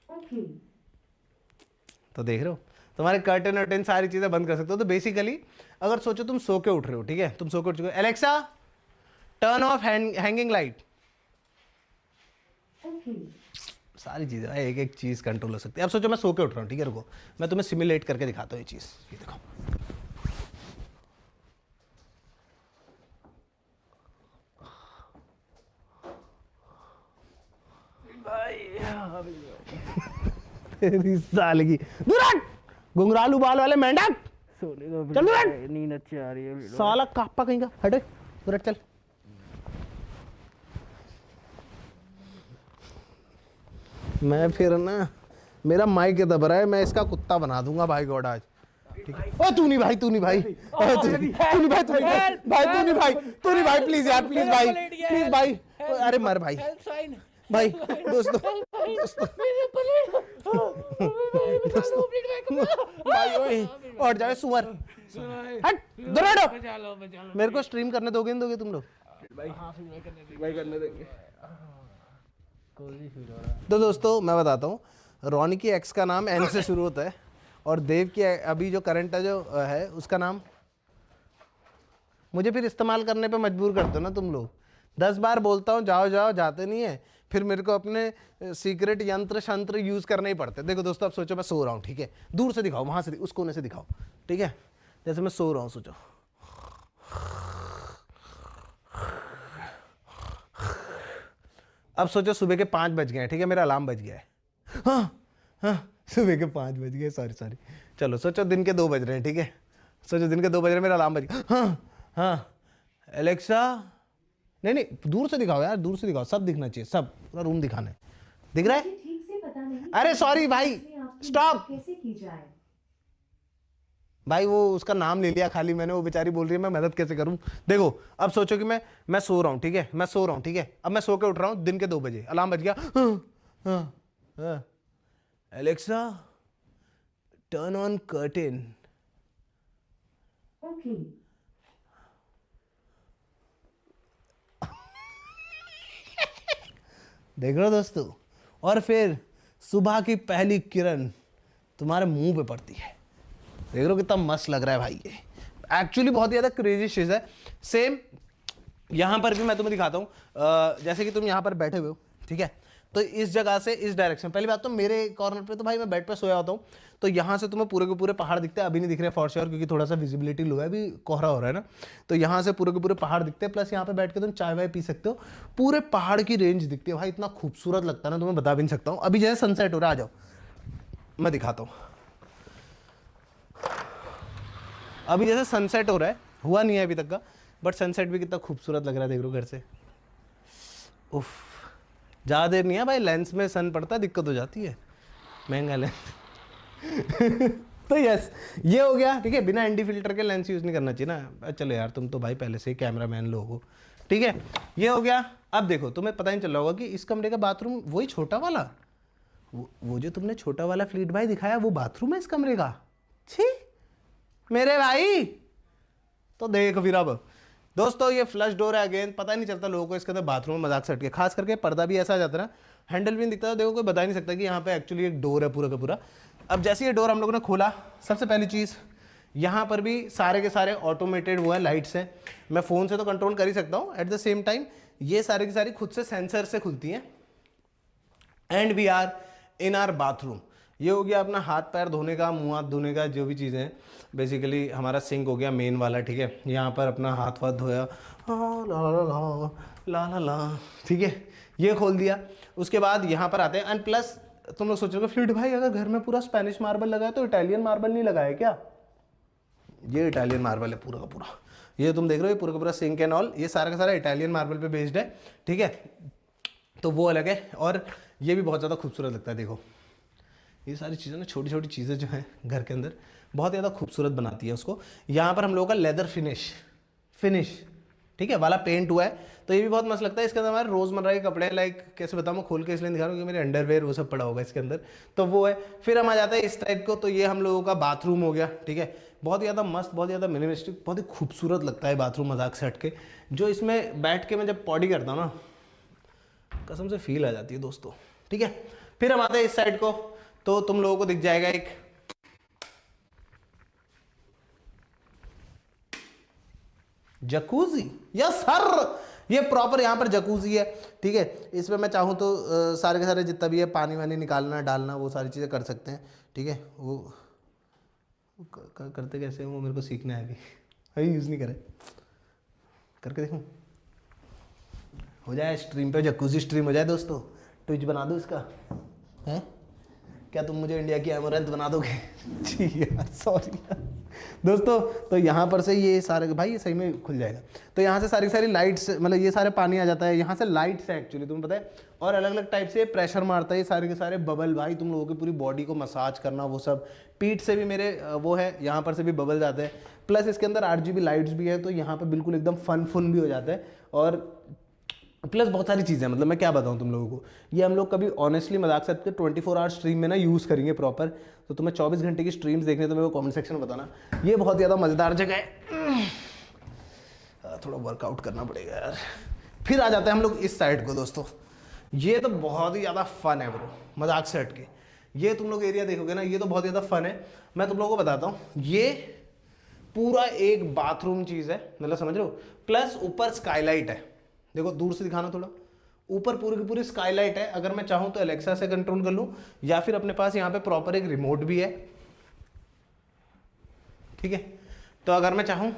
okay. तो देख रहे हो तुम्हारे कर्टेन वर्टेन सारी चीजें बंद कर सकते हो। तो बेसिकली अगर सोचो तुम सो के उठ रहे हो, ठीक है, तुम सो के उठ चुके हो, Alexa turn of hanging light, okay. सारी चीजें एक एक चीज कंट्रोल हो सकती है। अब सोचो मैं सो के उठ रहा हूँ, ठीक है, रुको मैं तुम्हें सिमुलेट करके दिखाता हूँ ये चीज, ये देखो। तेरी साल की दुराट घुंघरालू बाल वाले मेंढक, चल दुराट, नींद अच्छी आ रही है। साला कापा कहीं का, हटे दुराट चल। मैं फिर ना मेरा माइक दब रहा है, मैं इसका कुत्ता बना दूंगा भाई गॉड आज, ठीक है। ओ तू नहीं भाई, तू नहीं भाई, तू नहीं भाई, तू नहीं भाई, तू नहीं भाई, तू नहीं भाई, प्लीज यार, प्लीज भाई, प्लीज भाई, अरे मर भाई भाई, दोस्तों भाई, ओए और जाए सुअर, हट दौड़ो। मेरे को स्ट्रीम करने दोगे नहीं दोगे तुम लोग? भाई करने देंगे। तो दोस्तों मैं बताता हूँ, रोनी की एक्स का नाम एन से शुरू होता है और देव की अभी जो करंट है जो है उसका नाम, मुझे फिर इस्तेमाल करने पे मजबूर करते हो ना तुम लोग। 10 बार बोलता हूँ जाओ जाओ, जाते नहीं है, फिर मेरे को अपने सीक्रेट यंत्र शंत्र यूज़ करने ही पड़ते। देखो दोस्तों अब सोचो मैं सो रहा हूँ, ठीक है, दूर से दिखाओ, वहाँ से उस कोने से दिखाओ, ठीक है, जैसे मैं सो रहा हूँ, सोचो अब सोचो सुबह के 5 बज गए हैं, ठीक है, मेरा अलार्म बज गया है, हाँ सुबह के 5 बज गए, सॉरी, चलो सोचो दिन के 2 बज रहे हैं, ठीक है, सोचो दिन के 2 बज रहे हैं, मेरा अलार्म बज गया, हाँ एलेक्सा, नहीं दूर से दिखाओ यार, दूर से दिखाओ, सब दिखना चाहिए, सब पूरा रूम दिखाना है, दिख रहा है? ठीक से पता नहीं। अरे सॉरी भाई, स्टॉप कैसे की जाए? भाई वो उसका नाम ले लिया खाली मैंने, वो बेचारी बोल रही है मैं मदद कैसे करूं। देखो अब सोचो कि मैं सो रहा हूँ, ठीक है, मैं सो रहा हूँ, ठीक है, अब मैं सो के उठ रहा हूँ दिन के 2 बजे, अलार्म बज गया, Alexa turn on curtain, okay. देख रहे हो दोस्तों, और फिर सुबह की पहली किरण तुम्हारे मुंह पे पड़ती है, देख रहे हो कितना मस्त लग रहा है भाई। ये एक्चुअली बहुत ही ज़्यादा क्रेजी चीज़ है। सेम यहाँ पर भी मैं तुम्हें दिखाता हूँ, जैसे कि तुम यहाँ पर बैठे हुए हो, ठीक है, तो इस जगह से इस डायरेक्शन, पहली बात तो मेरे कॉर्नर पे तो भाई मैं बेड पे सोया होता हूँ, तो यहाँ से तुम्हें पूरे के पूरे पहाड़ दिखते हैं, अभी नहीं दिख रहे फॉर श्योर क्योंकि थोड़ा सा विजिबिलिटी लो है, अभी कोहरा हो रहा है ना, तो यहाँ से पूरे के पूरे पहाड़ दिखते हैं, प्लस यहाँ पे बैठ के तुम चाय वाय पी सकते हो, पूरे पहाड़ की रेंज दिखती है भाई, इतना खूबसूरत लगता है ना, तुम्हें बता भी नहीं सकता हूँ। अभी जैसे सनसेट हो रहा है, आ जाओ मैं दिखाता हूँ, अभी जैसे सनसेट हो रहा है, हुआ नहीं है अभी तक का, बट सनसेट भी कितना खूबसूरत लग रहा है, देख लो घर से, उफ, ज़्यादा देर नहीं है भाई, लेंस में सन पड़ता है, दिक्कत हो जाती है, महंगा लेंस तो यस, ये हो गया, ठीक है। बिना एंटी फिल्टर के लेंस यूज नहीं करना चाहिए ना। चलो यार, तुम तो भाई पहले से ही कैमरामैन लोग हो, ठीक है। ये हो गया। अब देखो, तुम्हें पता नहीं चल रहा होगा कि इस कमरे का बाथरूम वही छोटा वाला, वो जो तुमने छोटा वाला फ्लीट भाई दिखाया, वो बाथरूम है इस कमरे का। छी मेरे भाई, तो देख फिर अब दोस्तों, ये फ्लश डोर है अगेन। पता ही नहीं चलता लोगों को इसके अंदर बाथरूम में मजाक से हटके, खास करके पर्दा भी ऐसा आ जाता है ना, हैंडल भी नहीं दिखता, देखो कोई बता ही नहीं सकता कि यहाँ पे एक्चुअली एक डोर है पूरा का पूरा। अब जैसे ये डोर हम लोगों ने खोला, सबसे पहली चीज़, यहाँ पर भी सारे के सारे ऑटोमेटेड वो है, लाइट्स हैं। मैं फ़ोन से तो कंट्रोल कर ही सकता हूँ, एट द सेम टाइम ये सारी की सारी खुद से सेंसर से खुलती हैं। And we are in our bathroom. ये हो गया अपना हाथ पैर धोने का, मुँह हाथ धोने का, जो भी चीज़ें हैं। बेसिकली हमारा सिंक हो गया मेन वाला, ठीक है। यहाँ पर अपना हाथ वाथ धोया, ला ला ला ला ला ला, ठीक है, ये खोल दिया। उसके बाद यहाँ पर आते हैं। एंड प्लस तुम लोग सोचोगे फ्लूइड भाई अगर घर में पूरा स्पेनिश मार्बल लगा है तो इटालियन मार्बल नहीं लगा है क्या? ये इटालियन मार्बल है पूरा का पूरा। ये तुम देख रहे हो, ये पूरा का पूरा सिंक एंड ऑल, ये सारा का सारा इटालियन मार्बल पे बेस्ड है, ठीक है। तो वो अलग है, और ये भी बहुत ज़्यादा खूबसूरत लगता है। देखो ये सारी चीज़ें ना, छोटी छोटी चीज़ें जो हैं घर के अंदर बहुत ज़्यादा खूबसूरत बनाती है उसको। यहाँ पर हम लोगों का लेदर फिनिश ठीक है वाला पेंट हुआ है, तो ये भी बहुत मस्त लगता है। इसके अंदर हमारे रोज़मर्रा के कपड़े, लाइक कैसे बताऊँ, मैं खोल के इसलिए दिखा रहा हूँ कि मेरे अंडरवेयर वो सब पड़ा होगा इसके अंदर, तो वो है। फिर हम आ जाते हैं इस टाइप को, तो ये हम लोगों का बाथरूम हो गया, ठीक है। बहुत ज़्यादा मस्त, बहुत ज़्यादा मिनिमलिस्टिक, बहुत ही खूबसूरत लगता है बाथरूम मजाक से हट के। जो इसमें बैठ के मैं जब पॉडी करता हूँ ना, कसम से फील आ जाती है दोस्तों, ठीक है। फिर हम आते हैं इस साइड को, तो तुम लोगों को दिख जाएगा एक जकूजी। यस सर, ये प्रॉपर यहाँ पर जकूजी है, ठीक है। इसमें मैं चाहूँ तो सारे के सारे जितना भी है पानी वानी निकालना डालना वो सारी चीज़ें कर सकते हैं, ठीक है। वो करते कैसे हैं वो मेरे को सीखना है अभी यूज़ नहीं करे, करके देखूँ हो जाए स्ट्रीम पे, जकूजी स्ट्रीम हो जाए दोस्तों। ट्विच बना दो इसका, हैं? क्या तुम मुझे इंडिया की एमोरेंथ बना दोगे? जी यार, सॉरी दोस्तों। तो यहाँ पर से ये सारे, भाई ये सही में खुल जाएगा। तो यहाँ से सारी सारी लाइट्स, मतलब ये सारे पानी आ जाता है, यहाँ से लाइट्स है एक्चुअली, तुम्हें पता है। और अलग अलग टाइप से प्रेशर मारता है, ये सारे के सारे बबल, भाई तुम लोगों की पूरी बॉडी को मसाज करना वो सब। पीठ से भी मेरे वो है, यहाँ पर से भी बबल जाते हैं। प्लस इसके अंदर RGB लाइट्स भी है, तो यहाँ पर बिल्कुल एकदम फन भी हो जाता है। और प्लस बहुत सारी चीज़ें, मतलब मैं क्या बताऊँ तुम लोगों को, ये हम लोग कभी ऑनेस्टली मजाक से 24 आवर स्ट्रीम में ना यूज़ करेंगे प्रॉपर। तो तुम्हें 24 घंटे की स्ट्रीम्स देखने तो मेरे को कमेंट सेक्शन में बताना। ये बहुत ज़्यादा मज़ेदार जगह है, थोड़ा वर्कआउट करना पड़ेगा यार। फिर आ जाते हैं हम लोग इस साइड को दोस्तों। ये तो बहुत ही ज़्यादा फन है ब्रो, मजाक से हट के। ये तुम लोग एरिया देखोगे ना, ये तो बहुत ज़्यादा फन है। मैं तुम लोगों को बताता हूँ, ये पूरा एक बाथरूम चीज़ है, मतलब समझ रहे हो। प्लस ऊपर स्काईलाइट है, देखो दूर से दिखाना थोड़ा, ऊपर पूरी की पूरी स्काईलाइट है। अगर मैं चाहूँ तो एलेक्सा से कंट्रोल कर लूँ, या फिर अपने पास यहाँ पे प्रॉपर एक रिमोट भी है, ठीक है। तो अगर मैं चाहूँ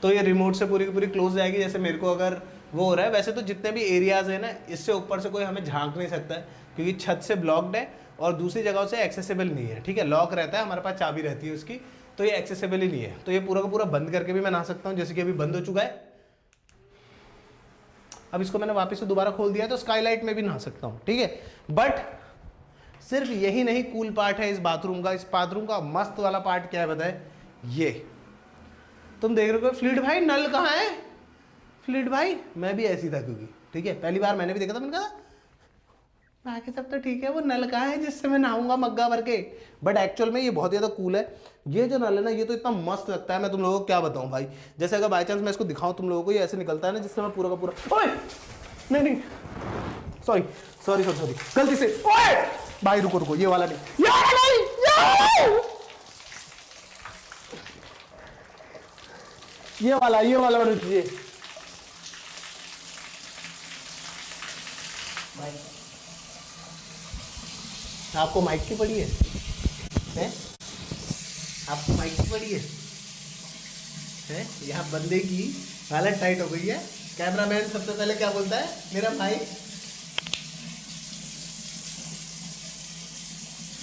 तो ये रिमोट से पूरी की पूरी क्लोज जाएगी। जैसे मेरे को अगर वो हो रहा है, वैसे तो जितने भी एरियाज है ना, इससे ऊपर से कोई हमें झांक नहीं सकता है, क्योंकि छत से ब्लॉक्ड है और दूसरी जगहों से एक्सेसिबल नहीं है, ठीक है। लॉक रहता है, हमारे पास चाबी रहती है उसकी, तो ये एक्सेसिबल ही नहीं है। तो ये पूरा का पूरा बंद करके भी मैं नहा सकता हूँ, जैसे कि अभी बंद हो चुका है। अब इसको मैंने वापस से दोबारा खोल दिया, तो स्काईलाइट में भी नहा सकता हूँ, ठीक है। बट सिर्फ यही नहीं कूल पार्ट है इस बाथरूम का। इस बाथरूम का मस्त वाला पार्ट क्या है बताए, ये तुम देख रहे हो फ्लूइड भाई, नल कहाँ है? फ्लूइड भाई मैं भी ऐसी था, क्योंकि ठीक है पहली बार मैंने भी देखा था, मैंने कहा बाकी सब तो ठीक है, वो नल कहाँ है जिससे मैं नहाऊंगा मग्गा भर के। बट एक्चुअल में ये बहुत ज़्यादा कूल है। ये जो नल है ना, ये तो इतना मस्त लगता है, मैं तुम लोगों को क्या बताऊं भाई। जैसे अगर बाई चांस मैं इसको दिखाऊं तुम लोगों को, ये ऐसे निकलता है ना, जिससे मैं पूरा का पूरा, ओए नहीं सॉरी गलती से, ओए भाई रुको ये वाला नहीं, ये वाला होना चाहिए। आपको माइक की पड़ी है? आपको माइक की पड़ी है? यहाँ बंदे की हालत टाइट हो गई है। कैमरामैन सबसे पहले क्या बोलता है, मेरा भाई।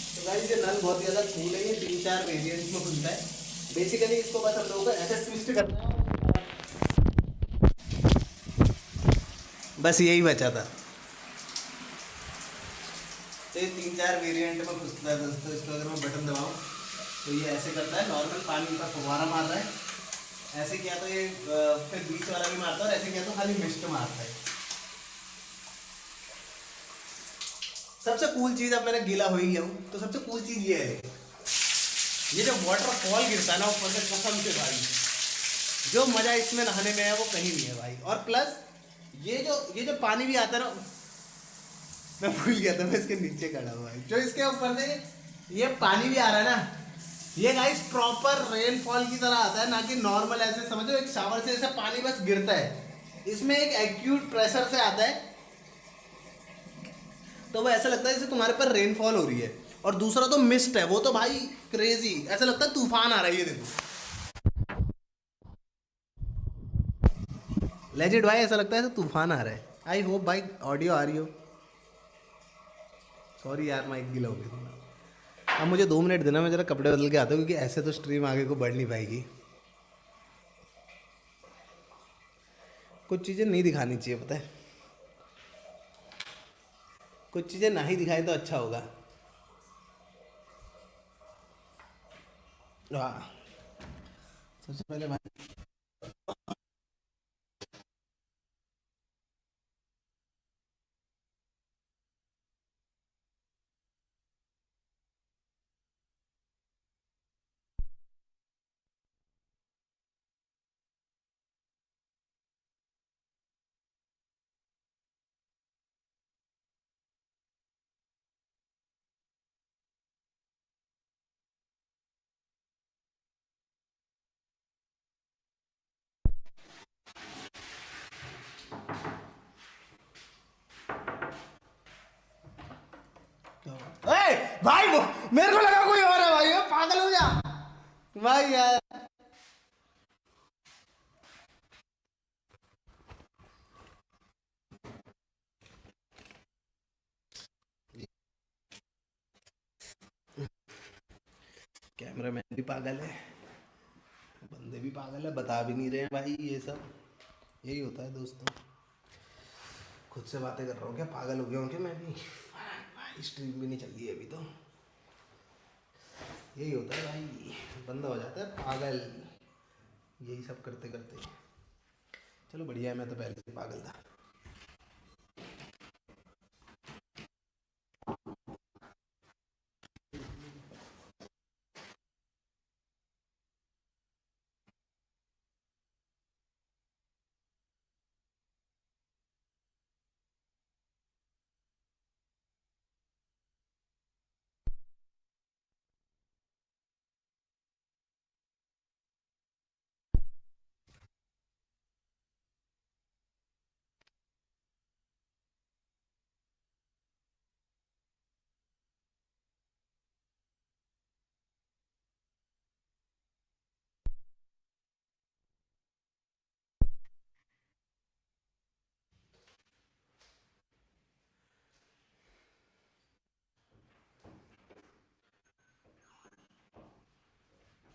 तो भाई ये नल बहुत ज़्यादा कूल है, ये 3-4 वेरिएंट्स में खुलता है। बेसिकली इसको बस हम लोगों को ऐसे ट्विस्ट करना है, बस यही बचा था। तो ये 3-4 वेरिएंट में खुलता है दोस्तों। इसको अगर मैं बटन दबाऊँ तो ये ऐसे करता है, नॉर्मल पानी का फुवारा मार रहा है। ऐसे किया तो ये फिर बीच वाला भी मारता है, और ऐसे किया तो खाली मिस्ट मारता है। सबसे कूल चीज़, अब मैंने गीला हो ही गया हूँ तो सबसे कूल चीज़ ये है, ये जो वाटरफॉल गिरता है ना ऊपर से, कसम से भाई जो मज़ा इसमें नहाने में है वो कहीं नहीं है भाई। और प्लस ये जो पानी भी आता है ना, मैं भूल गया था मैं इसके नीचे खड़ा हुआ है, जो इसके ऊपर से ये पानी भी आ रहा है ना, ये गाइस प्रॉपर रेनफॉल की तरह आता है, ना कि नॉर्मल ऐसे समझो एक शावर से ऐसे पानी बस गिरता है। इसमें एक एक्यूट प्रेशर से आता है, तो वो ऐसा लगता है जैसे तुम्हारे पर रेनफॉल हो रही है। और दूसरा तो मिस्ट है, वो तो भाई क्रेजी, ऐसा लगता है तूफान आ रहा है। ये देखो लेजिट भाई, ऐसा लगता है जैसे तूफान आ रहा है। आई होप भाई ऑडियो आ रही हो। सॉरी यार माइक गीला हो गया। अब मुझे 2 मिनट देना, मैं जरा कपड़े बदल के आता हूँ, क्योंकि ऐसे तो स्ट्रीम आगे को बढ़ नहीं पाएगी। कुछ चीज़ें नहीं दिखानी चाहिए, पता है, कुछ चीज़ें ना ही दिखाए तो अच्छा होगा। हाँ, सबसे पहले भाई भाई वो मेरे को लगा कोई और है भाई, वो पागल हो जा भाई यार। कैमरा मैन भी पागल है, बंदे भी पागल है, बता भी नहीं रहे हैं भाई। ये सब यही होता है दोस्तों। खुद से बातें कर रहा हूँ क्या, पागल हो गया हूँ क्या मैं भी भाई। स्ट्रीम भी नहीं चल रही है अभी तो। यही होता है भाई, बंदा हो जाता है पागल यही सब करते करते। चलो बढ़िया है, मैं तो पहले से पागल था।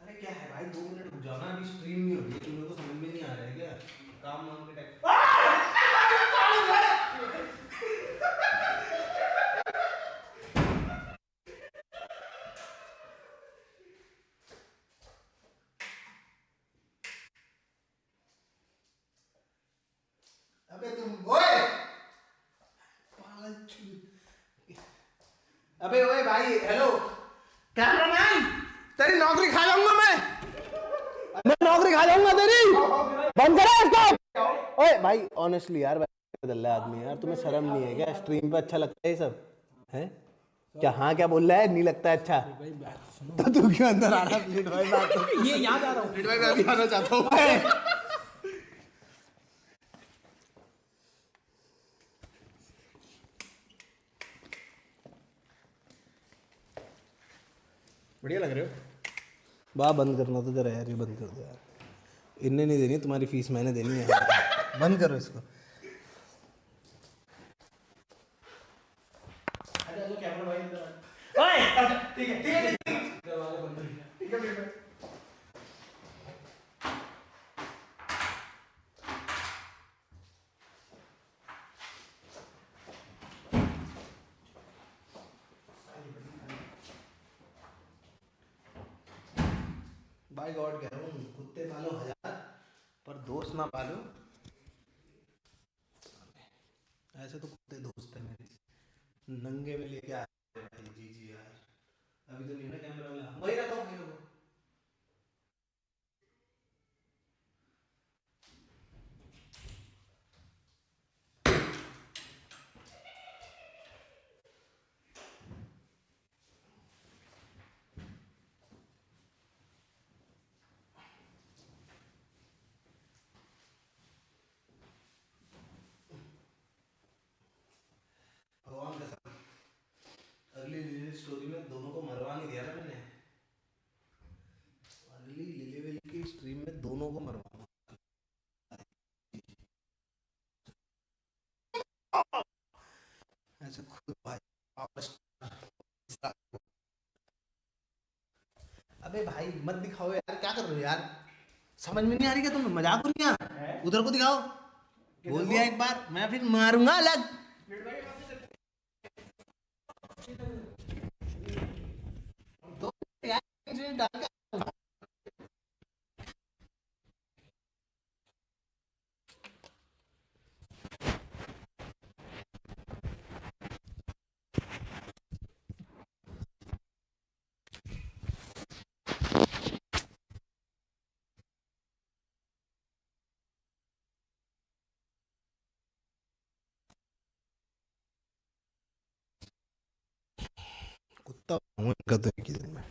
अरे क्या है भाई, 2 मिनट रुक जाओ ना, अभी स्ट्रीम नहीं हो रही है, तुम लोगों को समझ में नहीं आ रहा है क्या? काम वाम के टाइम अबे तुम ओए पागल अबे ओए भाई, हेलो कैमरामैन, तेरी नौकरी खा जाऊंगा मैं नौकरी खा जाऊंगा तेरी। बंद करो इसको। ओए भाई ऑनेस्टली यार, बदल रहा है आदमी यार, तुम्हें शर्म नहीं है क्या? स्ट्रीम पे अच्छा लगता है ये सब है क्या? हाँ क्या बोल रहा है, नहीं लगता है अच्छा? तो तू क्यों अंदर आ रहा है? प्लीज भाई बात तो ये याद आ रहा हूँ। प्लीज भाई, मैं भी आना चाहता हूँ। बढ़िया लग रहे हो। वाह, बंद करना तो जरा यार, ये बंद कर दो यार, इनने नहीं देनी तुम्हारी फीस, मैंने देनी है। बंद करो इसको। ठीक है ठीक है ठीक है। बाय गॉड कह रहा हूँ, कुत्ते पालो 1000 पर दोस्त ना पालो। ऐसे तो कुत्ते दोस्त है मेरे, नंगे में लेके आ रहे हैं भाई। जी जी यार, अभी तो नहीं ना कैमरा में, वही रखो वही रखो। भगवान का अगली लिली स्टोरी में दोनों को मरवा नहीं दिया ना मैंने। अगली लिली विल की स्ट्रीम में दोनों को मरवाऊंगा। ऐसे खुद भाई वापस। अबे भाई मत दिखाओ यार, क्या कर रहे हो यार, समझ में नहीं आ रही क्या तुम्हें, मजाक हो रही है? उधर को दिखाओ, बोल दिया एक बार, मैं फिर मारूंगा अलग। तो यार डाल के कुत्ता हूँ इनका तो एक ही दिन में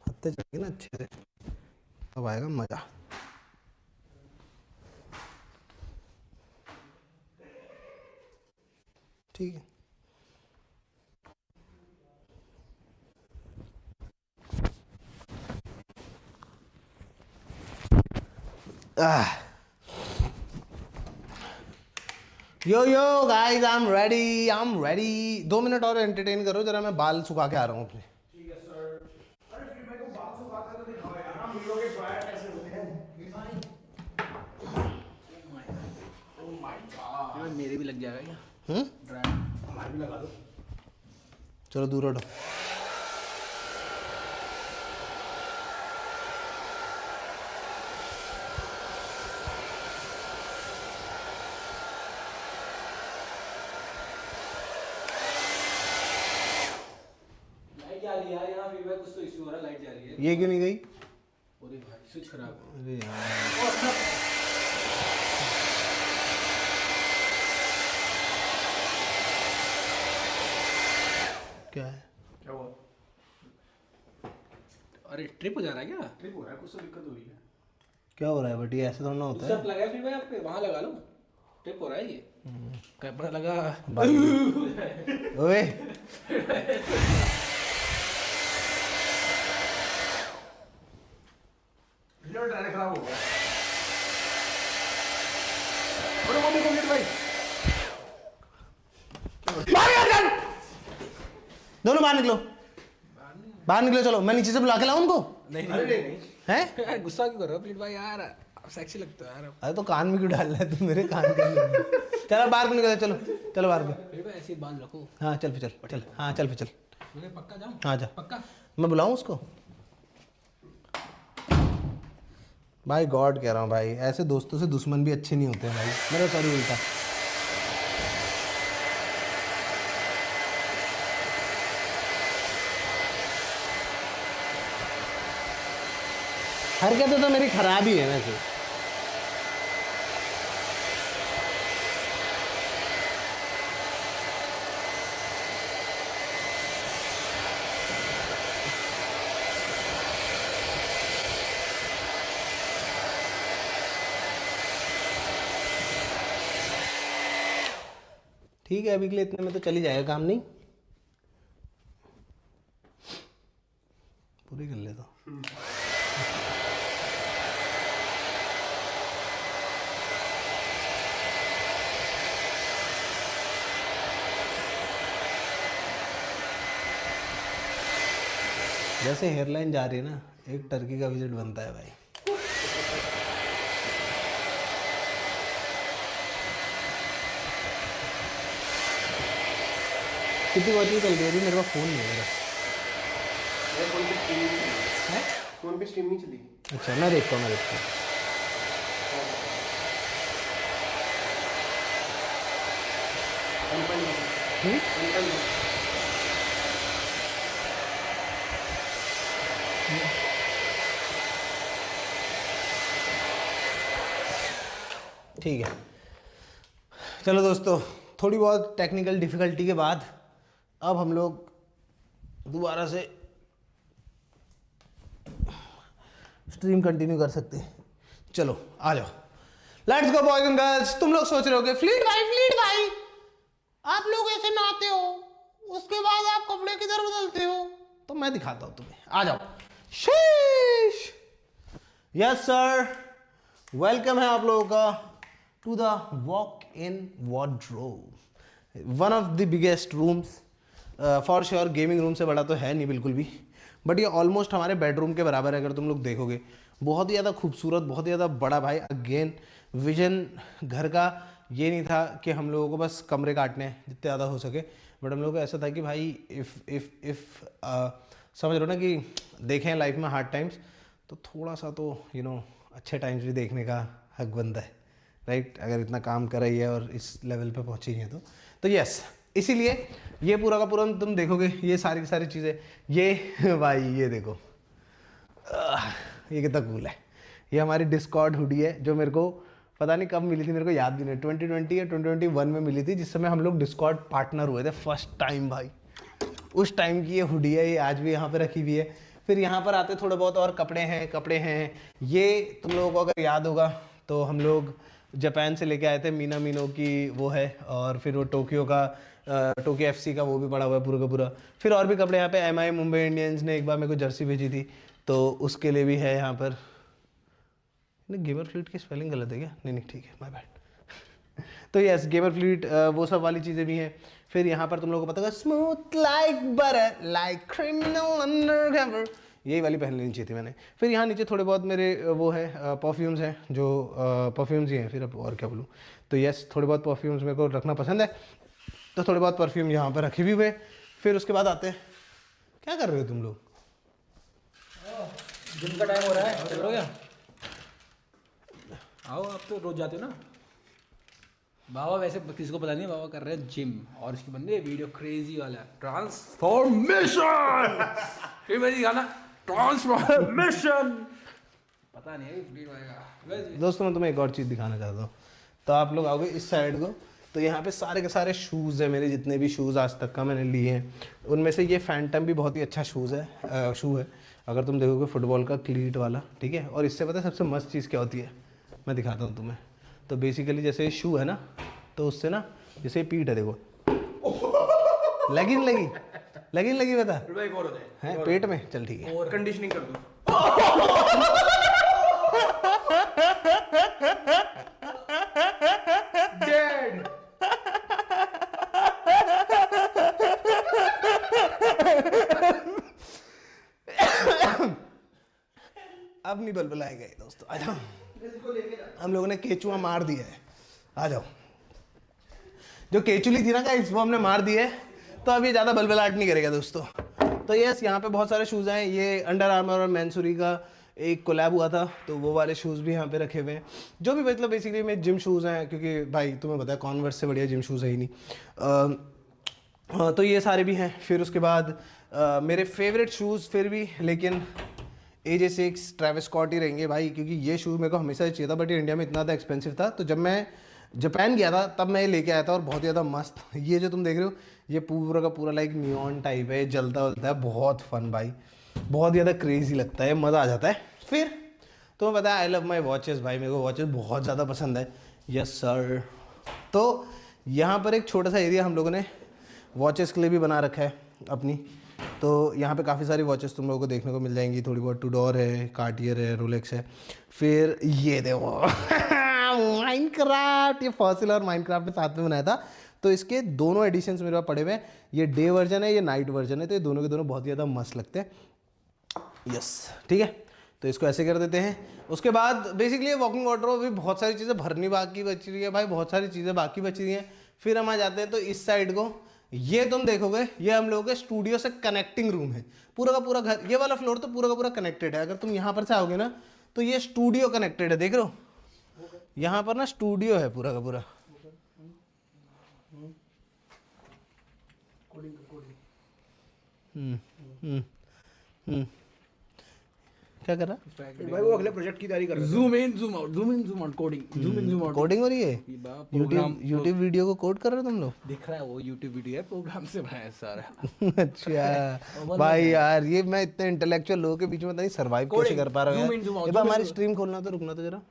हत्ते चढ़ेगी ना अच्छे से, तब आएगा मजा। ठीक है, yo yo guys, I am ready. 2 minute और एंटरटेन करो जरा, मैं बाल सुखा के आ रहा हूँ अपने। ठीक है सर। अरे फिर मेरे को बाल सुखाते तो दिखाओ यार, हम हीरो के ड्रायर कैसे होते हैं। ओह माय गॉड, मेरे भी लग जाएगा क्या? ड्रायर हमारे भी लगा दो। चलो दूर हटो। लाइट जा रही है यार, यहाँ भी कुछ तो इशू हो रहा है, लाइट जा रही है। ये क्यों नहीं गई? अरे भाई स्विच खराब है। अरे यार, क्या है? क्या हुआ? अरे ट्रिप हो जा रहा है क्या? ट्रिप हो रहा है, कुछ तो दिक्कत हो रही है। क्या हो रहा है बटी, ऐसे थोड़ा ना होता सब है। लगा है फिर भाई, आप पे वहाँ लगा लो, ट्रिप हो रहा है ये। क्या पता लगा? ओए ड्रायर खराब हो गया। अरे वो देखो भाई, दोनों बाहर निकलो, बाहर निकलो, चलो मैं नीचे से बुला के लाऊं उनको। नहीं हैं? यार गुस्सा क्यों कर रहे हो प्लीज भाई यार, आप सेक्सी लगते हो यार। अरे तो कान में क्यों डाल रहा है तू मेरे कान के अंदर? चलो बाहर को निकल, चलो चलो बाहर को। फिर भाई ऐसे ही बाल रखो। हाँ चल फिर चल, हाँ चल फिर चल, मुझे पक्का जाऊँ? हाँ जा। पक्का? मैं बुलाऊं उसको? भाई गॉड कह रहा हूँ भाई, ऐसे दोस्तों से दुश्मन भी अच्छे नहीं होते हैं भाई। मेरा सॉरी उल्टा। हरकतें तो मेरी खराब ही है वैसे। ठीक है, अभी के लिए इतने में तो चली जाएगा काम, नहीं पूरी कर ले तो। जैसे हेयरलाइन जा रही है ना, एक टर्की का विजिट बनता है भाई। कितनी वॉचिंग चल रही है अभी? मेरे पास फ़ोन नहीं है मेरा। मेरे फोन पे टीवी है? फोन पे स्ट्रीम नहीं चली। अच्छा मैं देखता हूँ। ठीक है, चलो दोस्तों, थोड़ी बहुत टेक्निकल डिफिकल्टी के बाद अब हम लोग दोबारा से स्ट्रीम कंटिन्यू कर सकते हैं। चलो आ जाओ, let's go boys and girls. तुम लोग सोच रहे होगे फ्लीट भाई आप लोग ऐसे नहाते हो, उसके बाद आप कपड़े किधर बदलते हो? तो मैं दिखाता हूं तुम्हें, आ जाओ। शीश, यस सर, वेलकम है आप लोगों का to the walk in wardrobe, one of the biggest rooms. For sure gaming room से बड़ा तो है नहीं बिल्कुल भी, बट ये ऑलमोस्ट हमारे बेडरूम के बराबर है अगर तुम लोग देखोगे। बहुत ही ज़्यादा खूबसूरत, बहुत ही ज़्यादा बड़ा भाई। अगेन विजन घर का ये नहीं था कि हम लोगों को बस कमरे काटने हैं जितने ज़्यादा हो सके, बट हम लोगों को ऐसा था कि भाई इफ़ समझ रहे हो ना कि देखें लाइफ में हार्ड टाइम्स, तो थोड़ा सा तो अच्छे टाइम्स भी देखने का हक बनता है, राइट? अगर इतना काम कर रही है और इस लेवल पे पहुंची है तो यस, इसीलिए ये पूरा का पूरा तुम देखोगे, ये सारी की सारी चीज़ें, ये भाई ये देखो, ये कितना कूल है। ये हमारी डिस्कॉर्ड हुडी है जो मेरे को पता नहीं कब मिली थी, मेरे को याद भी नहीं, 2020 या 2021 में मिली थी, जिस समय हम लोग डिस्कॉर्ड पार्टनर हुए थे फर्स्ट टाइम भाई। उस टाइम की ये हुडी है, ये आज भी यहाँ पे रखी हुई है। फिर यहाँ पर आते थोड़े बहुत और कपड़े हैं। ये तुम लोगों को अगर याद होगा तो हम लोग जापान से लेके आए थे, मीना मीनो की वो है, और फिर वो टोक्यो FC का वो भी पड़ा हुआ है पूरा का पूरा। फिर और भी कपड़े यहाँ पे MI मुंबई इंडियंस ने एक बार मेरे को जर्सी भेजी थी, तो उसके लिए भी है यहाँ पर। नहीं, गेमर फ्लीट की स्पेलिंग गलत है क्या? नहीं ठीक है, माय बैड। तो यस, गेमर फ्लीट वो सब वाली चीज़ें भी हैं। फिर यहाँ पर तुम लोगों को पता होगा, smooth like butter like criminal undercover, यही वाली पहन लेनी चाहिए थी मैंने। फिर यहाँ नीचे थोड़े बहुत मेरे वो है परफ्यूम्स हैं, जो परफ्यूम्स ही हैं, फिर अब और क्या बोलूँ। तो यस, थोड़े बहुत परफ्यूम्स मेरे को रखना पसंद है, तो थोड़े बहुत परफ्यूम यहाँ पर रखे भी हुए। फिर उसके बाद आते हैं, क्या कर रहे हो तुम लोग? जिम का टाइम हो रहा है, चलो क्या? आओ, आप तो रोज जाते हो ना। बाबा वैसे किसी को पता नहीं, बाबा कर रहे हैं जिम, और इसकी बन रही है वीडियो क्रेजी वाला ट्रांसफॉर्मेशन। फिर मैं दिखाना ट्रांसफॉर्मेशन, पता नहीं है फ्लीट आएगा। दोस्तों मैं तुम्हें एक और चीज़ दिखाना चाहता हूँ। तो आप लोग आओगे इस साइड को, तो यहाँ पे सारे के सारे शूज़ हैं मेरे, जितने भी शूज़ आज तक का मैंने लिए हैं, उनमें से ये फैंटम भी बहुत ही अच्छा शू है। अगर तुम देखोगे फुटबॉल का क्लीट वाला, ठीक है। और इससे पता है सबसे मस्त चीज़ क्या होती है, मैं दिखाता हूँ तुम्हें। तो बेसिकली जैसे शू है ना, तो उससे ना जैसे पीठ है, देखो लगी बता है पेट में, चल ठीक है, और कंडीशनिंग कर दो। डेड। अब नहीं बलबलाएगा ये दोस्तों, आ जाओ। हम लोगों ने केचुआ मार दिया है, आ जाओ। जो केचुली थी ना गाइस, वो हमने मार दी है, तो अब ये ज़्यादा बलबलाहट नहीं करेगा दोस्तों। तो यस, यहाँ पे बहुत सारे शूज़ हैं। ये अंडर आर्मर और मैनसूरी का एक कोलैब हुआ था, तो वो वाले शूज़ भी यहाँ पे रखे हुए हैं, जो भी मतलब बेसिकली में जिम शूज़ हैं, क्योंकि भाई तुम्हें पता है कॉन्वर्स से बढ़िया जिम शूज़ है ही नहीं। तो ये सारे भी हैं। फिर उसके बाद मेरे फेवरेट शूज़ फिर भी लेकिन AJ6 ट्रैविस स्कॉट ही रहेंगे भाई, क्योंकि ये शूज़ मेरे को हमेशा से चाहिए था, बट ये इंडिया में इतना ज़्यादा एक्सपेंसिव था। तो जब मैं जापान गया था तब मैं ये लेके आया था, और बहुत ज़्यादा मस्त। ये जो तुम देख रहे हो, ये पूरा का पूरा लाइक नियॉन टाइप है, जलता है, बहुत फन भाई, बहुत ज़्यादा क्रेजी लगता है, मज़ा आ जाता है। फिर तुम्हें पता है आई लव माई वॉचेस भाई, मेरे को वॉचेस बहुत ज़्यादा पसंद है। Yes sir. तो यहाँ पर एक छोटा सा एरिया हम लोगों ने वॉचेस के लिए भी बना रखा है अपनी। तो यहाँ पे काफ़ी सारी वॉचेस तुम लोगों को देखने को मिल जाएंगी, थोड़ी बहुत टूडोर है, कार्टियर है, रोलेक्स है। फिर ये देखो माइनक्राफ्ट, ये फॉसिल और माइनक्राफ्ट ने साथ में बनाया था, तो इसके दोनों एडिशंस मेरे पास पड़े हुए हैं। ये डे वर्जन है, ये नाइट वर्जन है, तो ये दोनों के दोनों बहुत ज़्यादा मस्त लगते हैं। यस, ठीक है, तो इसको ऐसे कर देते हैं। उसके बाद बेसिकली वॉकिंग वार्डरोब भी बहुत सारी चीज़ें भरनी बाकी बच रही है भाई, बहुत सारी चीज़ें बाकी बच रही हैं। फिर हम आ जाते हैं तो इस साइड को, ये तुम देखोगे, ये हम लोगों के स्टूडियो से कनेक्टिंग रूम है। पूरा का पूरा घर, ये वाला फ्लोर तो पूरा का पूरा कनेक्टेड है। अगर तुम यहाँ पर से आओगे ना तो ये स्टूडियो कनेक्टेड है, देख रहे हो, यहाँ पर ना स्टूडियो है पूरा का पूरा। क्या कर रहा? भाई वो अगले प्रोजेक्ट की तैयारी कर रहे हैं। Zoom in zoom out, zoom in zoom out, coding, zoom in zoom out. Coding हो रही है? यूट्यूब वीडियो को कोड कर रहे हो तुम लोग? दिख रहा है वो यूट्यूब वीडियो है, प्रोग्राम से बनाया है सारा। अच्छा भाई यार, ये मैं इतने इंटेलेक्चुअल लोगों के बीच में नहीं सर्वाइव कैसे कर पा रहा हूँ zoom in, zoom out, यार। ये हमारी स्ट्रीम खोलना तो, रुकना तो जरा।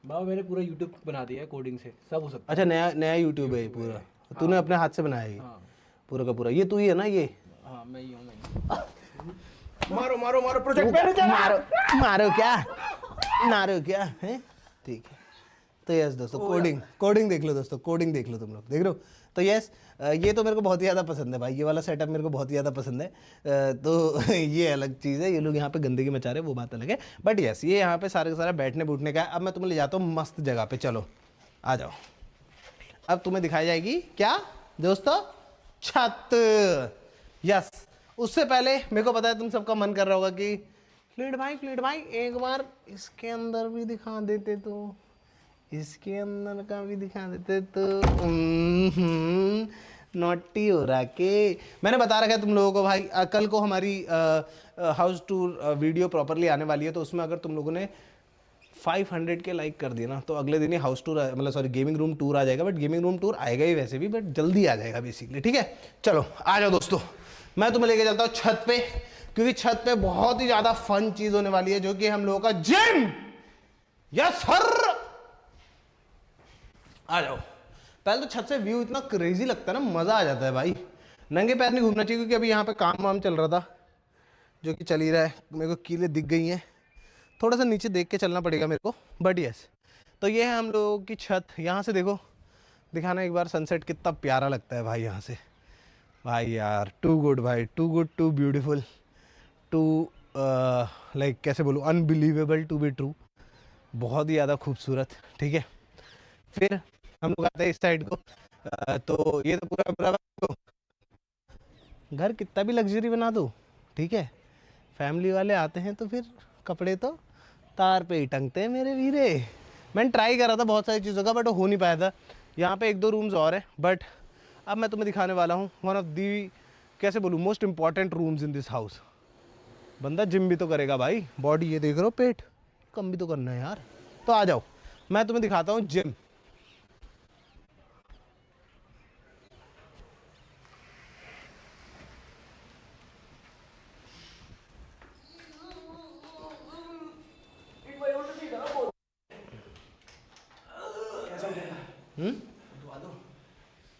बाबा मैंने पूरा यूट्यूब बना दिया है कोडिंग से, सब हो सकता अच्छा, नया यूट्यूब है ये पूरा, तूने अपने हाथ से बनाया है पूरा का पूरा? ये तू ही है ना ये? है। हाँ मैं ही हूँ, मैं मारो मारो मारो, प्रोजेक्ट पे नहीं मारो मारो क्या, मारो क्या है, ठीक है। तो यस दोस्तों, कोडिंग देख लो दोस्तों, कोडिंग देख लो तुम लोग, देख रहे हो? तो यस, ये तो मेरे को बहुत ही ज़्यादा पसंद है भाई, ये वाला सेटअप मेरे को बहुत ही ज़्यादा पसंद है। तो ये अलग चीज़ है, ये लोग यहाँ पे गंदगी मचा रहे हैं वो बात अलग है, बट यस ये यहाँ पे सारे का सारा बैठने बैठने का है। अब मैं तुम्हें ले जाता हूँ मस्त जगह पे, चलो आ जाओ। अब तुम्हें दिखाई जाएगी क्या दोस्तों? छत। यस, उससे पहले मेरे को पता है तुम सबका मन कर रहा होगा कि फ्लिड भाई एक बार इसके अंदर भी दिखा देते तो, इसके अंदर का भी दिखा देते तो। नॉटी हो रहा के मैंने बता रखा है तुम लोगों को भाई, कल को हमारी हाउस टूर वीडियो प्रॉपरली आने वाली है, तो उसमें अगर तुम लोगों ने 500 के लाइक कर दिया ना तो अगले दिन ही हाउस टूर, मतलब सॉरी गेमिंग रूम टूर आ जाएगा। बट गेमिंग रूम टूर आएगा ही वैसे भी, बट जल्दी आ जाएगा बेसिकली, ठीक है? चलो आ जाओ दोस्तों, मैं तुम्हें लेके चलता हूँ छत पे, क्योंकि छत पे बहुत ही ज्यादा फन चीज होने वाली है, जो कि हम लोगों का जिम। यस सर, आ जाओ। पहले तो छत से व्यू इतना क्रेजी लगता है ना, मजा आ जाता है भाई। नंगे पैर नहीं घूमना चाहिए, क्योंकि अभी यहाँ पे काम वाम चल रहा था, जो कि चल ही रहा है। मेरे को कीलें दिख गई हैं, थोड़ा सा नीचे देख के चलना पड़ेगा मेरे को, बट यस। तो ये है हम लोगों की छत। यहाँ से देखो, दिखाना एक बार सनसेट कितना प्यारा लगता है भाई यहाँ से। भाई यार टू गुड भाई, too good, too beautiful, too like कैसे बोलूँ, अनबिलीवेबल टू बी ट्रू। बहुत ही ज़्यादा खूबसूरत, ठीक है? फिर हम लोग आते हैं इस साइड को, तो ये तो पूरा पूरा घर कितना भी लग्जरी बना दो, ठीक है? फैमिली वाले आते हैं तो फिर कपड़े तो तार पे ही टंगते हैं मेरे वीरे। मैंने ट्राई करा था बहुत सारी चीज़ों का, बट हो नहीं पाया था। यहाँ पे 1-2 रूम्स और हैं, बट अब मैं तुम्हें दिखाने वाला हूँ वन ऑफ दी, कैसे बोलूँ, most important rooms in this house. बंदा जिम भी तो करेगा भाई, बॉडी ये देख रहे हो, पेट कम भी तो करना है यार। तो आ जाओ, मैं तुम्हें दिखाता हूँ जिम।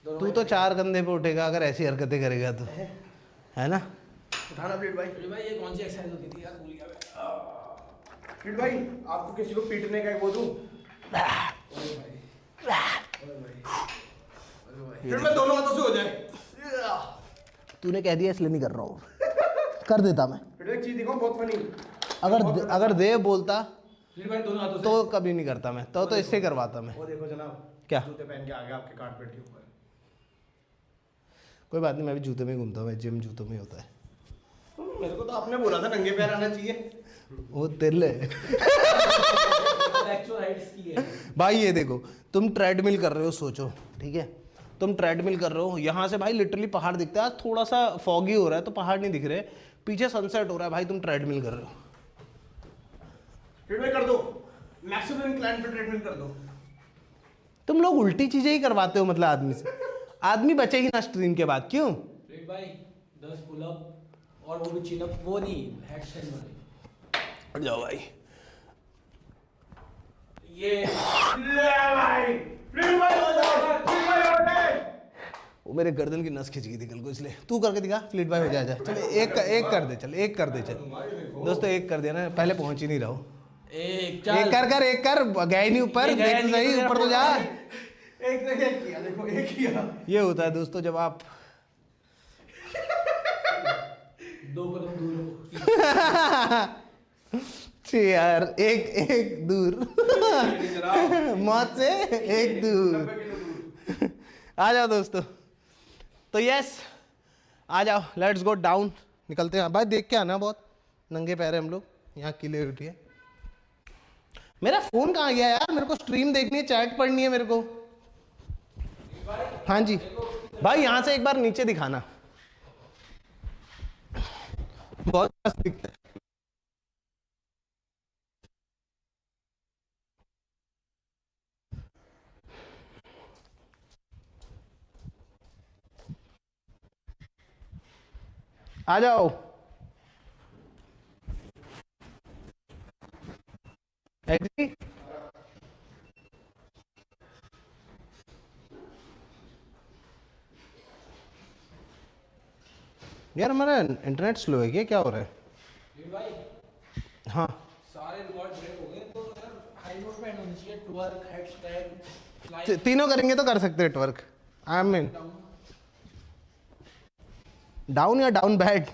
तू तो 4 कंधे पे उठेगा अगर ऐसी हरकतें करेगा तो, है ना? उठाना प्लीज भाई। भाई ये कौन सी एक्सरसाइज होती थी यार, भूल गया मैं। प्लीज भाई, आपको किसी को पीटने का है वो दूं? फिर मैं दोनों हाथों से हो जाए। तूने कह दिया इसलिए नहीं कर रहा हूँ, कर देता मैं। फिर एक चीज दिखाऊं बहुत फनी। अगर देव बोलता भाई दोनों हाथों तो कभी नहीं करता मैं, तो इससे करवाता मैं। वो देखो जनाब, क्या? जूते पहन के आ गया आपके कारपेट के ऊपर। कोई बात नहीं, मैं भी जूते में ही घूमता हूँ, जिम जूतों में होता है। मेरे को तो आपने बोला था नंगे पैर आना चाहिए। वो तिल है एक्चुअल हाइट इसकी है भाई। ये देखो, तुम ट्रेडमिल कर रहे हो, सोचो, ठीक है? तुम ट्रेडमिल कर रहे हो, यहाँ से भाई लिटरली पहाड़ दिखता है। आज थोड़ा सा फॉगी हो रहा है तो पहाड़ नहीं दिख रहे, पीछे सनसेट हो रहा है भाई, तुम ट्रेडमिल कर रहे हो। ट्रेडमिल कर दो, मैक्सिमम इंक्लाइन पे ट्रेडमिल कर दो। तुम लोग उल्टी चीजें ही करवाते हो, मतलब आदमी से। आदमी बचे ही ना स्ट्रीम के बाद, क्यों? भाई 10 पुलअप और वो भी चिनअप, वो नहीं हैंडस्टैंड वाले। हट जाओ भाई। ये भाई प्लीज भाई हो जाओ, प्लीज भाई हो जाए। वो मेरे गर्दन की नस खिंच गई थी कल को, इसलिए तू करके दिखा। फ्लीट भाई हो जा। चल एक कर दे, चल एक कर दे, चल दोस्तों एक कर दिया ना, पहले पहुंच ही नहीं रहा हूँ। एक कर गए नहीं ऊपर, देख तो सही, ऊपर तो जा। एक किया, देखो एक किया। ये होता है दोस्तों जब आप 2 कदम दूर हो। यार एक दूर मौत से एक दूर। आ जाओ दोस्तों, तो यस, आ जाओ, लेट्स गो डाउन, निकलते हैं भाई। देख के आना, बहुत नंगे पैर हैं हम लोग, यहाँ क्लियरिटी है। मेरा फोन कहाँ गया यार? मेरे को स्ट्रीम देखनी है, चैट पढ़नी है मेरे को। हाँ जी भाई, यहाँ से एक बार नीचे दिखाना, बहुत मस्त दिखता है। आ जाओ। एग्री? यार हमारा इंटरनेट स्लो है क्या? क्या हो रहा है? हाँ सारे रिकॉर्ड ब्रेक हो गए, तो यार हाई नोट पे एंड होनी चाहिए। ट्वर्क, हैशटैग, तीनों करेंगे तो कर सकते हैं ट्वर्क। आई मीन डाउन या डाउन बैड?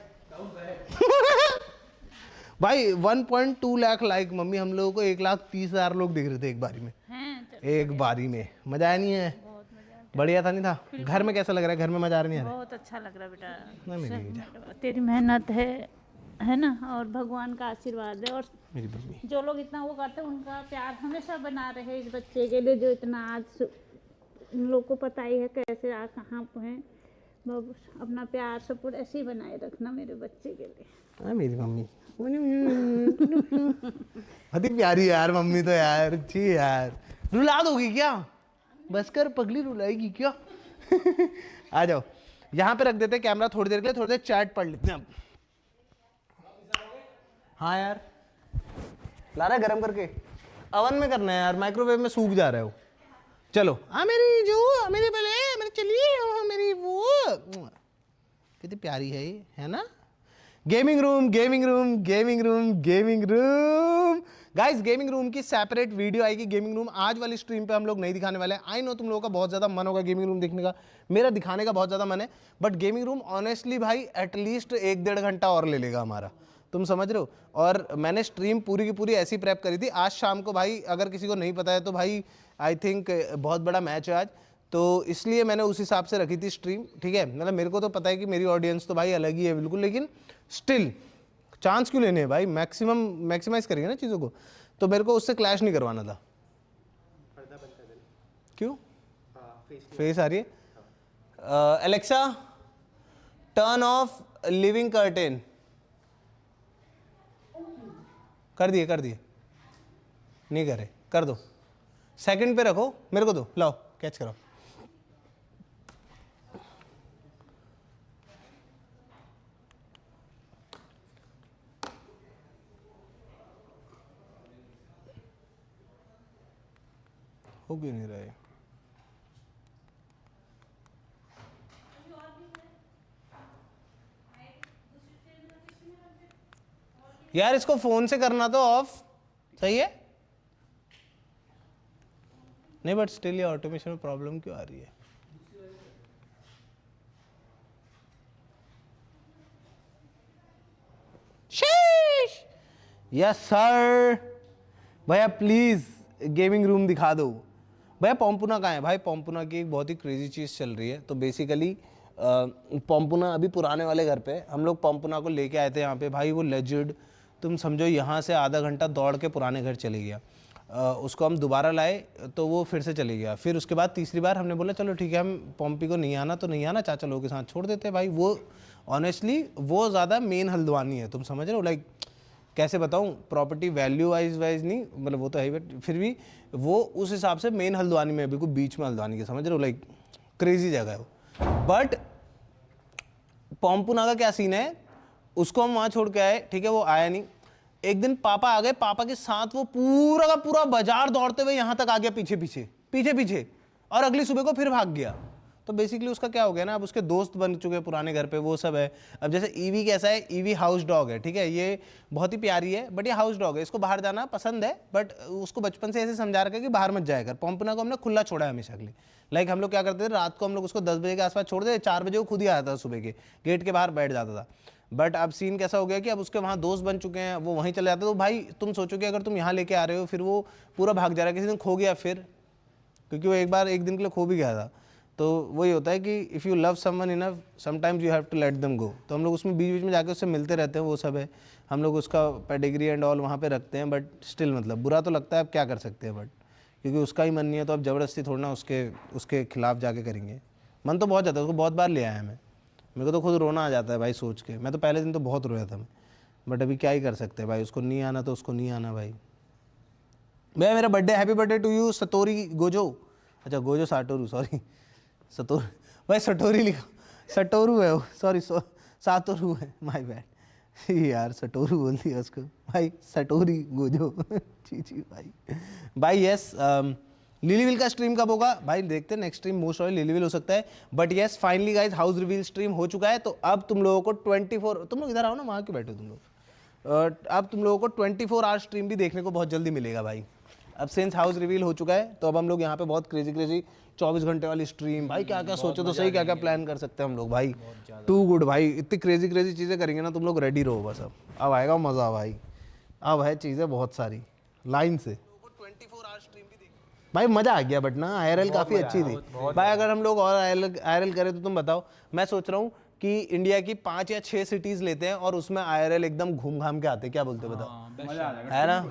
भाई 1.2 लाख लाइक मम्मी, हम लोगों को 1,30,000 लोग दिख रहे थे एक बारी में। एक बारी में मजा आया नहीं है? बढ़िया था नहीं था? घर में कैसा लग रहा है? घर में मजा आ रहा नहीं आ रहा? बहुत अच्छा लग रहा है बेटा। ना मेरी जा, तेरी मेहनत है ना, और भगवान का आशीर्वाद है, और मेरी मम्मी। जो लोग इतना वो करते हैं उनका प्यार हमेशा बना रहे इस बच्चे के लिए, जो इतना आज उन लोग को पता ही है कैसे आज कहाँ पे हैं। अपना प्यार सपोर्ट ऐसे ही बनाए रखना मेरे बच्चे के लिए। हाँ मेरी मम्मी बहुत ही प्यारी यार मम्मी तो यार, अच्छी यार। रुला दोगी क्या? बस कर पगली, रुलाएगी क्या? आ जाओ, यहाँ पे रख देते कैमरा थोड़ी देर के लिए, थोड़ी देर चैट पढ़ लेते हैं अब। हाँ यार, ला रहा है गरम करके, अवन में करना है यार, माइक्रोवेव में सूख जा रहा है वो। चलो हाँ मेरी जो, मेरी भले, मेरी चलिए, मेरी वो कितनी प्यारी है ये, है ना? Gaming room, gaming room, gaming room, gaming room. Guys gaming room की सेपरेट वीडियो आएगी। गेमिंग रूम आज वाली स्ट्रीम पे हम लोग नहीं दिखाने वाले हैं। आई नो तुम लोगों का बहुत ज़्यादा मन होगा गेमिंग रूम देखने का, मेरा दिखाने का बहुत ज़्यादा मन है, बट गेमिंग रूम ऑनेस्टली भाई एटलीस्ट 1-1.5 घंटा और ले लेगा हमारा, तुम समझ रहे हो। और मैंने स्ट्रीम पूरी की पूरी ऐसी प्रेप करी थी आज शाम को भाई, अगर किसी को नहीं पता है तो भाई आई थिंक बहुत बड़ा मैच है आज, तो इसलिए मैंने उस हिसाब से रखी थी स्ट्रीम, ठीक है। मतलब मेरे को तो पता है कि मेरी ऑडियंस तो भाई अलग ही है बिल्कुल, लेकिन स्टिल चांस क्यों लेने हैं भाई, मैक्सिमाइज करेंगे ना चीज़ों को, तो मेरे को उससे क्लैश नहीं करवाना था। क्यों? फेस आ रही है। Alexa turn off living curtain. कर दिए, कर दिए, नहीं करे, कर दो, सेकंड पे रखो, मेरे को दो, लाओ कैच करो। हो क्यों नहीं रहा है? यार इसको फोन से करना तो ऑफ सही है नहीं, बट स्टिल ये ऑटोमेशन में प्रॉब्लम क्यों आ रही है? शीश, यस सर। भैया प्लीज गेमिंग रूम दिखा दो। भैया पॉम्पुना कहाँ है? भाई पॉम्पुना की एक बहुत ही क्रेजी चीज़ चल रही है। तो बेसिकली पॉम्पुना अभी पुराने वाले घर पे, हम लोग पॉम्पुना को लेके आए थे यहाँ पे। भाई वो लेजेंड, तुम समझो यहाँ से आधा घंटा दौड़ के पुराने घर चले गया। उसको हम दोबारा लाए तो वो फिर से चले गया। फिर उसके बाद तीसरी बार हमने बोला चलो ठीक है, हम पॉम्पी को नहीं आना तो नहीं आना, चाचा लोगों के साथ छोड़ देते। भाई वो ऑनेस्टली वो ज़्यादा मेन हल्द्वानी है, तुम समझ रहे हो। लाइक कैसे बताऊँ, प्रॉपर्टी वैल्यू वाइज नहीं, मतलब वो तो है, बट फिर भी वो उस हिसाब से मेन हल्द्वानी में, बिल्कुल बीच में हल्द्वानी के, समझ रहे हो। लाइक क्रेजी जगह है वो। बट पॉम्पुना का क्या सीन है, उसको हम वहाँ छोड़ के आए, ठीक है, वो आया नहीं। एक दिन पापा आ गए, पापा के साथ वो पूरा का पूरा बाजार दौड़ते हुए यहाँ तक आ गया, पीछे पीछे, और अगली सुबह को फिर भाग गया। तो बेसिकली उसका क्या हो गया ना, अब उसके दोस्त बन चुके हैं पुराने घर पे, वो सब है। अब जैसे ईवी कैसा है, ईवी हाउस डॉग है, ठीक है, ये बहुत ही प्यारी है, बट ये हाउस डॉग है, इसको बाहर जाना पसंद है, बट उसको बचपन से ऐसे समझा रखा है कि बाहर मत जाया कर। पॉम्पुना को हमने खुला छोड़ा है हमेशा के लिए। लाइक हम लोग क्या करते थे, रात को हम लोग उसको 10 बजे के आसपास छोड़ दे, 4 बजे वो खुद ही आता था, सुबह के गेट के बाहर बैठ जाता था। बट अब सीन कैसा हो गया कि अब उसके वहाँ दोस्त बन चुके हैं, वो वहीं चले जाते। तो भाई तुम सोचो कि अगर तुम यहाँ लेके आ रहे हो, फिर वो पूरा भाग जा रहा है, किसी दिन खो गया फिर, क्योंकि वो एक दिन के लिए खो भी गया था। तो वही होता है कि if you love someone enough sometimes you have to let them go. तो हम लोग उसमें बीच बीच में जाके उससे मिलते रहते हैं, वो सब है, हम लोग उसका पेडिग्री एंड ऑल वहाँ पे रखते हैं, बट स्टिल मतलब बुरा तो लगता है, अब क्या कर सकते हैं, बट क्योंकि उसका ही मन नहीं है तो अब ज़बरदस्ती थोड़ा ना उसके खिलाफ जाके करेंगे। मन तो बहुत जाता है, उसको बहुत बार ले आया मैं, मेरे को तो खुद रोना आ जाता है भाई सोच के। मैं तो पहले दिन तो बहुत रोया था मैं, बट अभी क्या ही कर सकते हैं भाई, उसको नहीं आना तो उसको नहीं आना भाई। भैया मेरा birthday, happy birthday to you Satori Gojo, अच्छा गोजो साटोरू, सॉरी सतोर भाई सटोरी लिखा, सटोरू है वो, सॉरी सातोरू है, माय बैड यार, सटोरू बोल दिया उसको भाई, सटोरी गोजो जी भाई यस। लिलीविल का स्ट्रीम कब होगा भाई, देखते हैं नेक्स्ट स्ट्रीम मोस्ट ऑफ लिलीविल हो सकता है, but yes finally guys house reveal stream हो चुका है। तो अब तुम लोगों को 24, तुम लोग इधर आओ ना, वहाँ क्यों बैठे हो तुम लोग, अब तुम लोगों को 24 आवर स्ट्रीम भी देखने को बहुत जल्दी मिलेगा भाई। अब सिंस हाउस रिवील हो चुका है तो अब हम लोग यहाँ पे बहुत क्रेजी 24 घंटे वाली स्ट्रीम, भाई क्या क्या सोचो तो सही, क्या क्या प्लान कर सकते हैं हम लोग भाई, टू गुड भाई, इतनी क्रेजी चीज़ें करेंगे ना, तुम लोग रेडी रहो बस। अब आएगा मज़ा भाई, अब है चीज़ें बहुत सारी लाइन से, 24 आवर स्ट्रीम भी देखी भाई, मज़ा आ गया। बट ना IRL काफ़ी अच्छी थी भाई, अगर हम लोग और IRL करें तो तुम बताओ। मैं सोच रहा हूँ कि इंडिया की 5 या 6 सिटीज़ लेते हैं और उसमें IRL एकदम घूम घाम के आते हैं, क्या बोलते हो बताओ, है ना,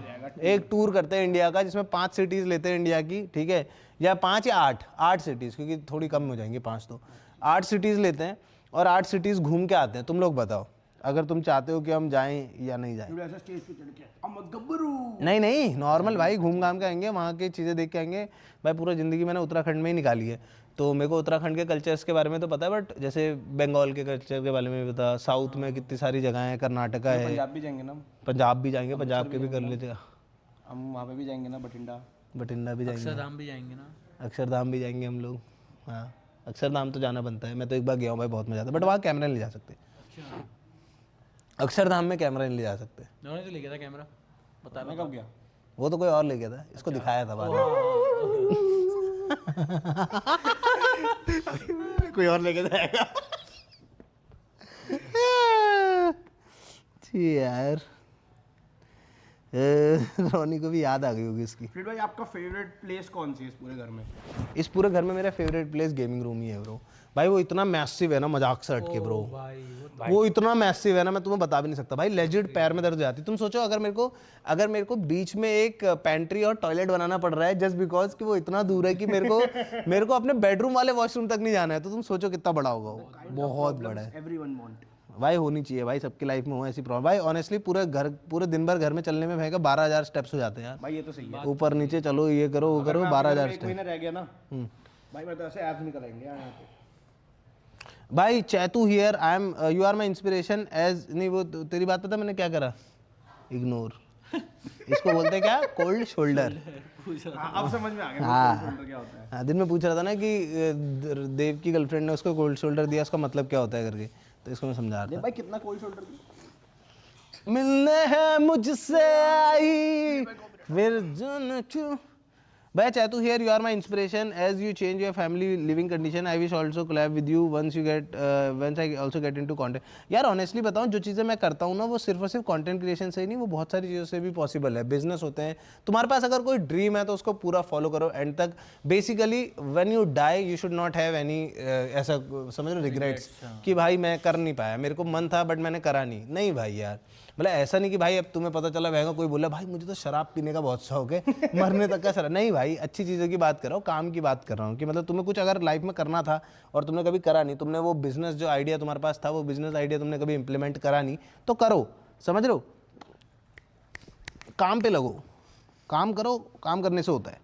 एक टूर करते हैं इंडिया का जिसमें 5 सिटीज़ लेते हैं इंडिया की, ठीक है, या 5 या 8 सिटीज़, क्योंकि थोड़ी कम हो जाएंगी 5, तो 8 सिटीज़ लेते हैं और 8 सिटीज़ घूम के आते हैं। तुम लोग बताओ अगर तुम चाहते हो कि हम जाएं या नहीं जाएं। नहीं नॉर्मल भाई, घूम घाम के आएंगे, वहाँ की चीज़ें देख के आएंगे भाई। पूरा ज़िंदगी मैंने उत्तराखंड में ही निकाली है, तो मेरे को उत्तराखंड के कल्चर्स के बारे में तो पता है, बट जैसे बंगाल के कल्चर के बारे में भी पता, साउथ में कितनी सारी जगह है, कर्नाटका है, पंजाब भी जाएंगे ना, पंजाब भी जाएंगे, पंजाब के भी कर लेते, हम वहाँ पे भी जाएंगे ना, बठिंडा भी जाएंगे, अक्षरधाम भी जाएंगे ना, अक्षरधाम भी जाएंगे हम लोग। हाँ अक्षरधाम तो जाना बनता है, मैं तो एक बार गया हूँ भाई, बहुत मजा आता है, बट वहाँ कैमरा नहीं ले जा सकते, अक्षरधाम में कैमरा नहीं ले जा सकते। उन्होंने तो ले गया था कैमरा, बता मैं कब गया, वो तो कोई और ले गया था, इसको दिखाया था बाद में कोई और लेके जाएगा यार। रोनी को भी याद आ गई होगी इसकी। फिर भाई आपका फेवरेट प्लेस कौन सी है इस पूरे घर में? इस पूरे घर में मेरा फेवरेट प्लेस गेमिंग रूम ही है ब्रो भाई। वो इतना मैसिव है ना, मजाक से हट के ब्रो, वो इतना मैसिव है ना, मैं तुम्हें बता भी नहीं सकता भाई। लेजिट पैर में दर्द हो जाती। तुम सोचो अगर मेरे को बीच में एक पेंट्री और टॉयलेट बनाना पड़ रहा है जस्ट बिकॉज कि वो इतना दूर है कि मेरे को अपने बेडरूम वाले वॉशरूम तक नहीं जाना है, तो तुम सोचो कितना बड़ा होगा वो। बहुत बड़ा है एवरीवन वांट भाई, होनी चाहिए भाई, सबकी लाइफ में हो ऐसी प्रॉब्लम भाई। ऑनेस्टली पूरे दिन भर घर में चलने में भैया 12,000 स्टेप्स हो जाते हैं यार भाई। ये तो सही है, ऊपर नीचे चलो, ये करो वो करो, 12,000 एक महीना रह गया ना भाई, मैं तो ऐसे ऐप्स निकलेंगे यहाँ पे भाई। Chaitu here, I am you are my inspiration as, नहीं वो तेरी बात पता मैंने क्या करा, इग्नोर। इसको बोलते हैं क्या, कोल्ड शोल्डर। अब समझ में आ गया हाँ क्या होता है। हाँ, दिन में पूछ रहा था ना कि देव की गर्लफ्रेंड ने उसको कोल्ड शोल्डर दिया, उसका मतलब क्या होता है करके, तो इसको मैं समझा रहा था। भाई कितना कोल्ड शोल्डर दी? मिलने है मुझसे आई फिर जन क्यों। भाई Chaitu here, you are my inspiration as you change your family living condition. I wish also collab with you once I also get into content. यार ऑनेस्टली बताऊँ, जो चीज़ें मैं करता हूँ ना, वो सिर्फ और सिर्फ कंटेंट क्रिएशन से ही नहीं, वो बहुत सारी चीज़ों से भी पॉसिबल है। बिजनेस होते हैं, तुम्हारे पास अगर कोई ड्रीम है तो उसको पूरा फॉलो करो एंड तक। Basically when you die you should not have any ऐसा समझ लो रिग्रेट्स कि भाई मैं कर नहीं पाया, मेरे को मन था बट मैंने करा नहीं भाई यार। मतलब ऐसा नहीं कि भाई अब तुम्हें पता चला वह कोई बोला भाई मुझे तो शराब पीने का बहुत शौक है, मरने तक का शराब नहीं भाई। अच्छी चीज़ों की बात कर रहा हूँ, काम की बात कर रहा हूँ कि मतलब तुम्हें कुछ अगर लाइफ में करना था और तुमने कभी करा नहीं, तुमने वो बिजनेस जो आइडिया तुम्हारे पास था, वो बिजनेस आइडिया तुमने कभी इंप्लीमेंट करा नहीं, तो करो। समझ रहे हो, काम पे लगो, काम करो, काम करने से होता है।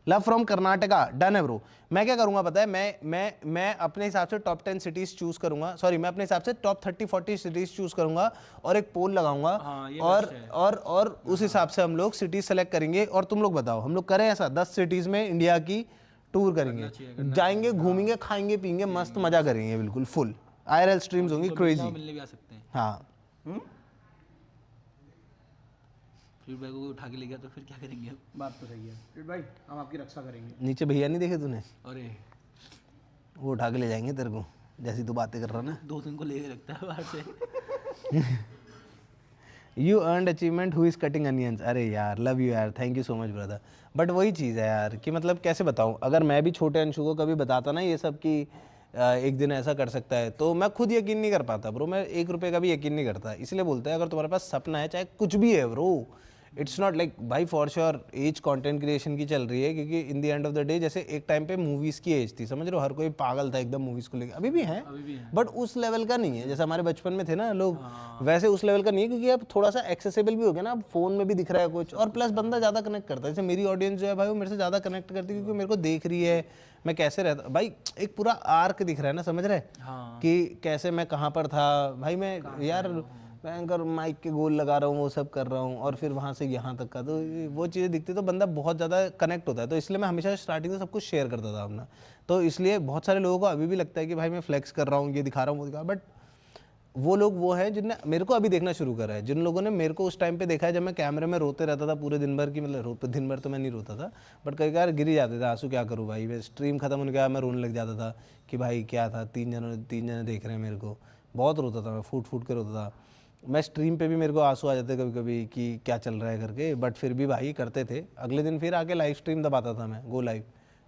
लव फ्रॉम कर्नाटका, डन है ब्रो। मैं क्या करूंगा पता है, मैं अपने हिसाब से टॉप 10 सिटीज़ चूज़ करूंगा, सॉरी मैं अपने हिसाब से टॉप 30-40 सिटीज़ चूज़ करूंगा और एक पोल लगाऊंगा। और उस हिसाब से हम लोग सिटीज़ सेलेक्ट करेंगे। और तुम लोग बताओ, हम लोग करें ऐसा 10 सिटीज़ में इंडिया की टूर करेंगे, जाएंगे, घूमेंगे, खाएंगे, पीएंगे, मस्त मजा करेंगे, बिल्कुल फुल IRL स्ट्रीम्स होंगी, क्रेजी। मिलने भी आ सकते हैं। हाँ फिर भाई को उठा के ले गया तो फिर क्या करेंगे अब? बात तो सही है। फिर भाई हम आपकी रक्षा करेंगे। नीचे भैया नहीं देखे तूने, अरे वो उठा के ले जाएंगे तेरे को, जैसी तू बातें कर रहा ना। 2 दिन को ले के रखता है बाहर से। You earned achievement who is cutting onions. अरे यार लव यू यार, thank you so much brother. But वही चीज़ है यार कि मतलब कैसे बताऊँ, अगर मैं भी छोटे अंशु को कभी बताता ना ये सब कि एक दिन ऐसा कर सकता है, तो मैं खुद यकीन नहीं कर पाता ब्रो। मैं 1 रुपये का भी यकीन नहीं करता। इसलिए बोलते हैं अगर तुम्हारे पास सपना है, चाहे कुछ भी है ब्रो, इट्स नॉट लाइक भाई for sure as content creation की चल रही है, क्योंकि in the end of the day जैसे एक टाइम पे मूवीज़ की एज थी, समझ रहे हो, हर कोई पागल था एकदम मूवीज़ को लेकर, अभी भी है बट उस लेवल का नहीं है जैसे हमारे बचपन में थे ना लोग, वैसे उस लेवल का नहीं है, क्योंकि अब थोड़ा सा एक्सेसिबल भी हो गया ना, अब फ़ोन में भी दिख रहा है कुछ, और प्लस बंदा ज़्यादा कनेक्ट करता है। जैसे मेरी ऑडियंस जो है भाई वो मेरे से ज़्यादा कनेक्ट करती है, क्योंकि मेरे को देख रही है मैं कैसे रहता भाई, एक पूरा आर्क दिख रहा है ना, समझ रहे कि कैसे मैं कहाँ पर था भाई, मैं यार भयंकर माइक के गोल लगा रहा हूँ, वो सब कर रहा हूँ, और फिर वहाँ से यहाँ तक का, तो वो चीज़ें दिखती तो बंदा बहुत ज़्यादा कनेक्ट होता है। तो इसलिए मैं हमेशा स्टार्टिंग से सब कुछ शेयर करता था अपना। तो इसलिए बहुत सारे लोगों को अभी भी लगता है कि भाई मैं फ्लेक्स कर रहा हूँ, ये दिखा रहा हूँ, वो दिखा, बट वो लोग वो हैं जिनने मेरे को अभी देखना शुरू करा है, जिन लोगों ने मेरे को उस टाइम पे देखा है जब मैं कैमरे में रोते रहता था पूरे दिन भर की, मतलब दिन भर तो मैं नहीं रोता था, बट कई बार गिर ही जाते थे आंसू, क्या करूँ भाई, मैं स्ट्रीम खत्म होने के बाद मैं रोने लग जाता था कि भाई क्या था, 3 जने देख रहे हैं मेरे को, बहुत रोता था मैं, फूट के रोता था मैं। स्ट्रीम पे भी मेरे को आंसू आ जाते कभी कभी कि क्या चल रहा है करके, बट फिर भी भाई करते थे। अगले दिन फिर आके लाइव स्ट्रीम दबाता था मैं, गो लाइव,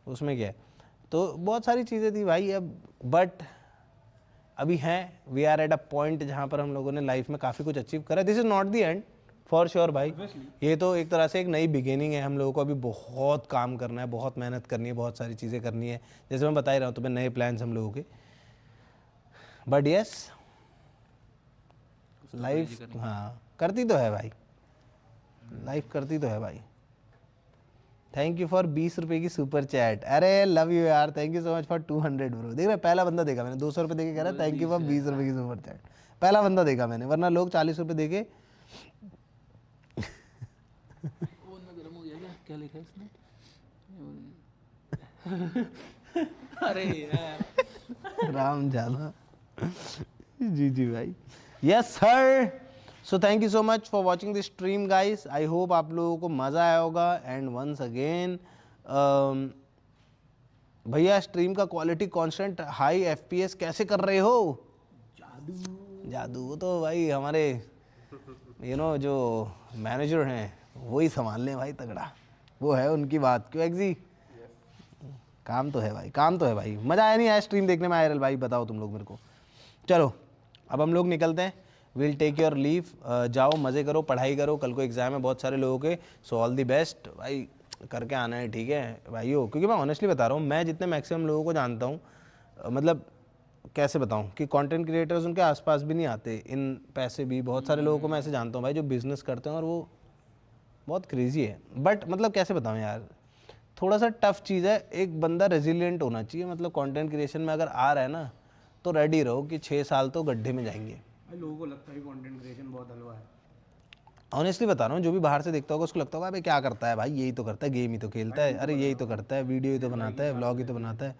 उसमें क्या है। तो बहुत सारी चीज़ें थी भाई अब, बट अभी हैं, we are at a point जहाँ पर हम लोगों ने लाइफ में काफ़ी कुछ अचीव करा। This is not the end for sure भाई, ये तो एक तरह से एक नई बिगिनिंग है। हम लोगों को अभी बहुत काम करना है, बहुत मेहनत करनी है, बहुत सारी चीज़ें करनी है, जैसे मैं बता ही रहा हूँ तुम्हें, नए प्लान्स हम लोगों के। बट यस लाइफ हाँ करती तो है भाई, लाइफ करती तो है भाई। थैंक यू फॉर 20 रुपये की सुपर चैट। अरे लव यू यार, thank you so much for 200 bro. देख रहे पहला बंदा देखा मैंने, 200 रुपये देके कह रहा है थैंक यू फॉर 20 रुपये की सुपर चैट, पहला बंदा देखा मैंने, वरना लोग 40 रुपये देके। क्या लिखा है इसमें? अरे यार राम जाला जी भाई, yes sir. So thank you so much for watching this stream guys, I hope आप लोगों को मज़ा आया होगा। एंड वंस अगेन भैया स्ट्रीम का क्वालिटी कांस्टेंट हाई FPS कैसे कर रहे हो? जादू वो तो भाई हमारे जो मैनेजर हैं वही संभाल लें भाई, तगड़ा वो है उनकी बात, क्यों एग्जी? काम तो है भाई, काम तो है भाई। मज़ा आया नहीं आया स्ट्रीम देखने में आयरल भाई, बताओ तुम लोग मेरे को। चलो अब हम लोग निकलते हैं, विल टेक योर लीव। जाओ मज़े करो, पढ़ाई करो, कल को एग्ज़ाम है बहुत सारे लोगों के, सो ऑल दी बेस्ट भाई, करके आना है ठीक है भाइयों। क्योंकि मैं ऑनेस्टली बता रहा हूँ, मैं जितने मैक्सिमम लोगों को जानता हूँ, मतलब कैसे बताऊँ कि कंटेंट क्रिएटर्स उनके आसपास भी नहीं आते इन पैसे भी। बहुत सारे लोगों को मैं ऐसे जानता हूँ भाई जो बिज़नेस करते हैं, और वो बहुत क्रेजी है। बट मतलब कैसे बताऊँ यार, थोड़ा सा टफ चीज़ है, एक बंदा रेजिलिएंट होना चाहिए। मतलब कंटेंट क्रिएशन में अगर आ रहा है ना, तो रेडी रहो कि 6 साल तो गड्ढे में जाएंगे। लोगों को लगता है कंटेंट क्रिएशन बहुत हलवा है। ऑनेस्टली बता रहा हूँ, जो भी बाहर से देखता होगा उसको लगता होगा भाई क्या करता है भाई, यही तो करता है, गेम ही तो खेलता है, अरे यही तो करता है, वीडियो ही तो बनाता है, व्लॉग ही तो बनाता है।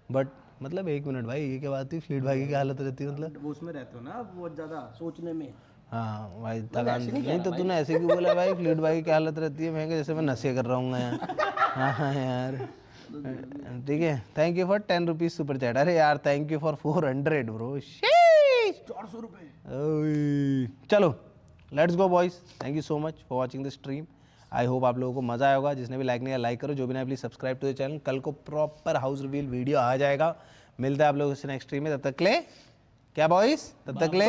बट मतलब 1 मिनट भाई, ये क्या बात थी, फ्लीट भाई की क्या हालत रहती है? मतलब वो उसमें रहते हो ना बहुत ज़्यादा सोचने में। हाँ भाई थकान नहीं तो तूने ऐसे क्यों बोला भाई, फ्लीट भाई की क्या हालत रहती है? मैं जैसे मैं नशे कर रहा हूँ यार। हाँ यार ठीक है। Thank you for 10 rupees super chat. अरे यार थैंक यू फॉर 400 ब्रो, 400 रुपये। चलो let's go boys, thank you so much for watching the stream. I hope आप लोगों को मज़ा आया होगा। जिसने भी लाइक नहीं किया लाइक करो, जो भी नहीं please subscribe to the channel. कल को प्रॉपर हाउस रिवील वीडियो आ जाएगा। मिलता है आप लोगों से नेक्स्ट स्ट्रीम में, तब तक ले क्या बॉयज, तब तक ले।